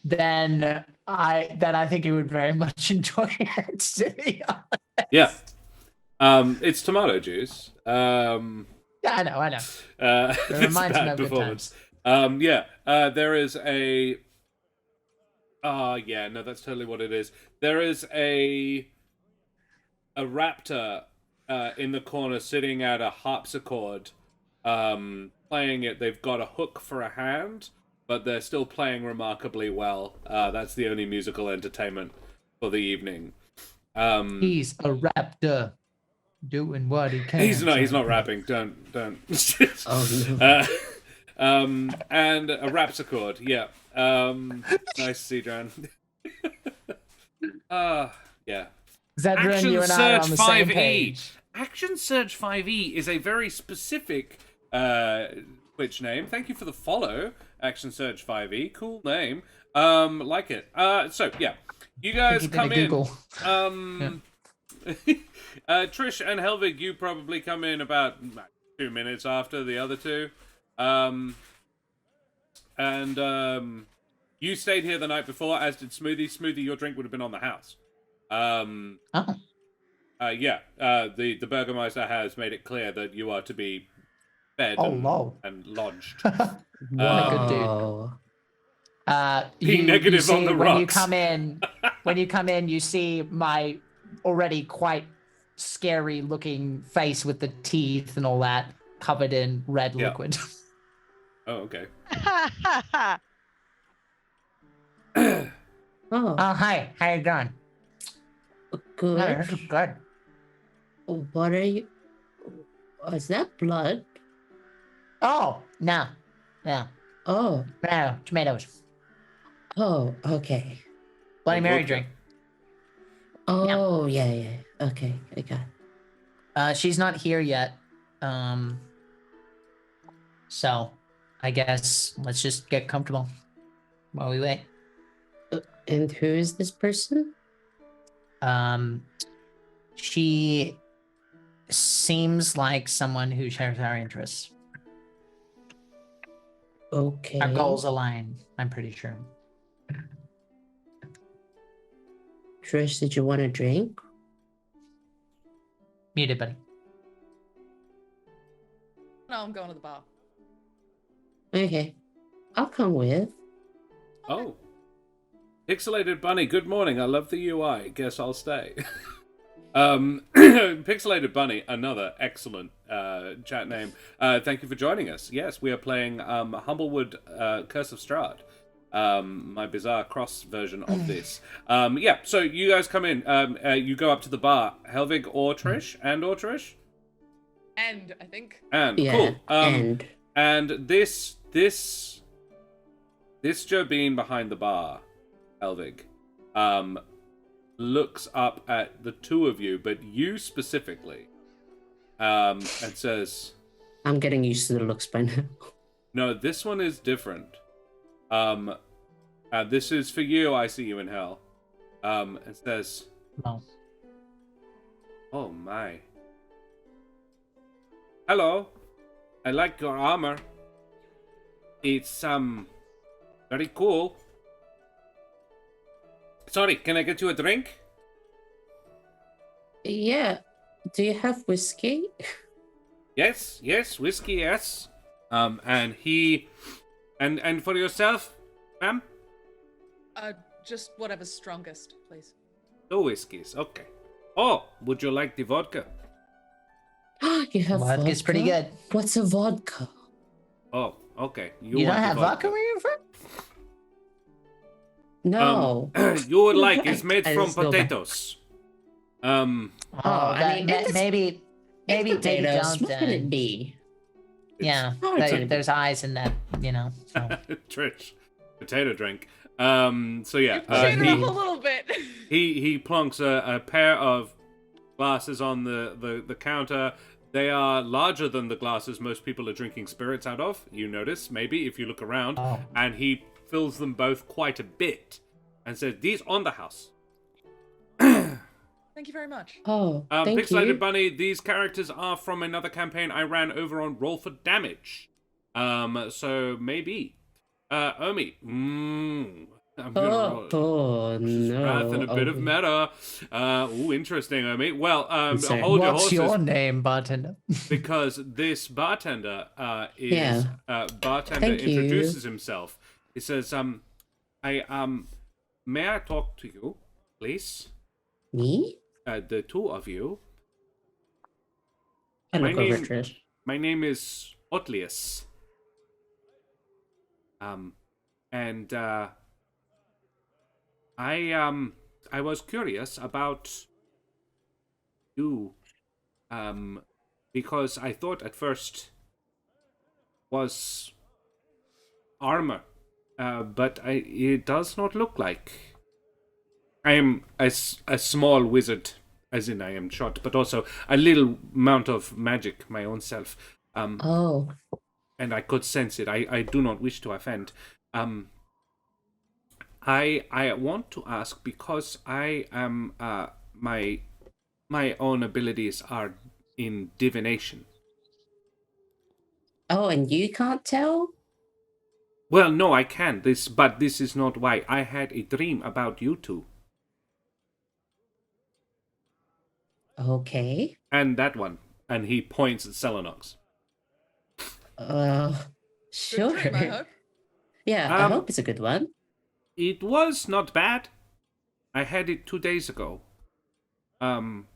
Then I think you would very much enjoy it. To be honest. Yeah. It's tomato juice. Yeah, I know. It's reminds me bad of good performance. There is a. Yeah, no, that's totally what it is. There is a raptor in the corner sitting at a harpsichord, playing it. They've got a hook for a hand, but they're still playing remarkably well. That's the only musical entertainment for the evening. He's a raptor, doing what he can. He's not rapping. Don't. Oh, no. And a rapsichord. Yeah. Nice to see, Dran. Yeah. Zedran, Action you and I are Surge on the same 5e. page. Action Surge 5e is a very specific Twitch name. Thank you for the follow, Action Surge 5e. Cool name. Like it. So yeah, you guys Think he come did a in. Google. Trish and Helvig, you probably come in about 2 minutes after the other two. You stayed here the night before, as did Smoothie. Smoothie, your drink would have been on the house. Oh. The Burgermeister has made it clear that you are to be fed lol. and lodged. What a good dude. Whoa. Being negative see, on the when you rocks. come in, you see my already quite scary looking face with the teeth and all that covered in red Yeah. liquid. Oh, okay. Oh, Oh, hi. How you doing? good. This is good. What are you? Is that blood? Oh, no. No. Oh, No. Tomatoes. oh, okay. Bloody Mary vodka. drink. Oh, yeah. Okay, I got it. She's not here yet. So I guess let's just get comfortable while we wait. And who is this person? She seems like someone who shares our interests. Okay. Our goals align, I'm pretty sure. Trish, did you want a drink? Muted, buddy. No, I'm going to the bar. Okay. I'll come with. Oh. Pixelated Bunny, good morning. I love the UI. Guess I'll stay. Pixelated Bunny, another excellent chat name. Thank you for joining us. Yes, we are playing Humblewood Curse of Strahd. My bizarre cross version of this. So you guys come in. You go up to the bar. Helvig or Trish? Or Trish? And I think. And Yeah. cool. And And this Jerbeen behind the bar, Helvig, looks up at the two of you, but you specifically, and says, I'm getting used to the looks by now. "No, this one is different. This is for you. I see you in hell." And says, No. "Oh my. Hello. I like your armor. It's very cool. Sorry, can I get you a drink?" Yeah. Do you have whiskey? Yes, whiskey, yes. And he, and for yourself, ma'am? Just whatever's strongest, please. 2 whiskeys, okay. Oh, would you like the vodka? You have vodka? Vodka's pretty good. What's a vodka? Oh, okay. You don't want the have vodka where you're from? No. You would like, it's made I from just go back. potatoes. Oh, I mean, it's- maybe Potatoes. don't What can then. it be? Yeah, It's- there's eyes in that, you know. So. Trish, potato drink. So yeah, Shade it up a little bit. he plonks a pair of glasses on the counter. They are larger than the glasses most people are drinking spirits out of. You notice, maybe, if you look around. Oh. And he fills them both quite a bit. And says, "These on the house." Thank you very much. Oh, thank Pixelated you. Bunny, these characters are from another campaign I ran over on Roll for Damage. So maybe. Omi. I'm gonna roll. Oh no. Wrath and a bit of Omi. meta. Interesting, Omi. Well, Sorry. hold your What's horses, your name, bartender? because this bartender is Yeah. bartender Thank you. introduces himself. He says, may I talk to you, please? Me? The two of you. I My look over name- Trish. My name is Otlius. And I was curious about you, because I thought at first was armor, but it does not look like. I am a small wizard, as in I am short, but also a little amount of magic my own self. Oh. And I could sense it. I do not wish to offend. I want to ask, because I am my own abilities are in divination. Oh, and you can't tell? Well, no, I can. But this is not why. I had a dream about you two. Okay. And that one. And he points at Celinox. Sure. Good dream, I hope. Yeah, I hope it's a good one. It was not bad. I had it 2 days ago. And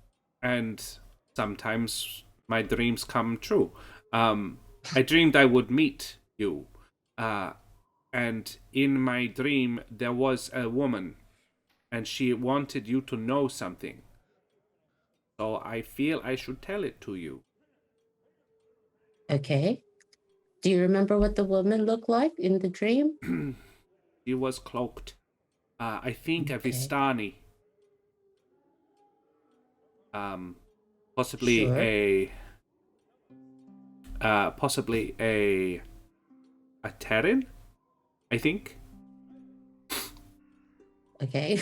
sometimes my dreams come true. I dreamed I would meet you. And in my dream, there was a woman. And she wanted you to know something. So I feel I should tell it to you. Okay. Do you remember what the woman looked like in the dream? She was cloaked. I think a Okay. Vistani. Possibly Sure. possibly a Terran, I think. Okay.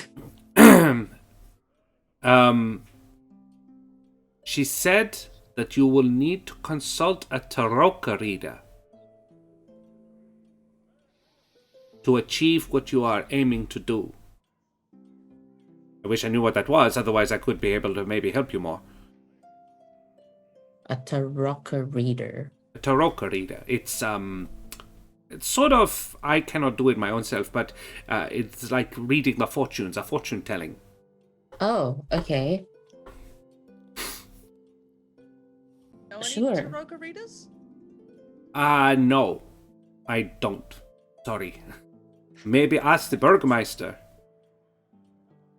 She said that you will need to consult a Tarot reader to achieve what you are aiming to do. I wish I knew what that was, otherwise I could be able to maybe help you more. A tarot reader. A Tarot reader. It's sort of, I cannot do it my own self, but it's like reading the fortunes, a fortune telling. Oh, okay. Know any Sure. Tarot readers? No, I don't. Sorry. Maybe ask the Burgmeister.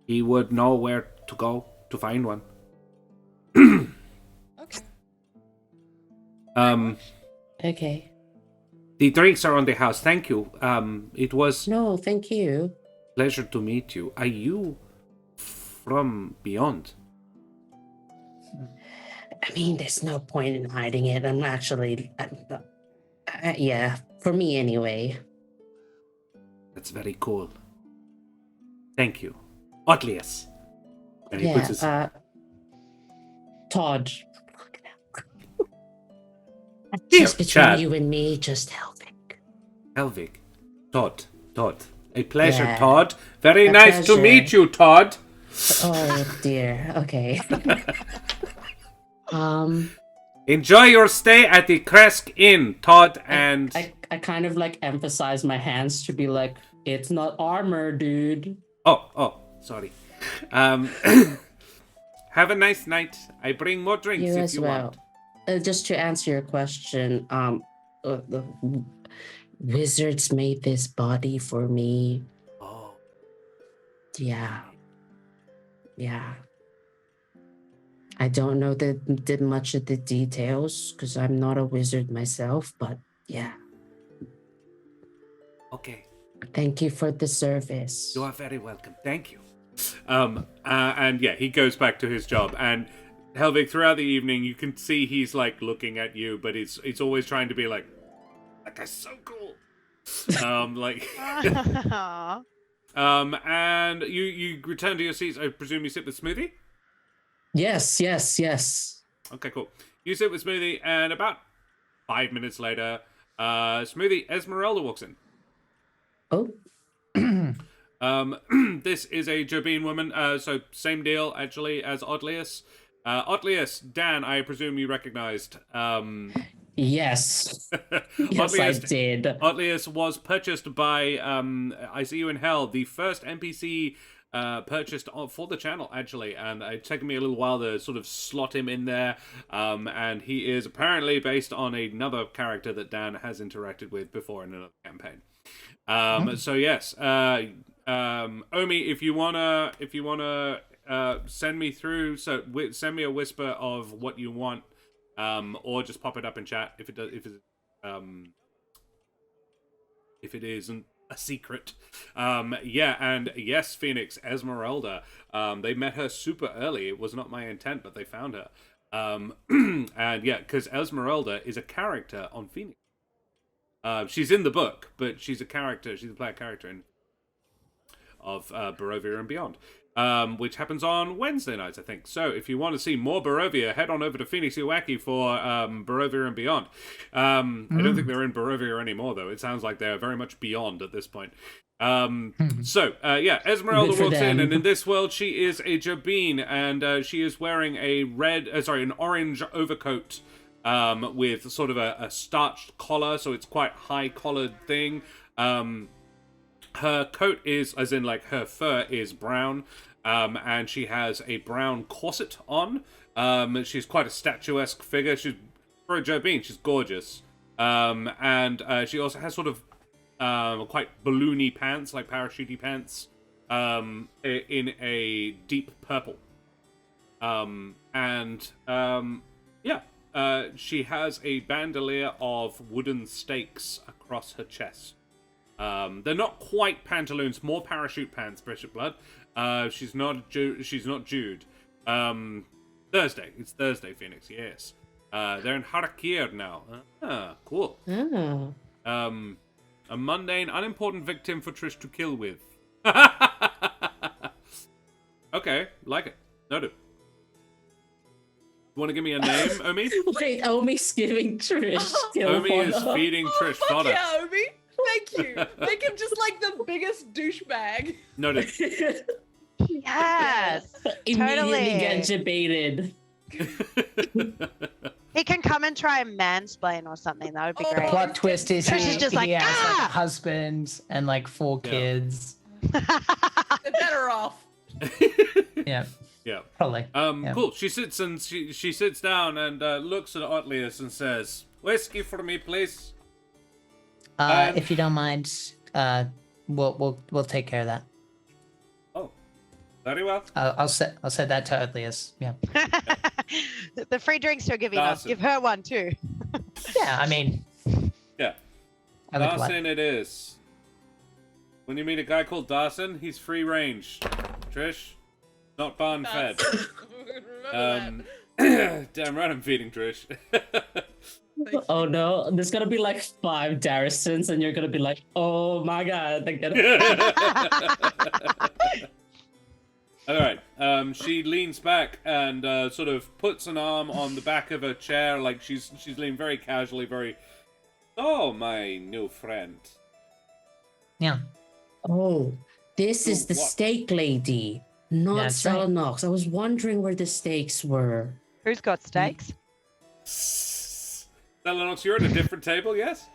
He would know where to go to find one. Okay. Okay. The drinks are on the house. Thank you. It was No, thank you. pleasure to meet you. Are you from beyond. I mean, there's no point in hiding it. I'm actually, yeah, for me anyway. That's very cool. Thank you. Otlius. And he puts his... Todd. Dear Just between Chad. you and me, just Helvig. Helvig. Todd. A pleasure, Yeah, Todd. Very a nice to pleasure. meet you, Todd. Oh dear. Okay. Enjoy your stay at the Kresk Inn, Todd, and... I kind of like emphasize my hands to be like, it's not armor, dude. Oh, sorry. Have a nice night. I bring more drinks You if as you well. want. Just to answer your question, the wizards made this body for me. Oh, Yeah. I don't know did much of the details because I'm not a wizard myself, but yeah. okay. Thank you for the service. You are very welcome. Thank you. And yeah, he goes back to his job. And Helvig, throughout the evening, you can see he's like looking at you, but it's always trying to be like, that guy's so cool. And you return to your seats. I presume you sit with Smoothie? Yes. Okay, cool. You sit with Smoothie, and about 5 minutes later, Smoothie, Esmeralda walks in. Oh. This is a Jerbeen woman, so same deal, actually, as Otlius. Otlius, Dan, I presume you recognized. Yes. Yes, I did. Otlius was purchased by I See You in Hell, the first NPC purchased for the channel, actually, and it's taken me a little while to sort of slot him in there, and he is apparently based on another character that Dan has interacted with before in another campaign. So yes, Omi, if you wanna send me through, send me a whisper of what you want, or just pop it up in chat if it isn't a secret. And yes, Phoenix, Esmeralda. They met her super early. It was not my intent, but they found her. And yeah, because Esmeralda is a character on Phoenix. She's in the book, but she's a character. She's a player character of Barovia and Beyond, which happens on Wednesday nights, I think. So if you want to see more Barovia, head on over to Phoenix Iwaki for Barovia and Beyond. I don't think they're in Barovia anymore, though. It sounds like they're very much beyond at this point. Esmeralda walks in, and in this world, she is a Jerbeen, and she is wearing an orange overcoat. With sort of a starched collar, so it's quite high-collared thing. Her coat is, as in, like, her fur is brown, and she has a brown corset on. She's quite a statuesque figure. For a Jerbeen, she's gorgeous. And she also has sort of quite balloony pants, like parachutey pants, in a deep purple. She has a bandolier of wooden stakes across her chest. They're not quite pantaloons, more parachute pants, Bishop Blood. She's not Jude. Thursday. It's Thursday, Phoenix, yes. They're in Harakir now. Ah, cool. Oh. A mundane, unimportant victim for Trish to kill with. Okay, like it. Noted. You want to give me a name, Omi? Wait, Omi's giving Trish. Omi is feeding Trish fodder. Yeah, Omi. Thank you. Make him just like the biggest douchebag. Noted. Yes. Immediately Totally. get debated. He can come and try and mansplain or something. That would be Oh, great. Plot twist is Trish is just like, he has like "Ah!" a husband and like 4 kids. They're better off. Yeah, Yeah. probably. Yeah. Cool. She sits down and looks at Otlius and says, "Whiskey for me, please." If you don't mind, we'll take care of that. Oh, very well. I'll set that to Odlius. Yeah. The free drinks you're giving us. Dawson. Give her one too. Yeah, I mean, Yeah. I like Dawson it is. When you meet a guy called Dawson, he's free range. Trish, not barn fed. Remember Damn right I'm feeding Trish. Oh no, there's gonna be like 5 Darrisons, and you're gonna be like, oh my god, they get All right. She leans back and sort of puts an arm on the back of a chair, like she's leaning very casually, very. Oh, my new friend. Yeah. Oh, this is the What? steak lady, not That's right. Celinox. I was wondering where the steaks were. Who's got steaks? Celinox, you're at a different table, yes?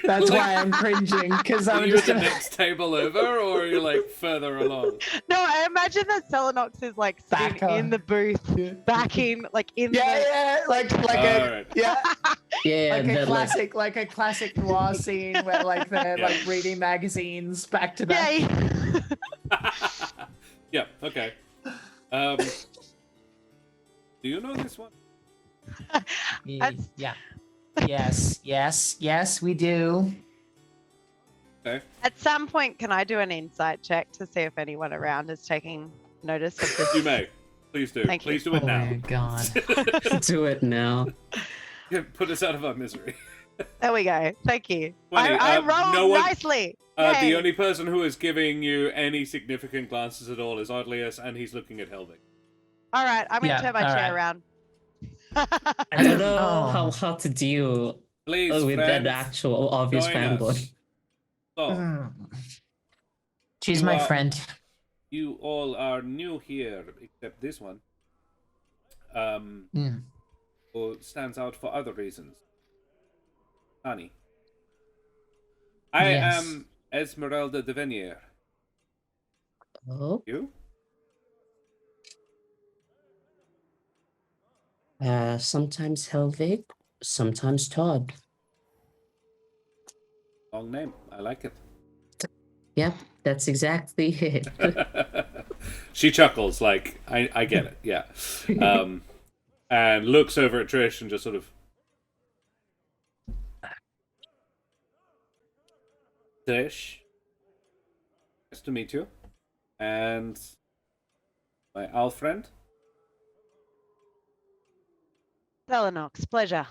That's why I'm cringing, because Are I'm you just at the gonna... next table over, or are you like further along? No, I imagine that Celinox is like Back sitting in on. the booth, backing like in Yeah, the. yeah, like All a right. yeah, Yeah, like a that, classic, like a classic noir scene where like they're Yeah. like reading magazines back to back. Yay! Yeah. Okay. Do you know this one? That's- Yeah. Yes, we do. Okay. At some point, can I do an insight check to see if anyone around is taking notice of this? You may. Please do. Thank you. Please do it Oh now. my god. do it now. Yeah, put us out of our misery. There we go. Thank you. 20, I rolled no one- nicely. The Yay. only person who is giving you any significant glances at all is Oddlius, and he's looking at Helvig. All right, I'm gonna Yeah, turn my all chair right. around. I don't know Oh. how to deal Please, with friends, that actual obvious join fanboy. us. So, Mm. She's You my are- friend. you all are new here, except this one. Mm. Who stands out for other reasons. Honey. I Yes. am Esmeralda de Venier. Oh, You? sometimes Helvig, sometimes Todd. Long name. I like it. Yep, that's exactly it. She chuckles like, I get it, yeah. And looks over at Trish and just sort of... Trish, nice to meet you. And my owl friend. Celinox, pleasure.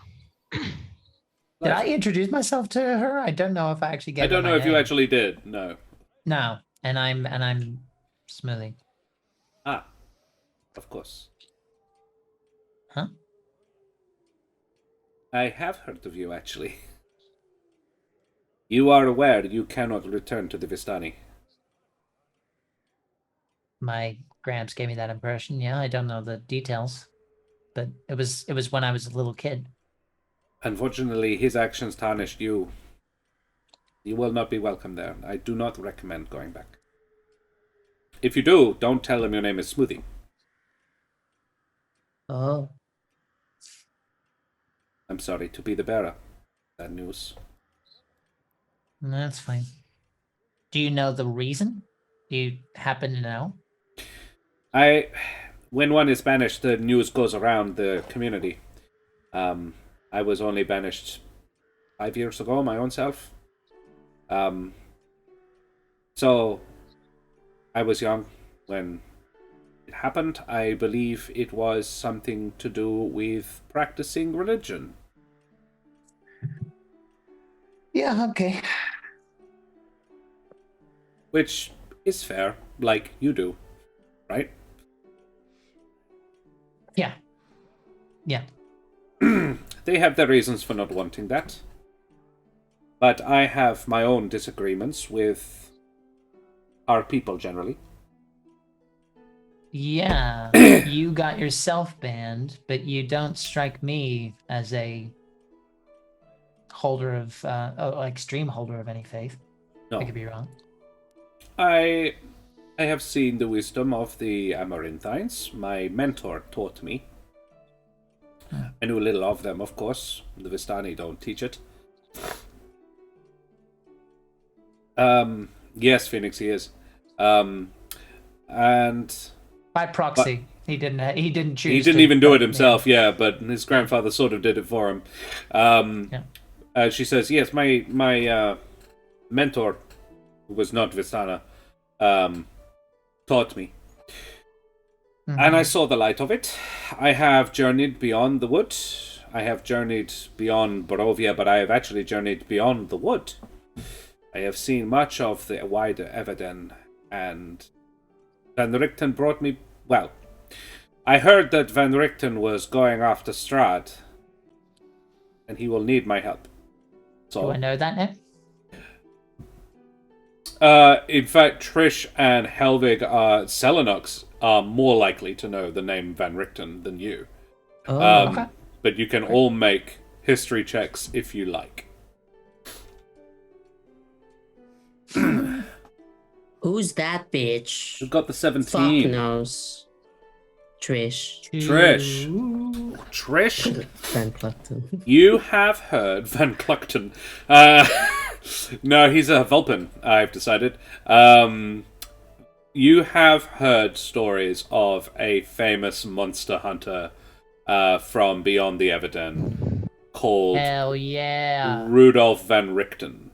Did I introduce myself to her? I don't know if I actually gave I don't her know my if you name. actually did. No. No, and I'm Smoothie. Ah, of course. Huh? I have heard of you, actually. You are aware you cannot return to the Vistani. My Gramps gave me that impression. Yeah, I don't know the details, but it was when I was a little kid. Unfortunately, his actions tarnished you. You will not be welcome there. I do not recommend going back. If you do, don't tell him your name is Smoothie. Oh, I'm sorry to be the bearer of that news. That's fine. Do you know the reason? Do you happen to know? When one is banished, the news goes around the community. I was only banished 5 years ago, my own self. So, I was young when it happened. I believe it was something to do with practicing religion. Yeah, okay. Which is fair, like you do, right? Yeah. Yeah. They have their reasons for not wanting that. But I have my own disagreements with our people generally. Yeah. You got yourself banned, but you don't strike me as a holder of extreme holder of any faith. No. I could be wrong. I have seen the wisdom of the Amaranthines. My mentor taught me. I knew a little of them, of course. The Vistani don't teach it. Yes, Phoenix, he is. And By proxy. He didn't choose. he didn't to- even do it himself, yeah, but his grandfather sort of did it for him. She says, yes, my mentor, who was not Vistana, taught me. Mhm. And I saw the light of it. I have journeyed beyond the wood. I have journeyed beyond Barovia, but I have actually journeyed beyond the wood. I have seen much of the wider Eveden, and Van Richten brought me... Well, I heard that Van Richten was going after Strahd, and he will need my help. Do So, I know that name? in fact, Trish and Helvig, Celinox, are more likely to know the name Van Richten than you. Oh, Okay. But you can all make history checks if you like. who's that bitch? Who got the Fuck 17? knows. Trish. Trish. Trish, Van Cluckton. you have heard Van Cluckton. No, he's a Vulpin, I've decided. You have heard stories of a famous monster hunter from beyond the Eveden called Hell yeah. Rudolf Van Richten.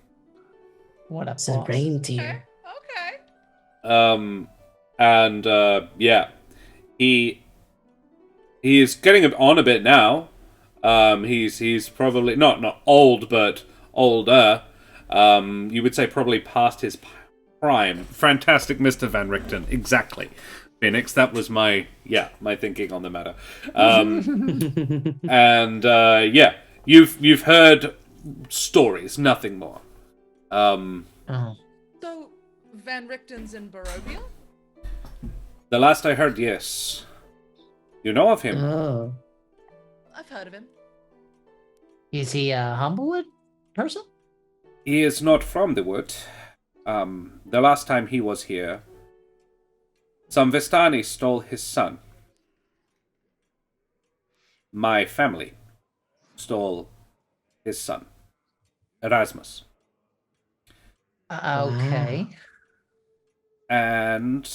What a It's a boss. reindeer. Okay. Yeah, he is getting on a bit now. He's probably not old, but older. You would say probably past his prime. Fantastic Mr. Van Richten, exactly. Phoenix, that was my thinking on the matter. You've heard stories, nothing more. Oh. So, Van Richten's in Barovia? The last I heard, yes. You know of him? Oh. I've heard of him. Is he a Humblewood person? He is not from the wood. The last time he was here, some Vistani stole his son. My family stole his son, Erasmus. Okay. And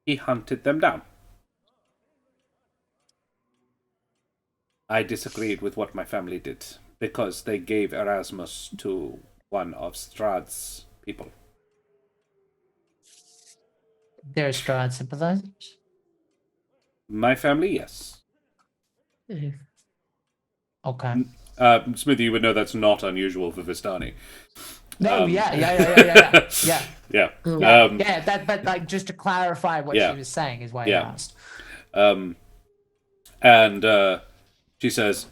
he hunted them down. I disagreed with what my family did, because they gave Erasmus to one of Strahd's people. They're Strahd sympathizers? My family, yes. Okay. Smoothie, you would know that's not unusual for Vistani. No, Um, yeah. Yeah. Yeah, but like just to clarify what Yeah. she was saying is why Yeah. I asked. She says,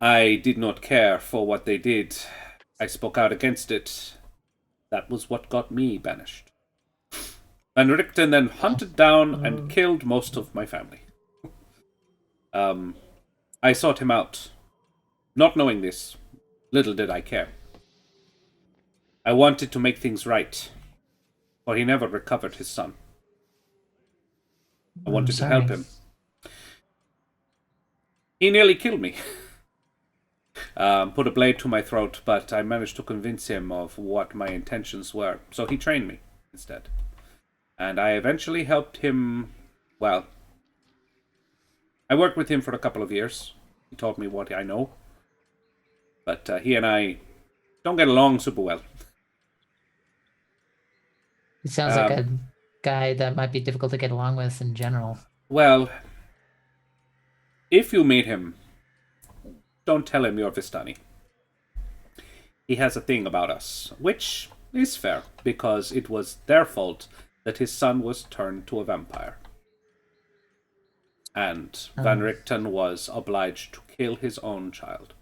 I did not care for what they did. I spoke out against it. That was what got me banished. Van Richten then hunted down and killed most of my family. I sought him out. Not knowing this, little did I care. I wanted to make things right, for he never recovered his son. I wanted to help him. He nearly killed me. Put a blade to my throat, but I managed to convince him of what my intentions were, so he trained me instead. And I eventually helped him, well, I worked with him for a couple of years. He taught me what I know. But he and I don't get along super well. He sounds like a guy that might be difficult to get along with in general. Well, if you meet him, don't tell him you're Vistani. He has a thing about us, which is fair, because it was their fault that his son was turned to a vampire. And Van Richten was obliged to kill his own child.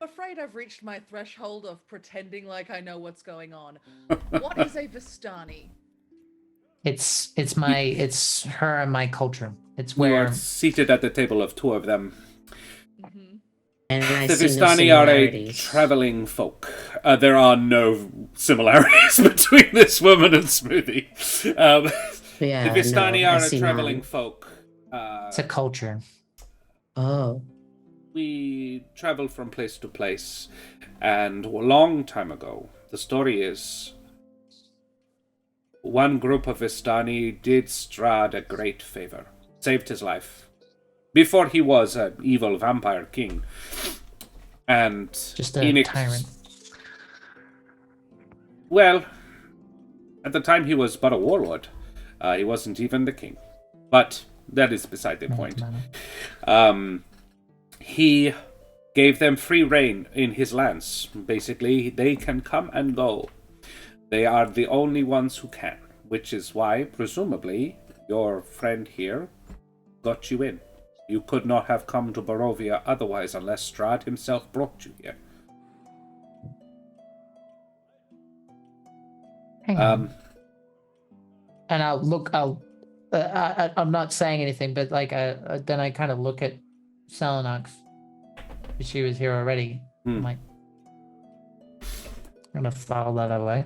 I'm afraid I've reached my threshold of pretending like I know what's going on. What is a Vistani? It's her and my culture. It's We where are seated at the table of two of them. Mm-hmm. And I The see no Vistani are a similarities. traveling folk. There are no similarities between this woman and Smoothie. Yeah, The Vistani no, I are a see traveling none. folk. it's a culture. Oh. We travel from place to place, and a long time ago, the story is, one group of Vistani did Strahd a great favor, saved his life, before he was an evil vampire king. And Just a tyrant. Well, at the time he was but a warlord. He wasn't even the king. But that is beside the point. He gave them free reign in his lands. Basically, they can come and go. They are the only ones who can, which is why, presumably, your friend here got you in. You could not have come to Barovia otherwise unless Strahd himself brought you here. Hang on. And I'm not saying anything, but like, then I kind of look at Celinox. She was here already. I'm like, I'm gonna file that away.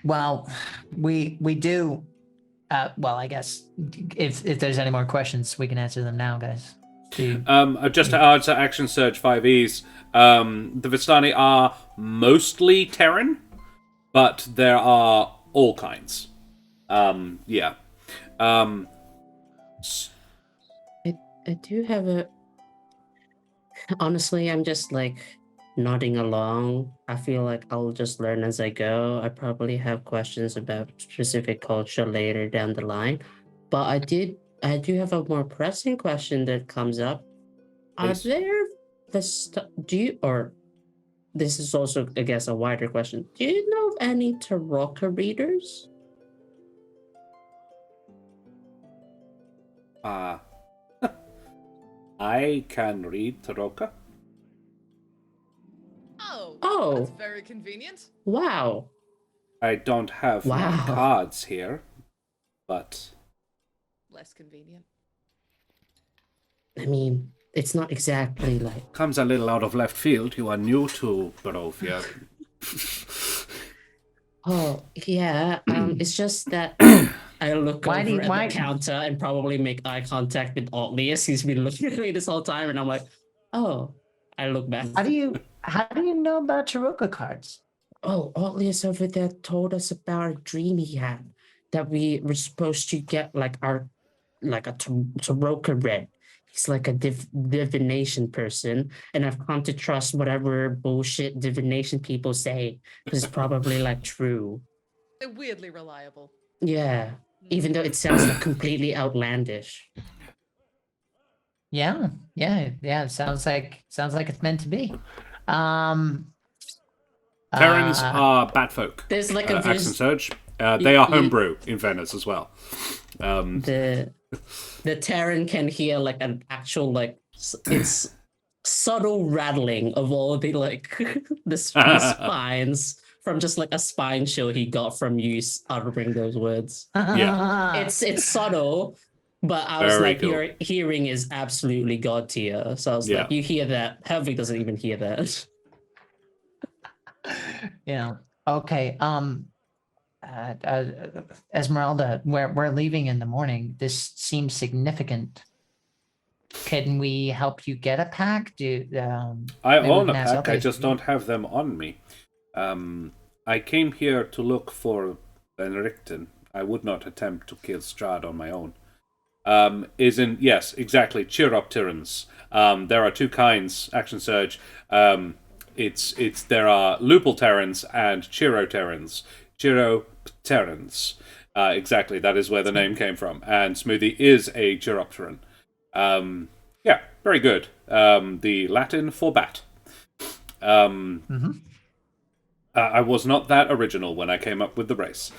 Well, we do. Well, I guess if there's any more questions, we can answer them now, guys. Just to answer Action Surge 5Es, the Vistani are mostly Terran, but there are all kinds. Yeah. I do have a. Honestly, I'm just like nodding along. I feel like I'll just learn as I go. I probably have questions about specific culture later down the line, but I do have a more pressing question that comes up. Please. Are there this is also, I guess, a wider question. Do you know of any Tarokka readers? I can read Tarokka. Oh. That's very convenient. Wow. I don't have my cards here, but... Less convenient. I mean, it's not exactly like... Comes a little out of left field. You are new to Barovia. Oh, yeah. It's just that I look over at the counter and probably make eye contact with Otley as he's been looking at me this whole time, and I'm like, oh. I look back. How do you know about Tarokka cards? Oh, Otley over there told us about a dream he had that we were supposed to get like a Tarokka read. He's like a divination person, and I've come to trust whatever bullshit divination people say because it's probably like true. They're weirdly reliable. Yeah, even though it sounds like completely outlandish. Yeah. It sounds like it's meant to be. Terrans are bat folk. There's like Action Surge. They are homebrew in Venice as well. The Terran can hear like an actual it's subtle rattling of all the the spines from just like a spine chill he got from you uttering those words. Yeah, it's subtle. But I was Very like, cool. Your hearing is absolutely God tier. So I was like, you hear that. Helvig doesn't even hear that. Yeah. Okay. Esmeralda, we're leaving in the morning. This seems significant. Can we help you get a pack? I own a pack. I just don't have them on me. I came here to look for Benricton. I would not attempt to kill Strahd on my own. Yes, exactly, Chiropterans. There are two kinds, Action Surge. There are Lupulterans and Chiroterans. Chiropterans. Exactly, that is where the name came from. And Smoothie is a Chiropteran. Yeah, very good. The Latin for bat. I was not that original when I came up with the race.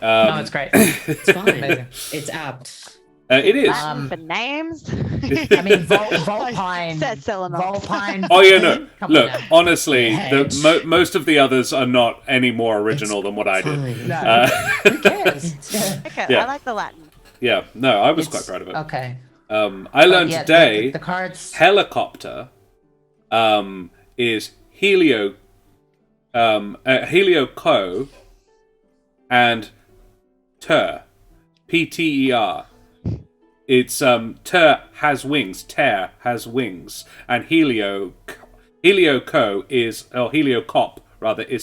No, it's great. It's fine. Amazing. It's apt. It is. For names? I mean, Volpine. Said Celinox. Volpine. Oh, yeah, no. Look, now. honestly, most of the others are not any more original than what I did. No. Who cares? Okay, Yeah. I like the Latin. Yeah, no, I was quite proud of it. Okay. I learned today the cards. helicopter is Helio and Ter. Pter. It's Ter has wings, Ter has wings, and Heliocop is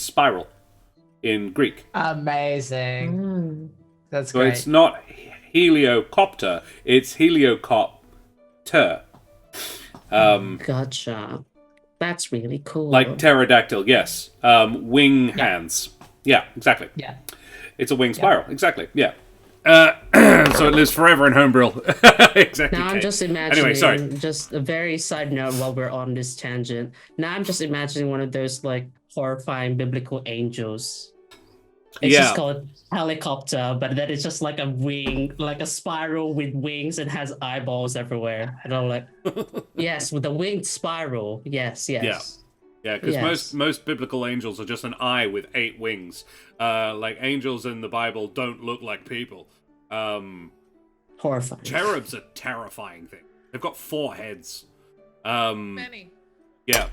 spiral in Greek. Amazing. That's So great. it's not heliocopter, it's heliocopter. Gotcha. That's really cool. Like pterodactyl, yes. Wing hands. Yeah, exactly. Yeah. It's a wing spiral, exactly. Yeah. So it lives forever in Homebrew. Exactly. Now I'm Kate. just imagining. Anyway, sorry. Just a very side note while we're on this tangent. Now I'm just imagining one of those like horrifying biblical angels. It's Yeah. just called helicopter, but then it's just like a wing, like a spiral with wings and has eyeballs everywhere. And I'm like, yes, with the winged spiral. Yes. Yeah, because Yes. most biblical angels are just an eye with 8 wings. Like angels in the Bible don't look like people. Horrifying. Cherubs are terrifying thing. They've got 4 heads. Many. Yeah,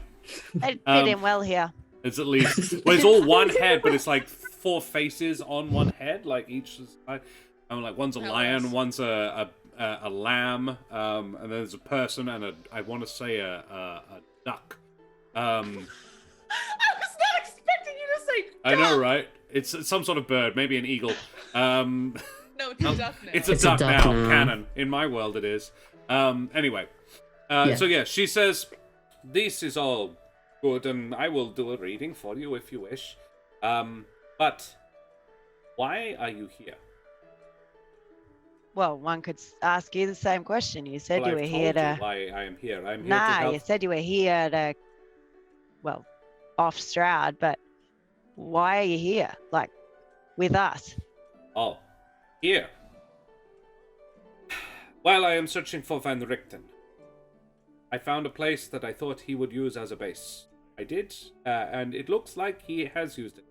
It'd fit in well here. it's at least. Well, it's all one head, but it's like 4 faces on one head, like each side. Like one's a lion, one's a lamb, and then there's a person and I want to say a duck. I was not expecting you to say I know, duck. right? It's some sort of bird, maybe an eagle. No, it's a duck now. It's a It's a duck duck now, now. canon. In my world, it is. Anyway. So yeah, she says, this is all good, and I will do a reading for you if you wish. But why are you here? Well, one could ask you the same question. You said Well, you I've were here told you to. why I am here. I'm here to Nah, help. you said you were here to. Well, off Stroud, but why are you here? Like, with us? Oh, here. While I am searching for Van Richten, I found a place that I thought he would use as a base. I did, and it looks like he has used it.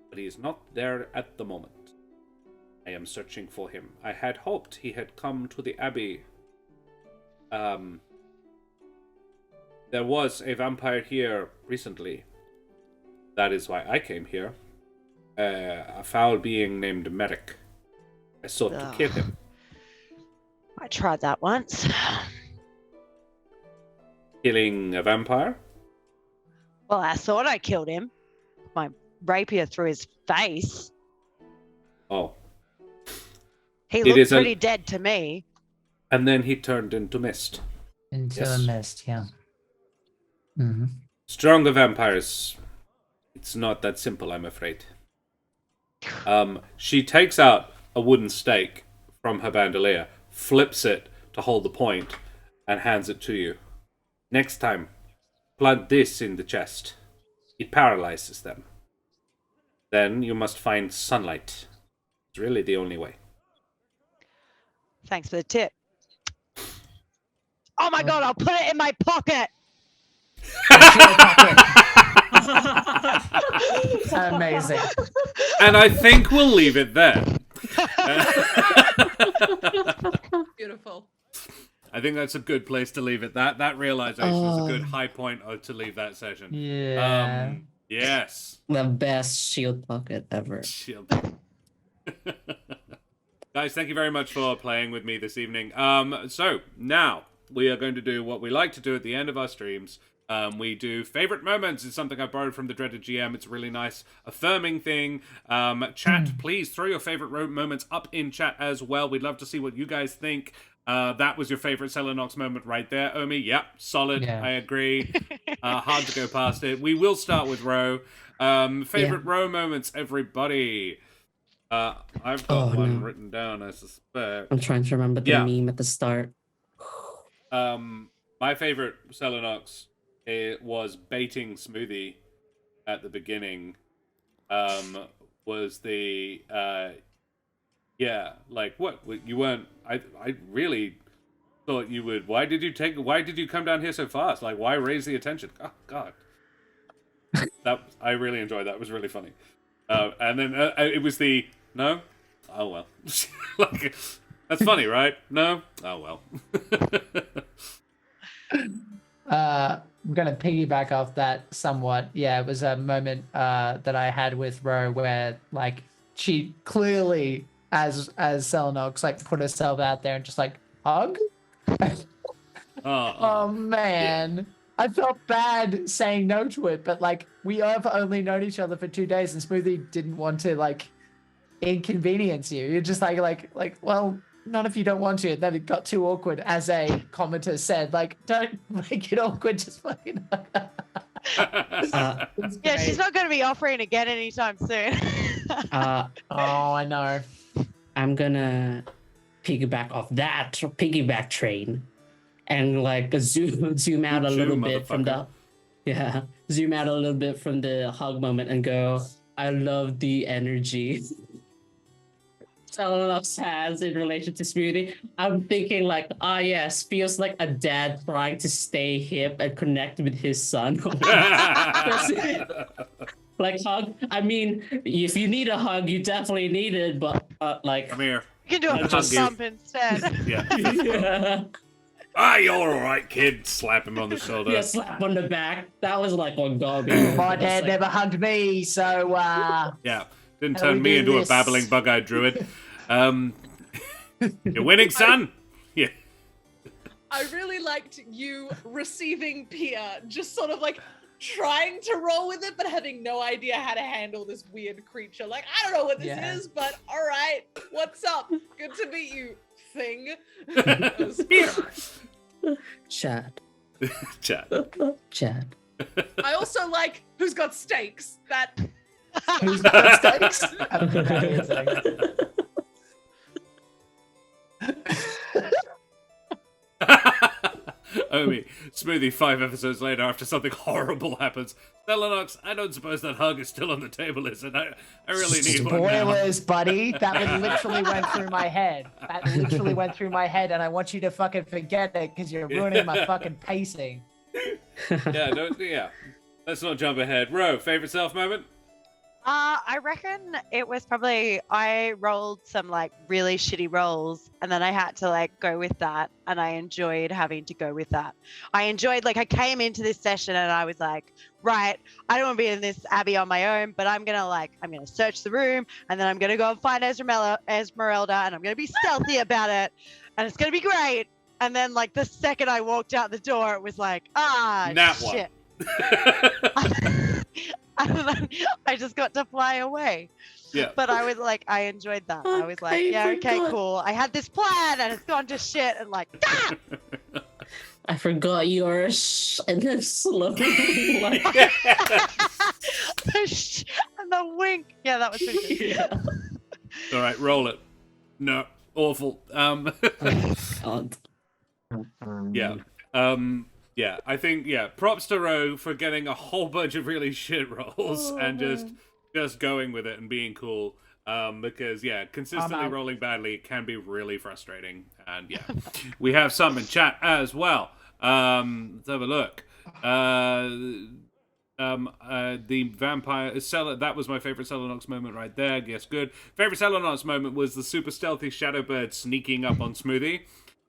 But he is not there at the moment. I am searching for him. I had hoped he had come to the Abbey. There was a vampire here recently. That is why I came here. A foul being named Merrick. I sought to kill him. I tried that once. Killing a vampire? Well, I thought I killed him. My rapier through his face. Oh. He It looked is a- pretty dead to me. And then he turned into mist. Into Yes. the mist, yeah. Mm-hmm. Stronger vampires. It's not that simple, I'm afraid. She takes out a wooden stake from her bandolier, flips it to hold the point, and hands it to you. Next time, plant this in the chest. It paralyzes them. Then you must find sunlight. It's really the only way. Thanks for the tip. Oh my god, I'll put it in my pocket! Amazing. And I think we'll leave it there. Beautiful. I think that's a good place to leave it. That realization is a good high point to leave that session. Yeah. Yes. The best shield pocket ever. Shield. Guys, thank you very much for playing with me this evening. So now we are going to do what we like to do at the end of our streams. We do favorite moments. It's something I borrowed from the Dreaded GM. It's a really nice, affirming thing. Chat, please throw your favorite moments up in chat as well. We'd love to see what you guys think. That was your favorite Celinox moment right there, Omi. Yep, solid. Yeah. I agree. Hard to go past it. We will start with Ro. Favorite Ro moments, everybody. I've got one written down, I suspect. I'm trying to remember the meme at the start. My favorite Celinox was baiting Smoothie at the beginning. Was the like what you weren't. I really thought you would. Why did you come down here so fast? Like, why raise the attention? Oh God, I really enjoyed that. It was really funny. And then it was the no. Oh well, like that's funny, right? No. Oh well. I'm gonna piggyback off that somewhat. Yeah, it was a moment that I had with Ro where like she clearly, as Celinox, like put herself out there and just like hug. Oh man, I felt bad saying no to it, but like we have only known each other for 2 days, and Smoothie didn't want to like inconvenience you. You're just like well, Not if you don't want to. Then it got too awkward, as a commenter said. Like, don't make it awkward. Just fucking. Uh, Yeah, she's not going to be offering again anytime soon. uh, Oh, I know. I'm gonna piggyback off that piggyback train, and like zoom out a little bit from the zoom out a little bit from the hug moment and go. I love the energy Celinox has in relation to Smoothie. I'm thinking like, yes, feels like a dad trying to stay hip and connect with his son. Like hug. I mean, if you need a hug, you definitely need it. But like, Come here. You can do a fist bump instead. Yeah. yeah, You're all right, kid. Slap him on the shoulder. yeah, slap on the back. That was like on God. My dad never hugged me, so Yeah. Didn't How turn we me do into this? a babbling bug-eyed druid. You're winning, son. Yeah. I really liked you receiving Pia, just sort of like trying to roll with it, but having no idea how to handle this weird creature. Like, I don't know what this Yeah. is, but all right, what's up? Good to meet you, thing. Here. Chad. Chat. I also like who's got stakes. That who's got stakes? Omi, Smoothie 5 episodes later after something horrible happens. Celinox, I don't suppose that hug is still on the table, is it? I really need one now. Spoilers, buddy. That one literally went through my head. That literally went through my head, and I want you to fucking forget it because you're ruining my fucking pacing. Yeah. Let's not jump ahead. Ro, favorite self moment? I reckon it was probably I rolled some like really shitty rolls and then I had to like go with that and I enjoyed having to go with that. I enjoyed like I came into this session and I was like, right, I don't want to be in this Abbey on my own, but I'm gonna search the room and then I'm gonna go and find Esmeralda and I'm gonna be stealthy about it and it's gonna be great. And then like the second I walked out the door, it was like, shit. And then I just got to fly away. Yeah. But I was like, I enjoyed that. I was like, yeah, okay, cool. I had this plan and it's gone to shit and like, I forgot yours, and then slowly like and the wink. Yeah, that was pretty good. yeah. All right, roll it. No, awful. God. Yeah. Yeah, I think, props to Ro for getting a whole bunch of really shit rolls and just going with it and being cool. Because, consistently rolling badly can be really frustrating. And, we have some in chat as well. Let's have a look. The vampire, that was my favorite Celinox moment right there. Yes, good. Favorite Celinox moment was the super stealthy Shadowbird sneaking up on Smoothie.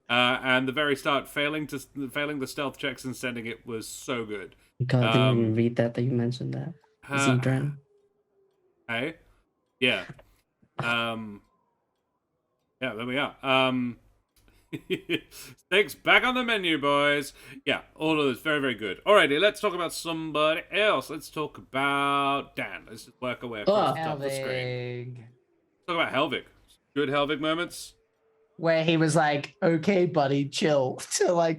And the very start, failing the stealth checks and sending it was so good. God, I didn't even read that you mentioned that. Is he drowned? Hey? Yeah. Yeah, there we are. Steaks back on the menu, boys. Yeah, all of this, very, very good. Alrighty, let's talk about somebody else. Let's talk about Dan. Let's just work our way across the top of the screen. Helvig. Talk about Helvig. Good Helvig moments. Where he was like, okay, buddy, chill, to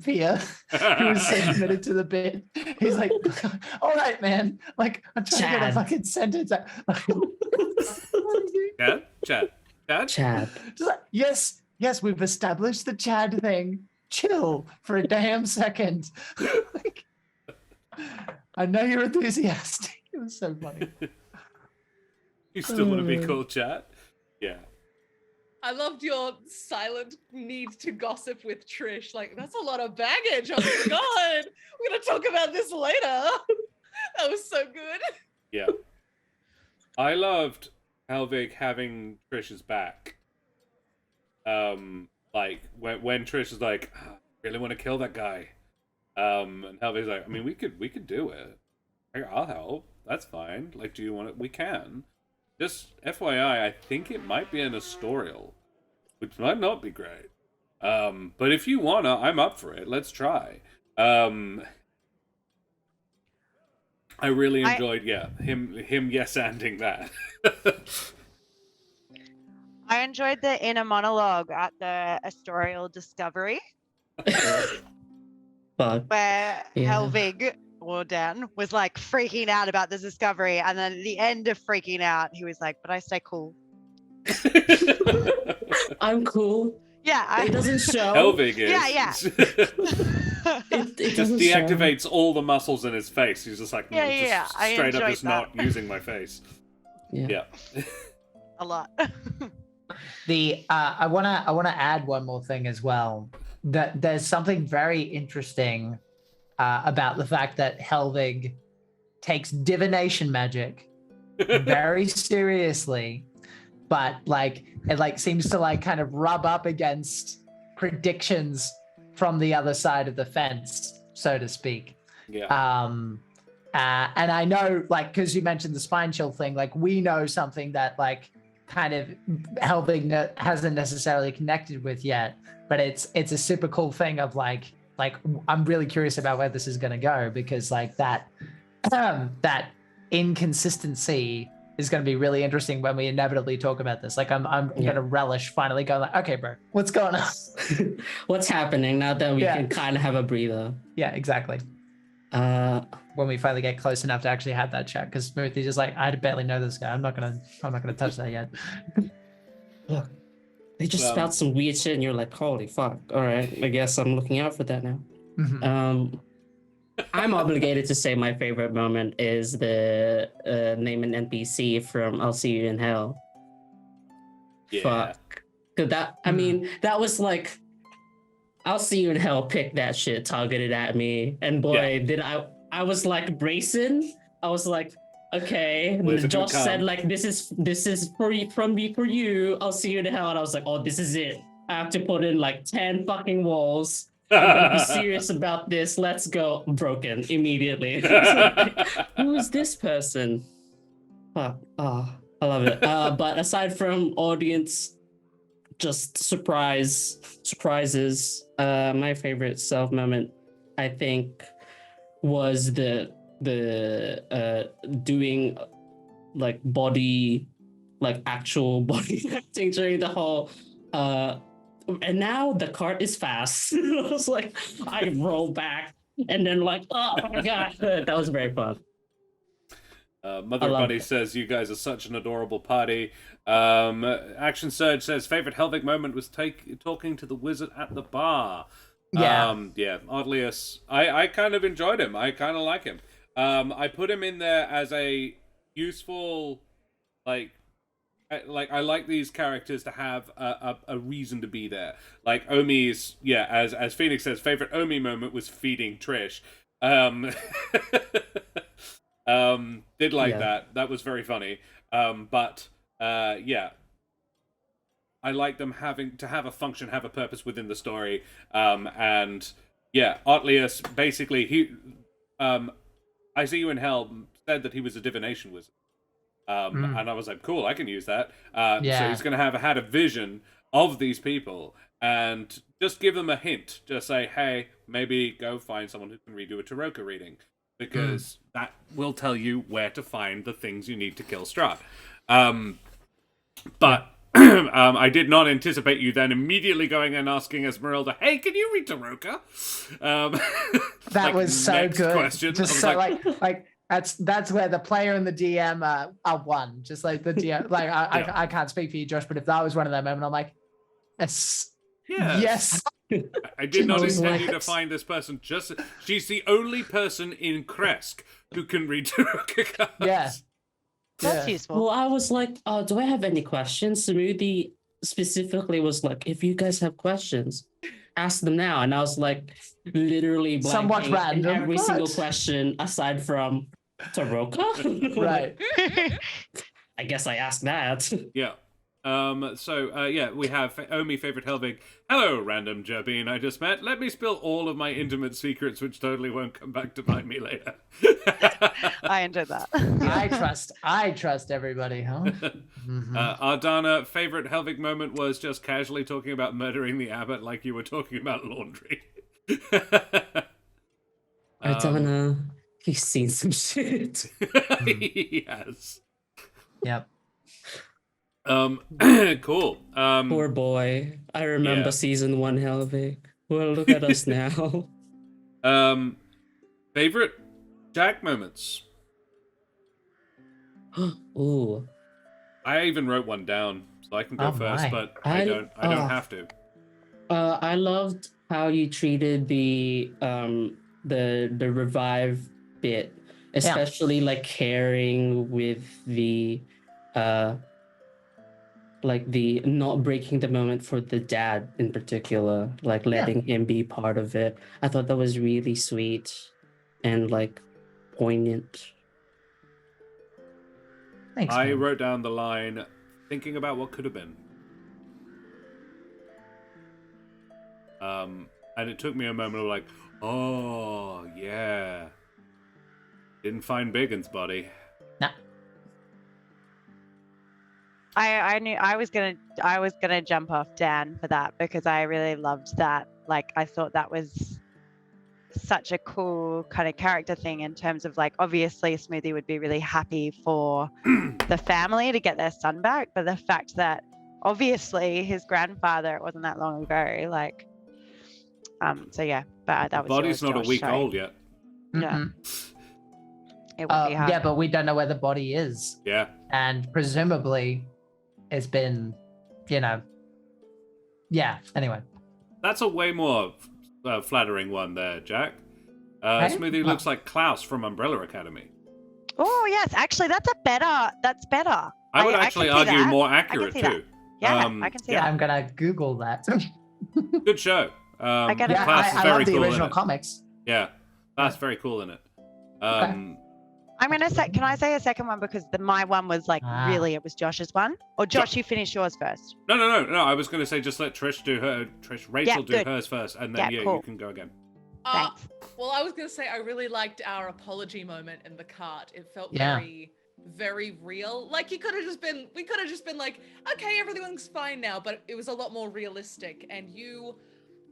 Pia, who was so committed to the bit. He's like, all right, man. Like, I'm trying to get a fucking sentence out. Chad? Just like, yes, we've established the Chad thing. Chill for a damn second. Like, I know you're enthusiastic. It was so funny. You still want to be called Chad? Yeah. I loved your silent need to gossip with Trish. Like, that's a lot of baggage. Oh my god, we're gonna talk about this later. That was so good. Yeah. I loved Helvig having Trish's back. Like when Trish is like, I really want to kill that guy. And Helvig's like, I mean, we could do it. I'll help. That's fine. Like, do you want it? We can. Just FYI, I think it might be an Astorial, which might not be great. But if you wanna, I'm up for it. Let's try. I really enjoyed, him yes-anding that. I enjoyed the inner monologue at the Astorial Discovery, Fuck. where Yeah. Helvig or Dan was like freaking out about the discovery, and then at the end of freaking out, he was like, "But I stay cool." I'm cool. Yeah, It doesn't show. Helvig is. Yeah. It Just doesn't deactivates all the muscles in his face. He's just like, Yeah, just yeah, I straight up enjoyed just that. not using my face. Show. Yeah. a lot. I wanna add one more thing as well. That there's something very interesting about the fact that Helvig takes divination magic very seriously, but like it like seems to like kind of rub up against predictions from the other side of the fence, so to speak. Yeah. And I know, like, because you mentioned the spine chill thing, like we know something that like kind of Helvig hasn't necessarily connected with yet, but it's a super cool thing of like I'm really curious about where this is going to go, because like that that inconsistency is going to be really interesting when we inevitably talk about this. Like I'm going to relish finally going like, okay, bro, what's going on? What's happening now that we can kind of have a breather? Yeah, exactly. When we finally get close enough to actually have that chat, because Smoothie's just like, I barely know this guy. I'm not gonna touch that yet. Look, they just spout some weird shit, and you're like, holy fuck! All right, I guess I'm looking out for that now. Mhm. I'm obligated to say my favorite moment is the name an NPC from "I'll See You in Hell." Yeah. Fuck, cause I mean, that was like, "I'll See You in Hell" picked that shit targeted at me, and boy, did I was like bracing. I was like, okay. Josh said like, this is for you, from me for you. I'll see you in hell. And I was like, oh, this is it. I have to put in like 10 fucking walls. I'm gonna be serious about this. Let's go. Broken immediately. Like, who is this person? Fuck. Oh, I love it. But aside from audience, just surprises. My favorite self moment, I think, was the doing like actual body acting during the whole and now the cart is fast. I was like, I roll back and then like, oh my god, that was very fun. Mother Bunny says you guys are such an adorable party. Action Surge says favorite Helvig moment was talking to the wizard at the bar. Yeah. Oddlius. I kind of enjoyed him. I kind of like him. I put him in there as a useful, I like these characters to have a reason to be there. Like Omi's, as Phoenix says, favorite Omi moment was feeding Trish. Did like that. That was very funny. I like them having to have a function, have a purpose within the story. Otlius, basically, I See You in Hell said that he was a divination wizard. And I was like, cool, I can use that. So he's going to have had a vision of these people and just give them a hint. Just say, hey, maybe go find someone who can redo a Taroka reading. Because that will tell you where to find the things you need to kill Strahd. I did not anticipate you then immediately going and asking Esmeralda, hey, can you read Taroka? That was so good. Question. Just so like that's where the player and the DM are one. Just like the DM, like I can't speak for you, Josh, but if that was one of them moments, I'm like, yes. I did not intend you to find this person. She's the only person in Kresk who can read Taroka cards. Yeah. That's useful. Well, I was like, do I have any questions? Smoothie specifically was like, if you guys have questions, ask them now. And I was like, literally somewhat blanking random, every single question aside from Taroka. Right. I guess I asked that. Yeah. We have Omi favorite Helvig. Hello, random Jerbeen I just met. Let me spill all of my intimate secrets, which totally won't come back to bite me later. I enjoyed that. I trust everybody, huh? Ardana favorite Helvig moment was just casually talking about murdering the abbot like you were talking about laundry. Ardana, he's seen some shit. He has. Yep. Cool. Poor boy. I remember Yeah. season 1 Helvig. Well, look at us now. Favorite Jack moments. Ooh. I even wrote one down, so I can go Oh first, my. but I don't have to. I loved how you treated the revive bit, especially like caring with the like the not breaking the moment for the dad in particular, like letting him be part of it. I thought that was really sweet and like poignant. Thanks, I man. wrote down the line, thinking about what could have been. And it took me a moment of like, oh, yeah. Didn't find Biggins' body. Nah. I knew I was gonna jump off Dan for that because I really loved that. Like I thought that was such a cool kind of character thing in terms of like obviously Smoothie would be really happy for the family to get their son back, but the fact that obviously his grandfather, it wasn't that long ago, like so yeah, but that was Body's yours, not a Josh, week sorry. old yet. Yeah. It would be hard. Yeah, but we don't know where the body is. Yeah. And presumably it's been, yeah, anyway. That's a way more flattering one there, Jack. Right? Smoothie looks like Klaus from Umbrella Academy. Oh yes, actually that's better. I would can actually see argue that. more I can accurate see too. that. Yeah, I can see that. I'm gonna Google that. Good show. I get it. Yeah, Klaus is I very love the cool in original it. comics. Yeah, that's very cool in it. I'm gonna say, can I say a second one because my one was like really it was Josh's one, or Josh, you finish yours first. No. I was going to say just let Trish do Rachel do good. hers first, and then Yeah, cool. you can go again. Thanks. Well, I was gonna say I really liked our apology moment in the cart. It felt Yeah. very, very real. Like we could have just been like, okay, everything's fine now, but it was a lot more realistic. And you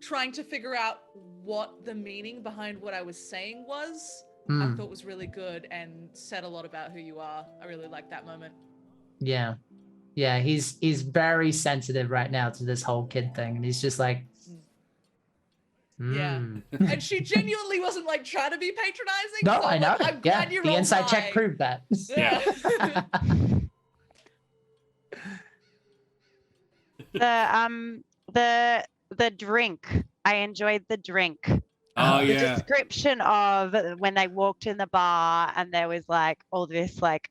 trying to figure out what the meaning behind what I was saying was, I thought was really good and said a lot about who you are. I really liked that moment. Yeah. Yeah, he's very sensitive right now to this whole kid thing. And he's just like, Yeah. And she genuinely wasn't like trying to be patronizing. No, so I know. I'm glad you The rolled inside high. check proved that. Yeah. The drink. I enjoyed the drink. Oh, The yeah. description of when they walked in the bar and there was like all this like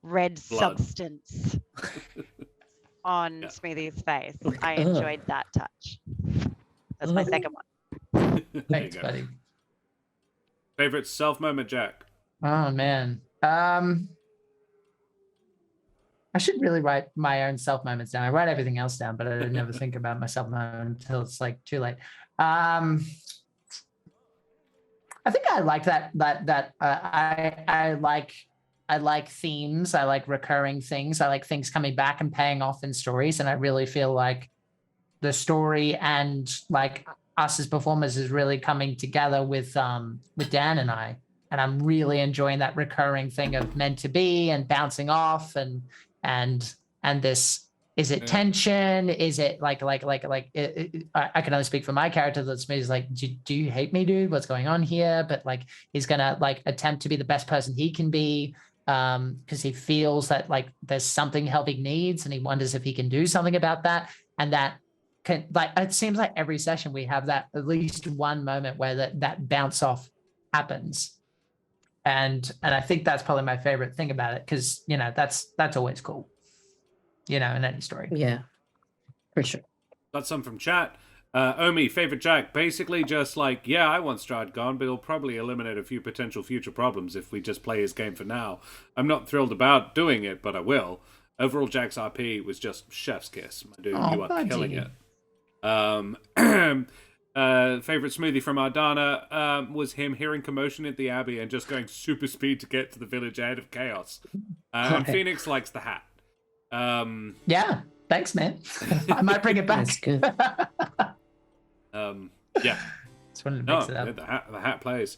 red Blood. substance on Yeah. Smoothie's face. I enjoyed that touch. That's my second one. There you Thanks, go. buddy. Favorite self moment, Jack. Oh man. I should really write my own self moments down. I write everything else down, but I never think about my self moment until it's like too late. I think I like that I like themes. I like recurring things. I like things coming back and paying off in stories. And I really feel like the story and like us as performers is really coming together with Dan and I. And I'm really enjoying that recurring thing of meant to be and bouncing off and this, is it tension? Is it like I can only speak for my character. That's me. Is like, do you hate me, dude? What's going on here? But like, he's gonna like attempt to be the best person he can be, because he feels that like there's something Helvig needs, and he wonders if he can do something about that. And that can like, it seems like every session we have that at least one moment where that bounce off happens. And I think that's probably my favorite thing about it, because that's always cool, in any story. Yeah, for sure. Got some from chat. Omi, favorite Jack. Basically just like, yeah, I want Strahd gone, but he'll probably eliminate a few potential future problems if we just play his game for now. I'm not thrilled about doing it, but I will. Overall, Jack's RP was just chef's kiss. My dude, you are killing it. Favorite Smoothie from Ardana was him hearing commotion at the Abbey and just going super speed to get to the village ahead of chaos. And Phoenix likes the hat. Yeah, thanks, man. I might bring it back. That's good. Yeah. Just wanted to mix it up. The hat plays.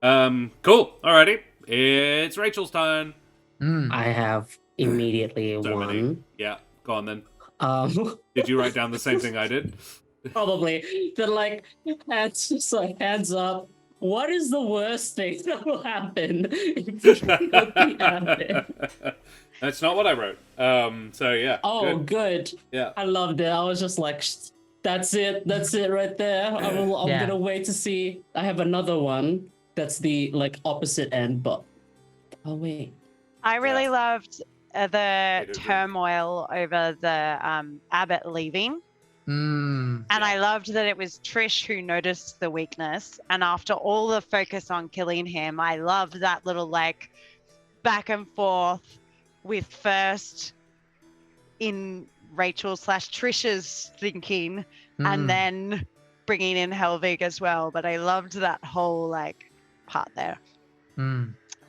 Cool. Alrighty. It's Rachel's turn. I have immediately So one. many. Yeah, go on then. Um, Did you write down the same thing I did? probably. Then like hands up. What is the worst thing that will happen if you kill the Abbot? That's not what I wrote. So yeah. Oh, good. Yeah. I loved it. I was just like, that's it right there. I'm Yeah. gonna wait to see. I have another one that's the like opposite end, but oh wait. I really loved the do too. turmoil over the Abbot leaving. Mm. And I loved that it was Trish who noticed the weakness. And after all the focus on killing him, I loved that little like back and forth with first in Rachel/Trish's thinking and then bringing in Helvig as well. But I loved that whole like part there.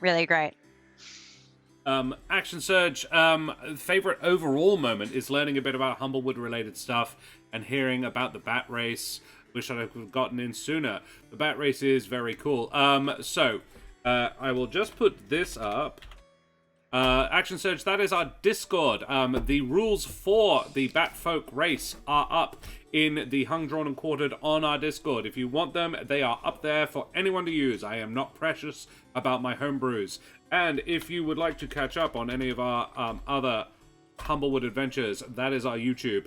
Really great. Action Surge, favorite overall moment is learning a bit about Humblewood related stuff and hearing about the bat race. Wish I'd have gotten in sooner. The bat race is very cool. So I will just put this up. Action Surge, that is our Discord. The rules for the Batfolk race are up in the Hung, Drawn, and Quartered on our Discord. If you want them, they are up there for anyone to use. I am not precious about my homebrews. And if you would like to catch up on any of our other Humblewood adventures, that is our YouTube.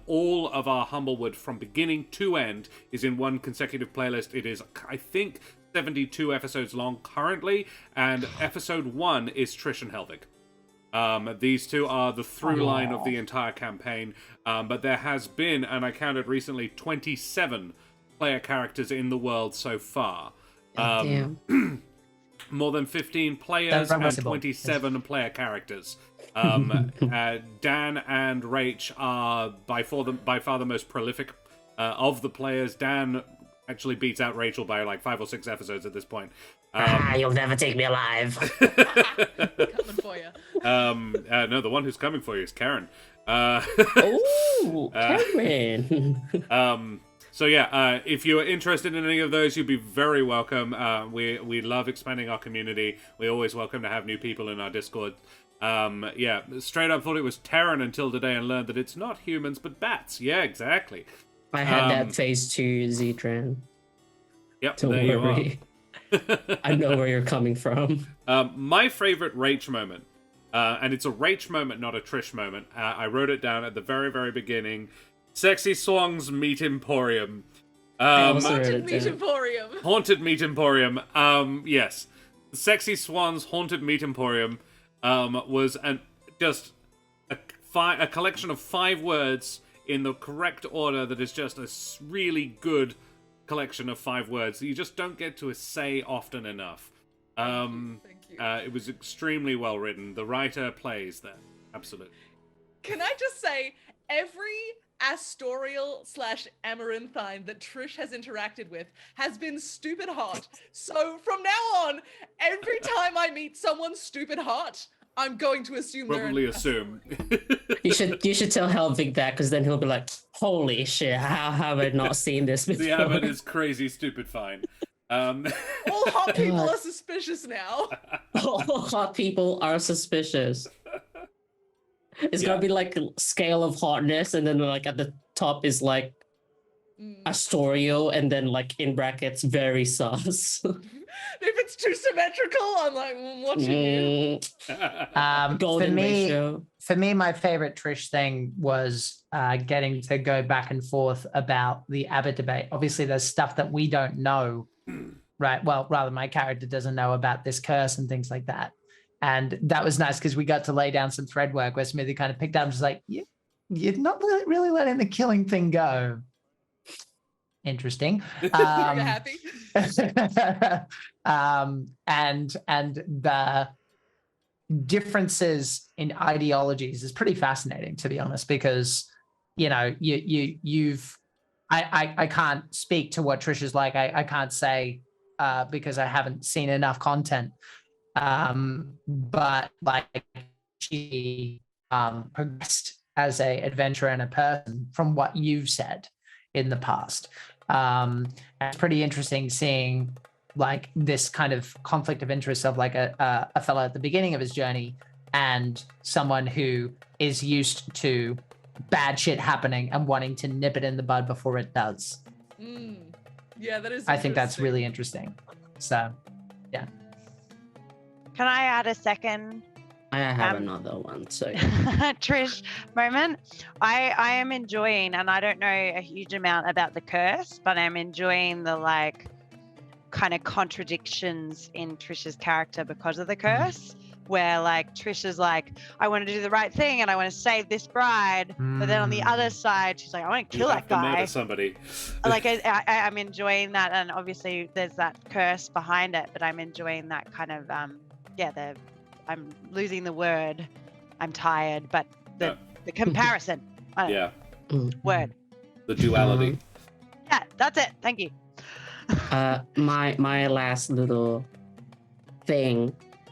All of our Humblewood from beginning to end is in one consecutive playlist. It is, I think, 72 episodes long currently, and episode 1 is Trish and Helvig. These two are the through line of the entire campaign, but there has been, and I counted recently, 27 player characters in the world so far. Damn. More than 15 players and 27 player characters. Dan and Rach are by far the most prolific of the players. Dan actually beats out Rachel by like 5 or 6 episodes at this point. You'll never take me alive. Coming for you. No, the one who's coming for you is Karen. Oh, Karen. So yeah, if you're interested in any of those, you'd be very welcome. We love expanding our community. We're always welcome to have new people in our Discord. Yeah, straight up thought it was Terran until today and learned that it's not humans but bats. Yeah, exactly. I had that phase 2, Ztran. Yep, Don't there worry. you are. I know where you're coming from. My favorite Rach moment, and it's a Rach moment, not a Trish moment. I wrote it down at the very, very beginning. Sexy Swans Meat Emporium. Haunted Meat Emporium. Haunted Meat Emporium. Yes. Sexy Swans Haunted Meat Emporium was just a collection of 5 words in the correct order that is just a really good collection of 5 words that you just don't get to say often enough. Thank you. It was extremely well written. The writer plays there. Absolutely. Can I just say, every Astorial/Amaranthine that Trish has interacted with has been stupid hot. So from now on, every time I meet someone stupid hot, I'm going to assume Probably assume. You should tell Helvig that, because then he'll be like, holy shit, how have I not seen this before? The Abbot is crazy stupid fine. All hot people are suspicious now. All hot people are suspicious. It's gonna be like a scale of hotness, and then like at the top is like Astorio, and then like in brackets very sus. If it's too symmetrical, I'm like, watching you. Golden ratio. For me, my favorite Trish thing was getting to go back and forth about the Abbot debate. Obviously, there's stuff that we don't know, right? Well, rather, my character doesn't know about this curse and things like that. And that was nice because we got to lay down some thread work where Smoothie kind of picked up and was like, you're not really letting the killing thing go. Interesting. Are you happy? And the differences in ideologies is pretty fascinating, to be honest, because I can't speak to what Trish is like. I can't say because I haven't seen enough content. But like she progressed as a adventurer and a person from what you've said in the past. It's pretty interesting seeing like this kind of conflict of interest of like a fellow at the beginning of his journey and someone who is used to bad shit happening and wanting to nip it in the bud before it does. Yeah, that is. I think that's really interesting. So, yeah. Can I add a second I have another one. So Trish moment? I am enjoying, and I don't know a huge amount about the curse, but I'm enjoying the like kind of contradictions in Trish's character because of the curse. Where like Trish is like, I want to do the right thing and I want to save this bride, but then on the other side, she's like, I want to kill that guy. Murder somebody. Like I'm enjoying that, and obviously there's that curse behind it, but I'm enjoying that kind of I'm losing the word. I'm tired, but the comparison. Yeah. Word. The duality. Yeah, that's it. Thank you. My last little thing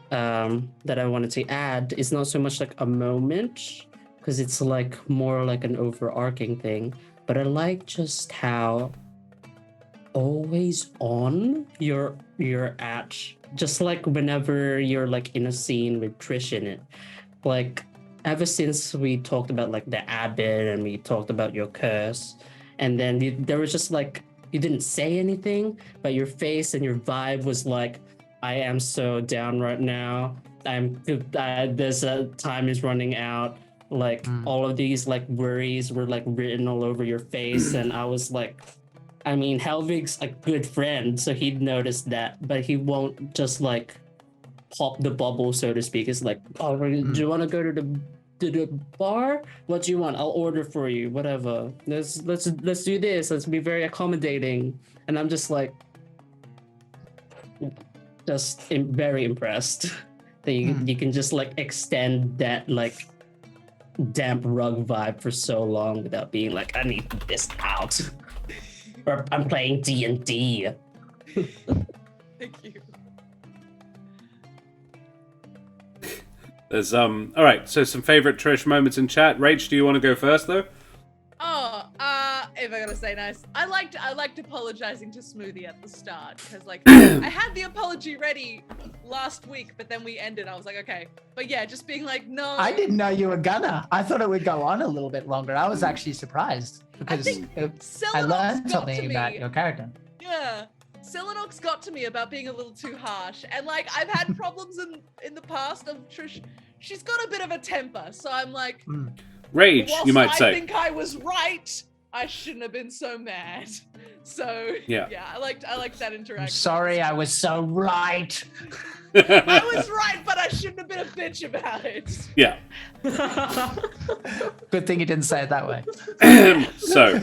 that I wanted to add is not so much like a moment, because it's like more like an overarching thing, but I like just how always on you're at, just like whenever you're like in a scene with Trish in it. Like ever since we talked about like the Abbot and we talked about your curse, and then there was just like, you didn't say anything, but your face and your vibe was like, I am so down right now. There's a time is running out. Like all of these like worries were like written all over your face, and I was like, I mean, Helvig's a good friend, so he'd noticed that, but he won't just like pop the bubble, so to speak. It's like, oh, do you want to go to the bar? What do you want? I'll order for you. Whatever. Let's do this. Let's be very accommodating. And I'm just like, very impressed that you can just like extend that like damp rug vibe for so long without being like, I need this out, or I'm playing D&D. Thank you. There's all right. So some favorite Trish moments in chat. Rach, do you want to go first though? If I gotta say nice, I liked apologizing to Smoothie at the start, because like I had the apology ready last week, but then we ended. I was like, okay, but yeah, just being like, no. I didn't know you were gonna. I thought it would go on a little bit longer. I was actually surprised because I learned something about your character. Yeah. Celinox got to me about being a little too harsh, and like I've had problems in the past of Trish. She's got a bit of a temper, so I'm like, rage, you might say. I think I was right. I shouldn't have been so mad. So yeah, I liked that interaction. I'm sorry, I was so right. I was right, but I shouldn't have been a bitch about it. Yeah. Good thing you didn't say it that way. So,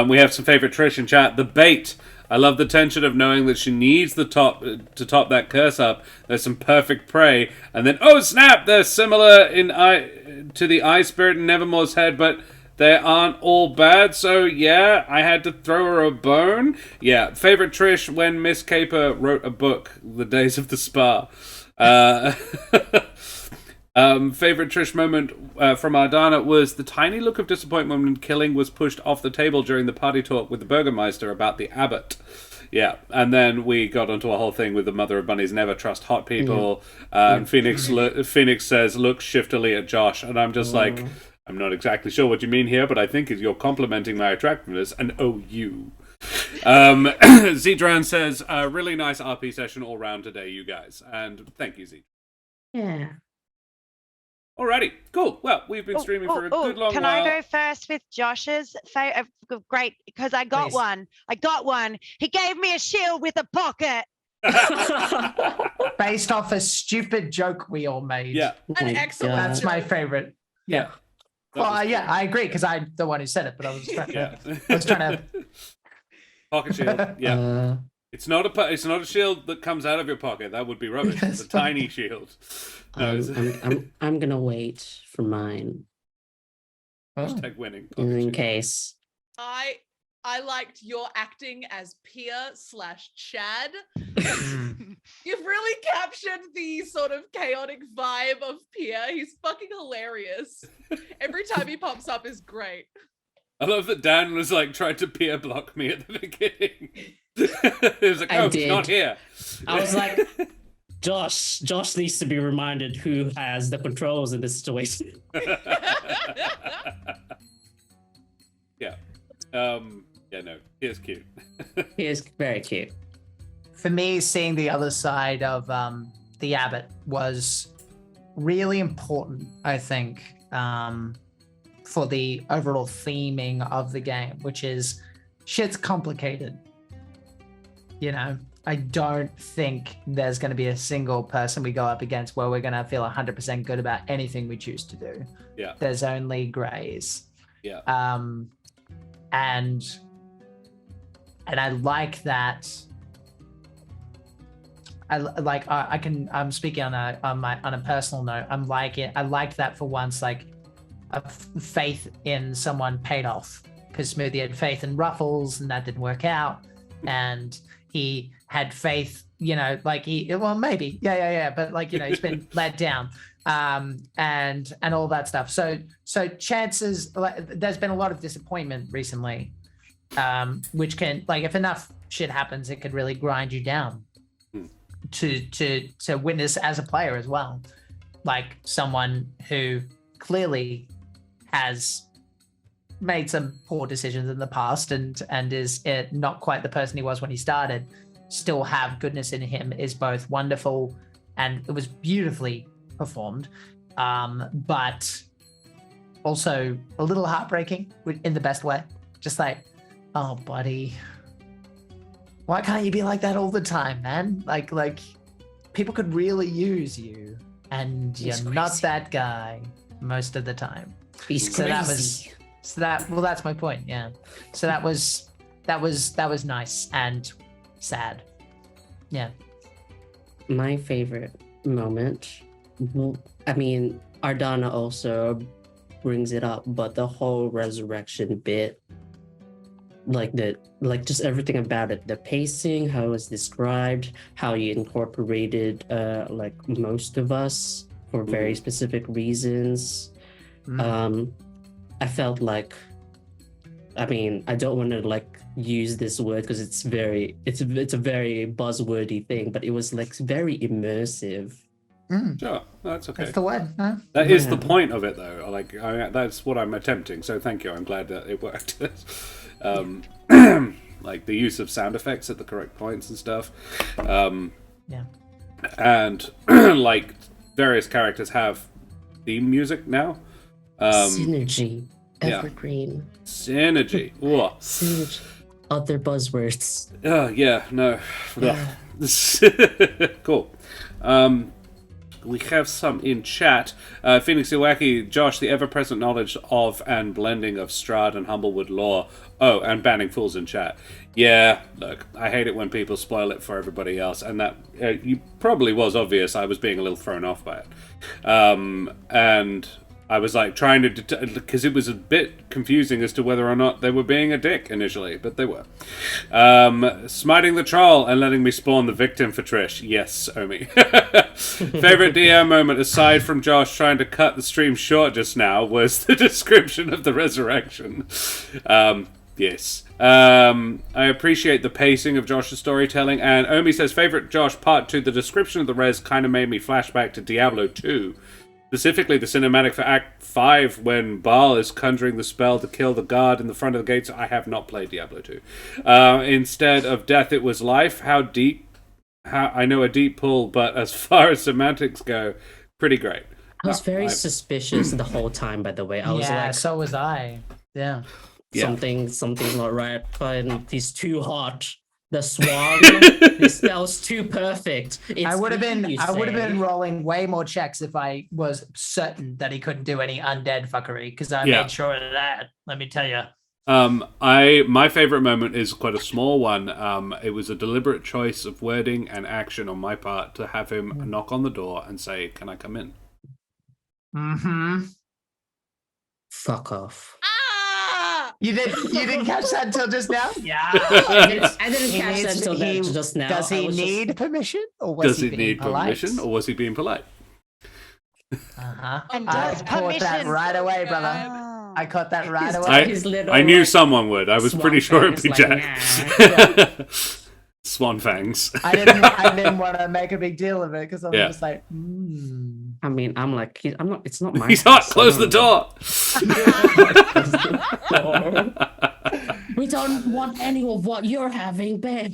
we have some favorite Trish in chat. The bait. I love the tension of knowing that she needs to top that curse up. There's some perfect prey, and then oh snap, they're similar to the Eye Spirit in Nevermore's head, but they aren't all bad. So yeah, I had to throw her a bone. Yeah, favorite Trish when Miss Caper wrote a book, The Days of the Spa. Favorite Trish moment from Ardana was the tiny look of disappointment when Killing was pushed off the table during the party talk with the Burgermeister about the Abbot. Yeah, and then we got onto a whole thing with the Mother of Bunnies never trust hot people. Phoenix says, look shiftily at Josh, and I'm just like, I'm not exactly sure what you mean here, but I think you're complimenting my attractiveness, and oh, you. Zedran says, really nice RP session all round today, you guys. And thank you, Z. Yeah. Alrighty, cool. Well, we've been streaming for a good long while. Can I go first with Josh's? Great, because I got one. He gave me a shield with a pocket. Based off a stupid joke we all made. Yeah. An excellent That's joke. my favorite. Yeah. Well, yeah, I agree, because I'm the one who said it, but I was trying to... Pocket shield, yeah. It's not a shield that comes out of your pocket. That would be rubbish. It's a tiny shield. No, I'm gonna wait for mine. Hashtag winning. In case. I liked your acting as Pia/Chad. You've really captured the sort of chaotic vibe of Pia. He's fucking hilarious. Every time he pops up is great. I love that Dan was like trying to peer block me at the beginning. He was like, "Oh, it's not here." I was like, Josh needs to be reminded who has the controls in this situation. Yeah. Yeah, no, he is cute. He is very cute. For me, seeing the other side of the Abbot was really important, I think, for the overall theming of the game, which is shit's complicated. You know, I don't think there's going to be a single person we go up against where we're going to feel 100% good about anything we choose to do. Yeah. There's only grays. Yeah. And I like that. I'm speaking on a personal note. I like that for once, like a faith in someone paid off, because Smoothie had faith in Ruffles and that didn't work out, and he had faith, you know, like maybe, but like, you know, he's been let down, and all that stuff. So chances, there's been a lot of disappointment recently, which can, like, if enough shit happens, it could really grind you down. To witness as a player as well, like someone who clearly has made some poor decisions in the past and is not quite the person he was when he started, still have goodness in him is both wonderful, and it was beautifully performed, but also a little heartbreaking in the best way. Just like, oh buddy, why can't you be like that all the time, man? Like people could really use you, and He's you're not crazy. that guy most of the time. He's So crazy. that's my point. Yeah. So that was nice and sad. Yeah. My favorite moment, I mean, Ardana also brings it up, but the whole resurrection bit, like just everything about it, the pacing, how it was described, how you incorporated like most of us for very specific reasons. I felt like, I mean, I don't want to like use this word because it's a very buzzwordy thing, but it was like very immersive. Sure, that's okay. That's the word, huh? That is the point of it, though. Like, that's what I'm attempting. So thank you. I'm glad that it worked. Like the use of sound effects at the correct points and stuff. Yeah. And like various characters have theme music now. Synergy, yeah. evergreen, Synergy. Whoa. synergy, other buzzwords. Yeah. No. Cool. We have some in chat. Phoenix Iwaki, Josh, the ever-present knowledge of and blending of Strahd and Humblewood lore. Oh, and banning fools in chat. Yeah, look, I hate it when people spoil it for everybody else, and that you probably was obvious. I was being a little thrown off by it, and I was like trying to because it was a bit confusing as to whether or not they were being a dick initially, but they were. Smiting the troll and letting me spawn the victim for Trish. Yes, Omi. Favorite DM moment aside from Josh trying to cut the stream short just now was the description of the resurrection. Yes. I appreciate the pacing of Josh's storytelling, and Omi says favorite Josh part 2. The description of the res kind of made me flashback to Diablo 2. Specifically, the cinematic for Act 5 when Baal is conjuring the spell to kill the guard in the front of the gates. I have not played Diablo 2. Instead of death, it was life. I know a deep pull, but as far as semantics go, pretty great. I was very suspicious the whole time, by the way. I was like, so was I. Yeah. something's not right. But he's too hot. The swag, this spell's too perfect. I would have been rolling way more checks if I was certain that he couldn't do any undead fuckery, because I made sure of that. Let me tell you. My favorite moment is quite a small one. It was a deliberate choice of wording and action on my part to have him knock on the door and say, "Can I come in?" Mm-hmm. Fuck off. You didn't catch that until just now? Yeah. I didn't catch that until just now. Does he need permission, or was he being polite? Uh-huh. And I does caught that permission- right away, brother. Oh. I caught that right away. His little, I knew like, someone would. I was pretty swamp sure thing it'd be is like, Jack. Swan fangs. I didn't want to make a big deal of it because I was Yeah. just like, I mean, I'm like, I'm not. It's not my. He's not. house, Close I the don't- door. We don't want any of what you're having, bam.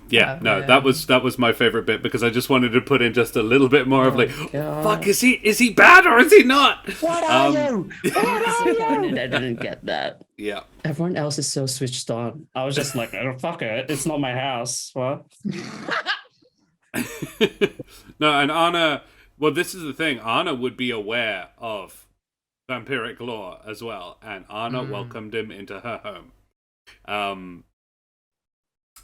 Yeah, no, that was my favorite bit because I just wanted to put in just a little bit more of like, God. fuck, is he bad or is he not? what are you? What are you? Disappointed I didn't get that. Yeah. Everyone else is so switched on. I was just like, oh, fuck it. It's not my house. What? No, and Anna. Well, this is the thing. Anna would be aware of vampiric lore as well, and Anna welcomed him into her home.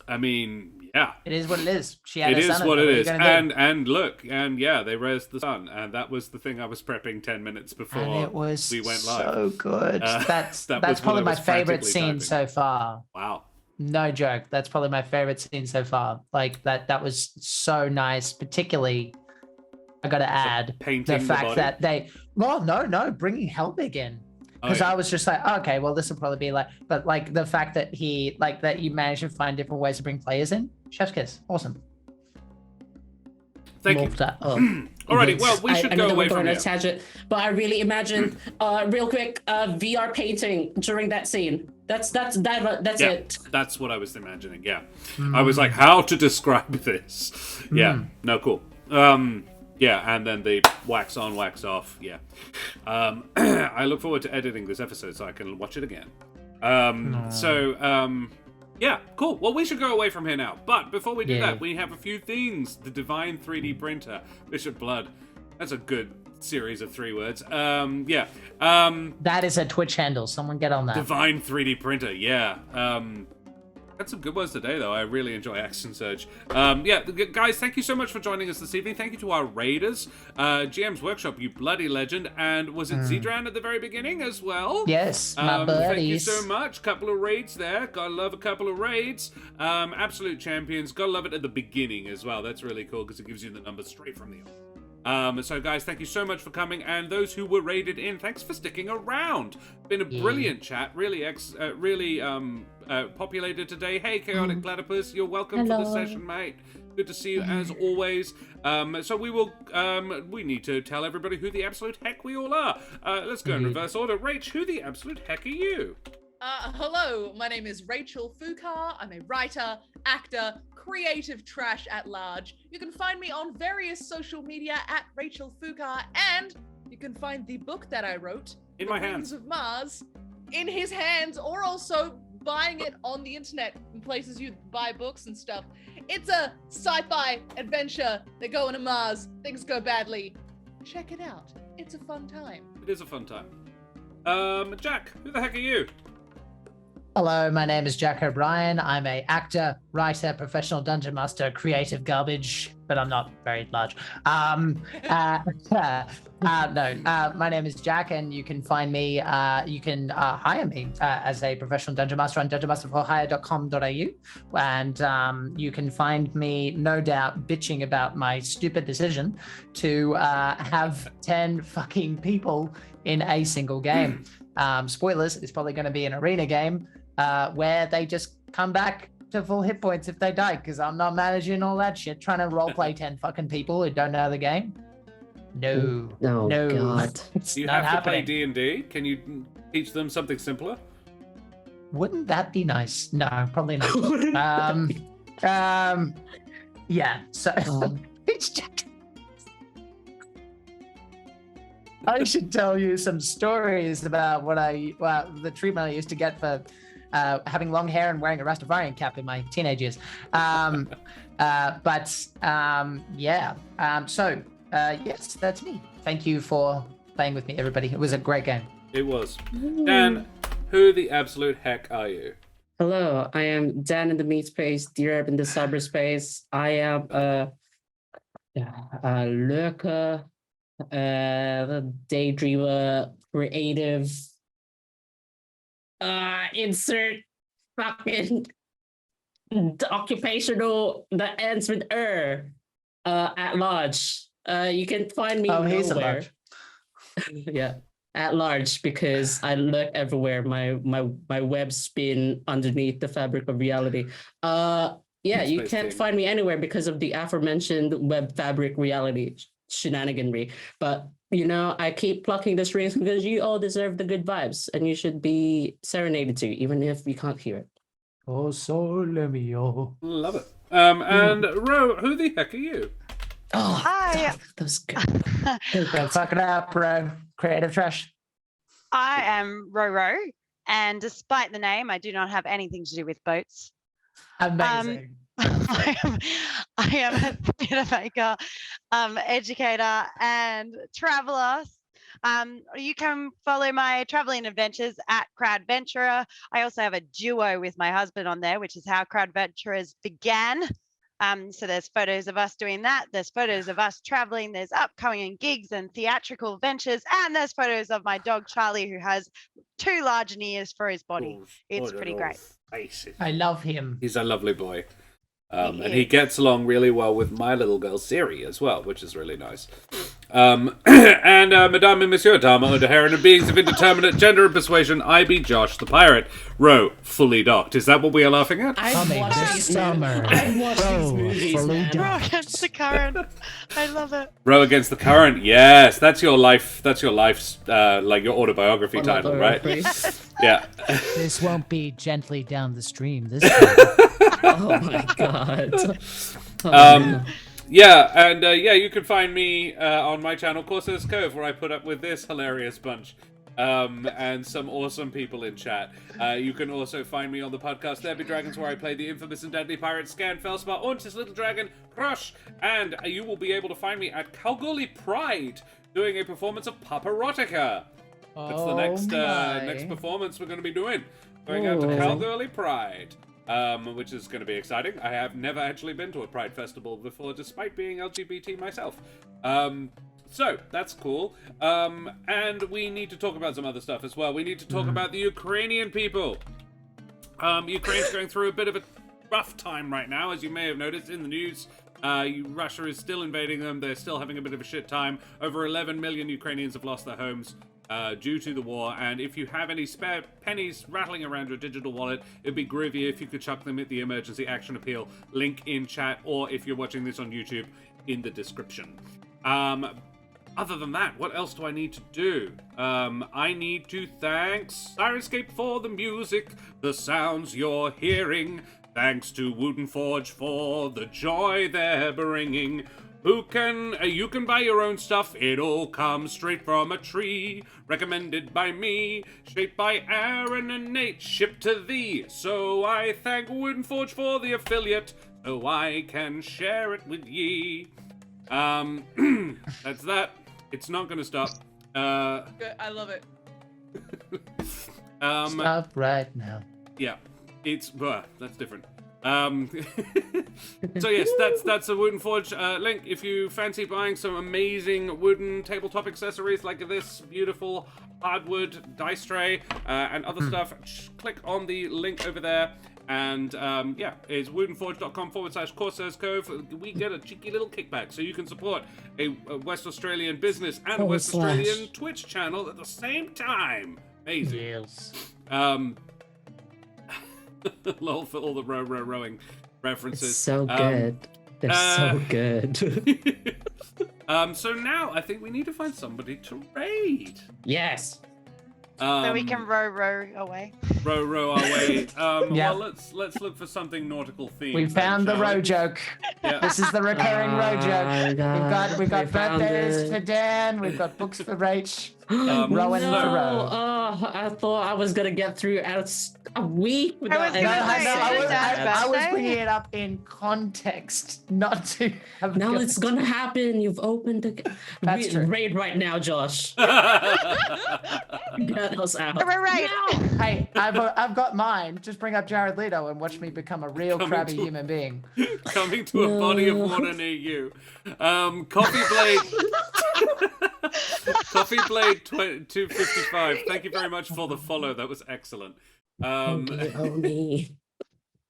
I mean, yeah. It is what it is. She had It a is son. what it are you is. gonna do? And look, and yeah, they raised the sun, and that was the thing I was prepping 10 minutes before And it was we went live. so good. That's that was probably when I my was favorite frantically scene typing. so far. Wow. No joke. That's probably my favorite scene so far. Like that was so nice. Particularly, I got to add painting the the fact body? that they. Well, no, bringing Helvig in. Oh, Because yeah. I was just like, okay, well, this will probably be like, but like the fact that that you managed to find different ways to bring players in, chef's kiss, awesome. Thank you. Loved that. Alrighty, well, we should go away from a here. tangent, but I really imagine, real quick, VR painting during that scene. That's Yeah, it. that's what I was imagining. Yeah, I was like, how to describe this? Yeah, no, cool. Yeah, and then the wax on, wax off. Yeah, I look forward to editing this episode so I can watch it again. Yeah, cool. Well, we should go away from here now. But before we do that, we have a few things. The Divine 3D Printer, Bishop Blood. That's a good series of 3 words. Yeah. That is a Twitch handle. Someone get on that. Divine 3D Printer, yeah. Had some good ones today, though. I really enjoy Action Surge. Yeah, guys, thank you so much for joining us this evening. Thank you to our raiders, GM's Workshop, you bloody legend, and was it Zedran at the very beginning as well? Yes, my buddies. Thank you so much. Couple of raids there. Gotta love a couple of raids. Absolute champions. Gotta love it at the beginning as well. That's really cool because it gives you the numbers straight from the off. So guys, thank you so much for coming, and those who were raided in, thanks for sticking around. Been a brilliant chat, really populated today. Hey, Chaotic Platypus, you're welcome to the session, mate. Good to see you as always. So we need to tell everybody who the absolute heck we all are. Let's go in reverse order. Rach, who the absolute heck are you? Hello, my name is Rachel Fukar. I'm a writer, actor, creative trash at large. You can find me on various social media at Rachel Fukar, and you can find the book that I wrote, In The my Rings hands. of Mars, in his hands, or also buying it on the internet in places you buy books and stuff. It's a sci-fi adventure. They go into Mars, things go badly. Check it out. It's a fun time. It is a fun time. Jack, who the heck are you? Hello, my name is Jack O'Brien. I'm a actor, writer, professional dungeon master, creative garbage, but I'm not very large. My name is Jack, and you can find me, you can hire me as a professional dungeon master on dungeonmasterforhire.com.au, and you can find me, no doubt, bitching about my stupid decision to have 10 fucking people in a single game. Spoilers, it's probably going to be an arena game where they just come back to full hit points if they die, because I'm not managing all that shit, trying to roleplay 10 fucking people who don't know the game. No. Oh, God. It's Do you not have to play happening. D&D? Can you teach them something simpler? Wouldn't that be nice? No, probably not. Yeah, so it's just... I should tell you some stories about the treatment I used to get for having long hair and wearing a Rastafarian cap in my teenage years. Yes, that's me. Thank you for playing with me, everybody. It was a great game. It was. Dan, who the absolute heck are you? Hello, I am Dan in the meat space, Direb in the cyberspace. I am a lurker, daydreamer, creative, insert fucking occupational that ends with at large. You can find me Oh, he's a nowhere. large. Yeah. at large because I look everywhere. My web spin underneath the fabric of reality. Yeah, you Space can't Team. find me anywhere because of the aforementioned web fabric reality shenaniganry. But I keep plucking the strings because you all deserve the good vibes, and you should be serenaded to, even if you can't hear it. Oh, sole mio. Love it. And Ro, who the heck are you? Oh, Hi. that was good. Don't fuck it up, bro. Creative trash. I am Roro, and despite the name, I do not have anything to do with boats. Amazing. I am a theatre maker, educator, and traveler. You can follow my traveling adventures at Crowdventurer. I also have a duo with my husband on there, which is how Crowdventurers began. So there's photos of us doing that. There's photos of us traveling. There's upcoming gigs and theatrical ventures. And there's photos of my dog, Charlie, who has 2 large ears for his body. It's pretty great. I love him. He's a lovely boy. And he gets along really well with my little girl Siri as well, which is really nice. And Madame and Monsieur, Dama und Herren and beings of indeterminate gender and persuasion, I be Josh the pirate. Ro, fully docked. Is that what we are laughing at? I've watched these summer. I've watched these movies, man. Row against the current. I love it. Row against the current. Yes, that's your life. That's your life's like your autobiography title, right? Yeah. This won't be gently down the stream this time. Oh my god. Yeah, and you can find me on my channel, Corsair's Cove, where I put up with this hilarious bunch and some awesome people in chat. You can also find me on the podcast There Be Dragons, where I play the infamous and deadly pirate Scan Felspar und his little dragon Crush, and you will be able to find me at Kalgoorlie Pride doing a performance of Paparotica. That's the next performance we're going to be doing. Going out to Kalgoorlie Pride. Which is going to be exciting. I have never actually been to a Pride Festival before, despite being LGBT myself. So, that's cool. And we need to talk about some other stuff as well. We need to talk about the Ukrainian people. Ukraine's going through a bit of a rough time right now, as you may have noticed in the news. Russia is still invading them. They're still having a bit of a shit time. Over 11 million Ukrainians have lost their homes due to the war, and if you have any spare pennies rattling around your digital wallet, it'd be groovy if you could chuck them at the emergency action appeal link in chat, or if you're watching this on YouTube, in the description. Other than that, what else do I need to do? I need to thank Sirenscape for the music, the sounds you're hearing. Thanks to Wooden Forge for the joy they're bringing. You can buy your own stuff, it all comes straight from a tree. Recommended by me, shaped by Aaron and Nate, shipped to thee. So I thank Wooden Forge for the affiliate, so I can share it with ye. That's that. It's not gonna stop. Good. I love it. Stop right now. Yeah, it's that's different. So yes, that's a Wooden Forge link. If you fancy buying some amazing wooden tabletop accessories like this beautiful hardwood dice tray and other stuff, click on the link over there. And it's woodenforge.com/Corsair's Cove. We get a cheeky little kickback, so you can support a West Australian business and a West Australian Twitch channel at the same time. Amazing. Yes. Lol for all the rowing references. It's so good. They're so good. So now I think we need to find somebody to raid. Yes. So we can row away. Row our way. Yeah. Well, let's look for something nautical themed. We found the shall we? row joke. Yeah. This is the recurring row joke. We've got birthdays for Dan. We've got books for Rach. Rowing for row. Oh, I thought I was gonna get through a week without was gonna say, I was birthday? bringing it up in context, not to have. Now it's gonna happen. You've opened the That's true. raid right now, Josh. Get us out. Right. No! Hey, I've got mine. Just bring up Jared Leto and watch me become a real crabby human being. Coming to a body of water near you. Coffee Blade. Coffee Blade 255. Thank you very much for the follow. That was excellent. Me.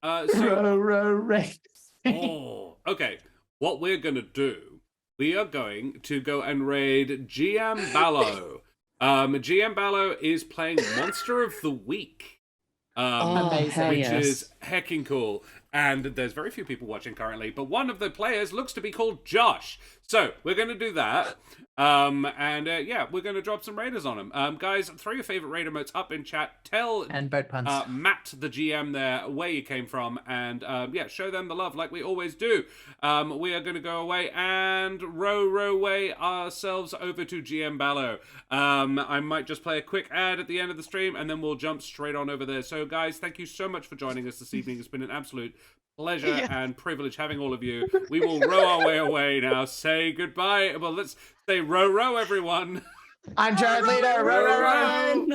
Row race. Okay. What we're gonna do? We are going to go and raid GM Ballo. GM Ballo is playing Monster of the Week. Amazing. hell Which yes. is hecking cool. And there's very few people watching currently, but one of the players looks to be called Josh. So we're going to do that. Yeah, we're going to drop some raiders on him. Guys, throw your favorite raider motes up in chat. Tell And boat puns. Matt, the GM there, where you came from, and yeah, show them the love like we always do. We are going to go away and row way ourselves over to GM Ballo. I might just play a quick ad at the end of the stream, and then we'll jump straight on over there. So, guys, thank you so much for joining us this evening. It's been an absolute pleasure and privilege having all of you. We will row our way away now. Say goodbye. Well, let's say row, everyone. I'm Jared Leader. Row.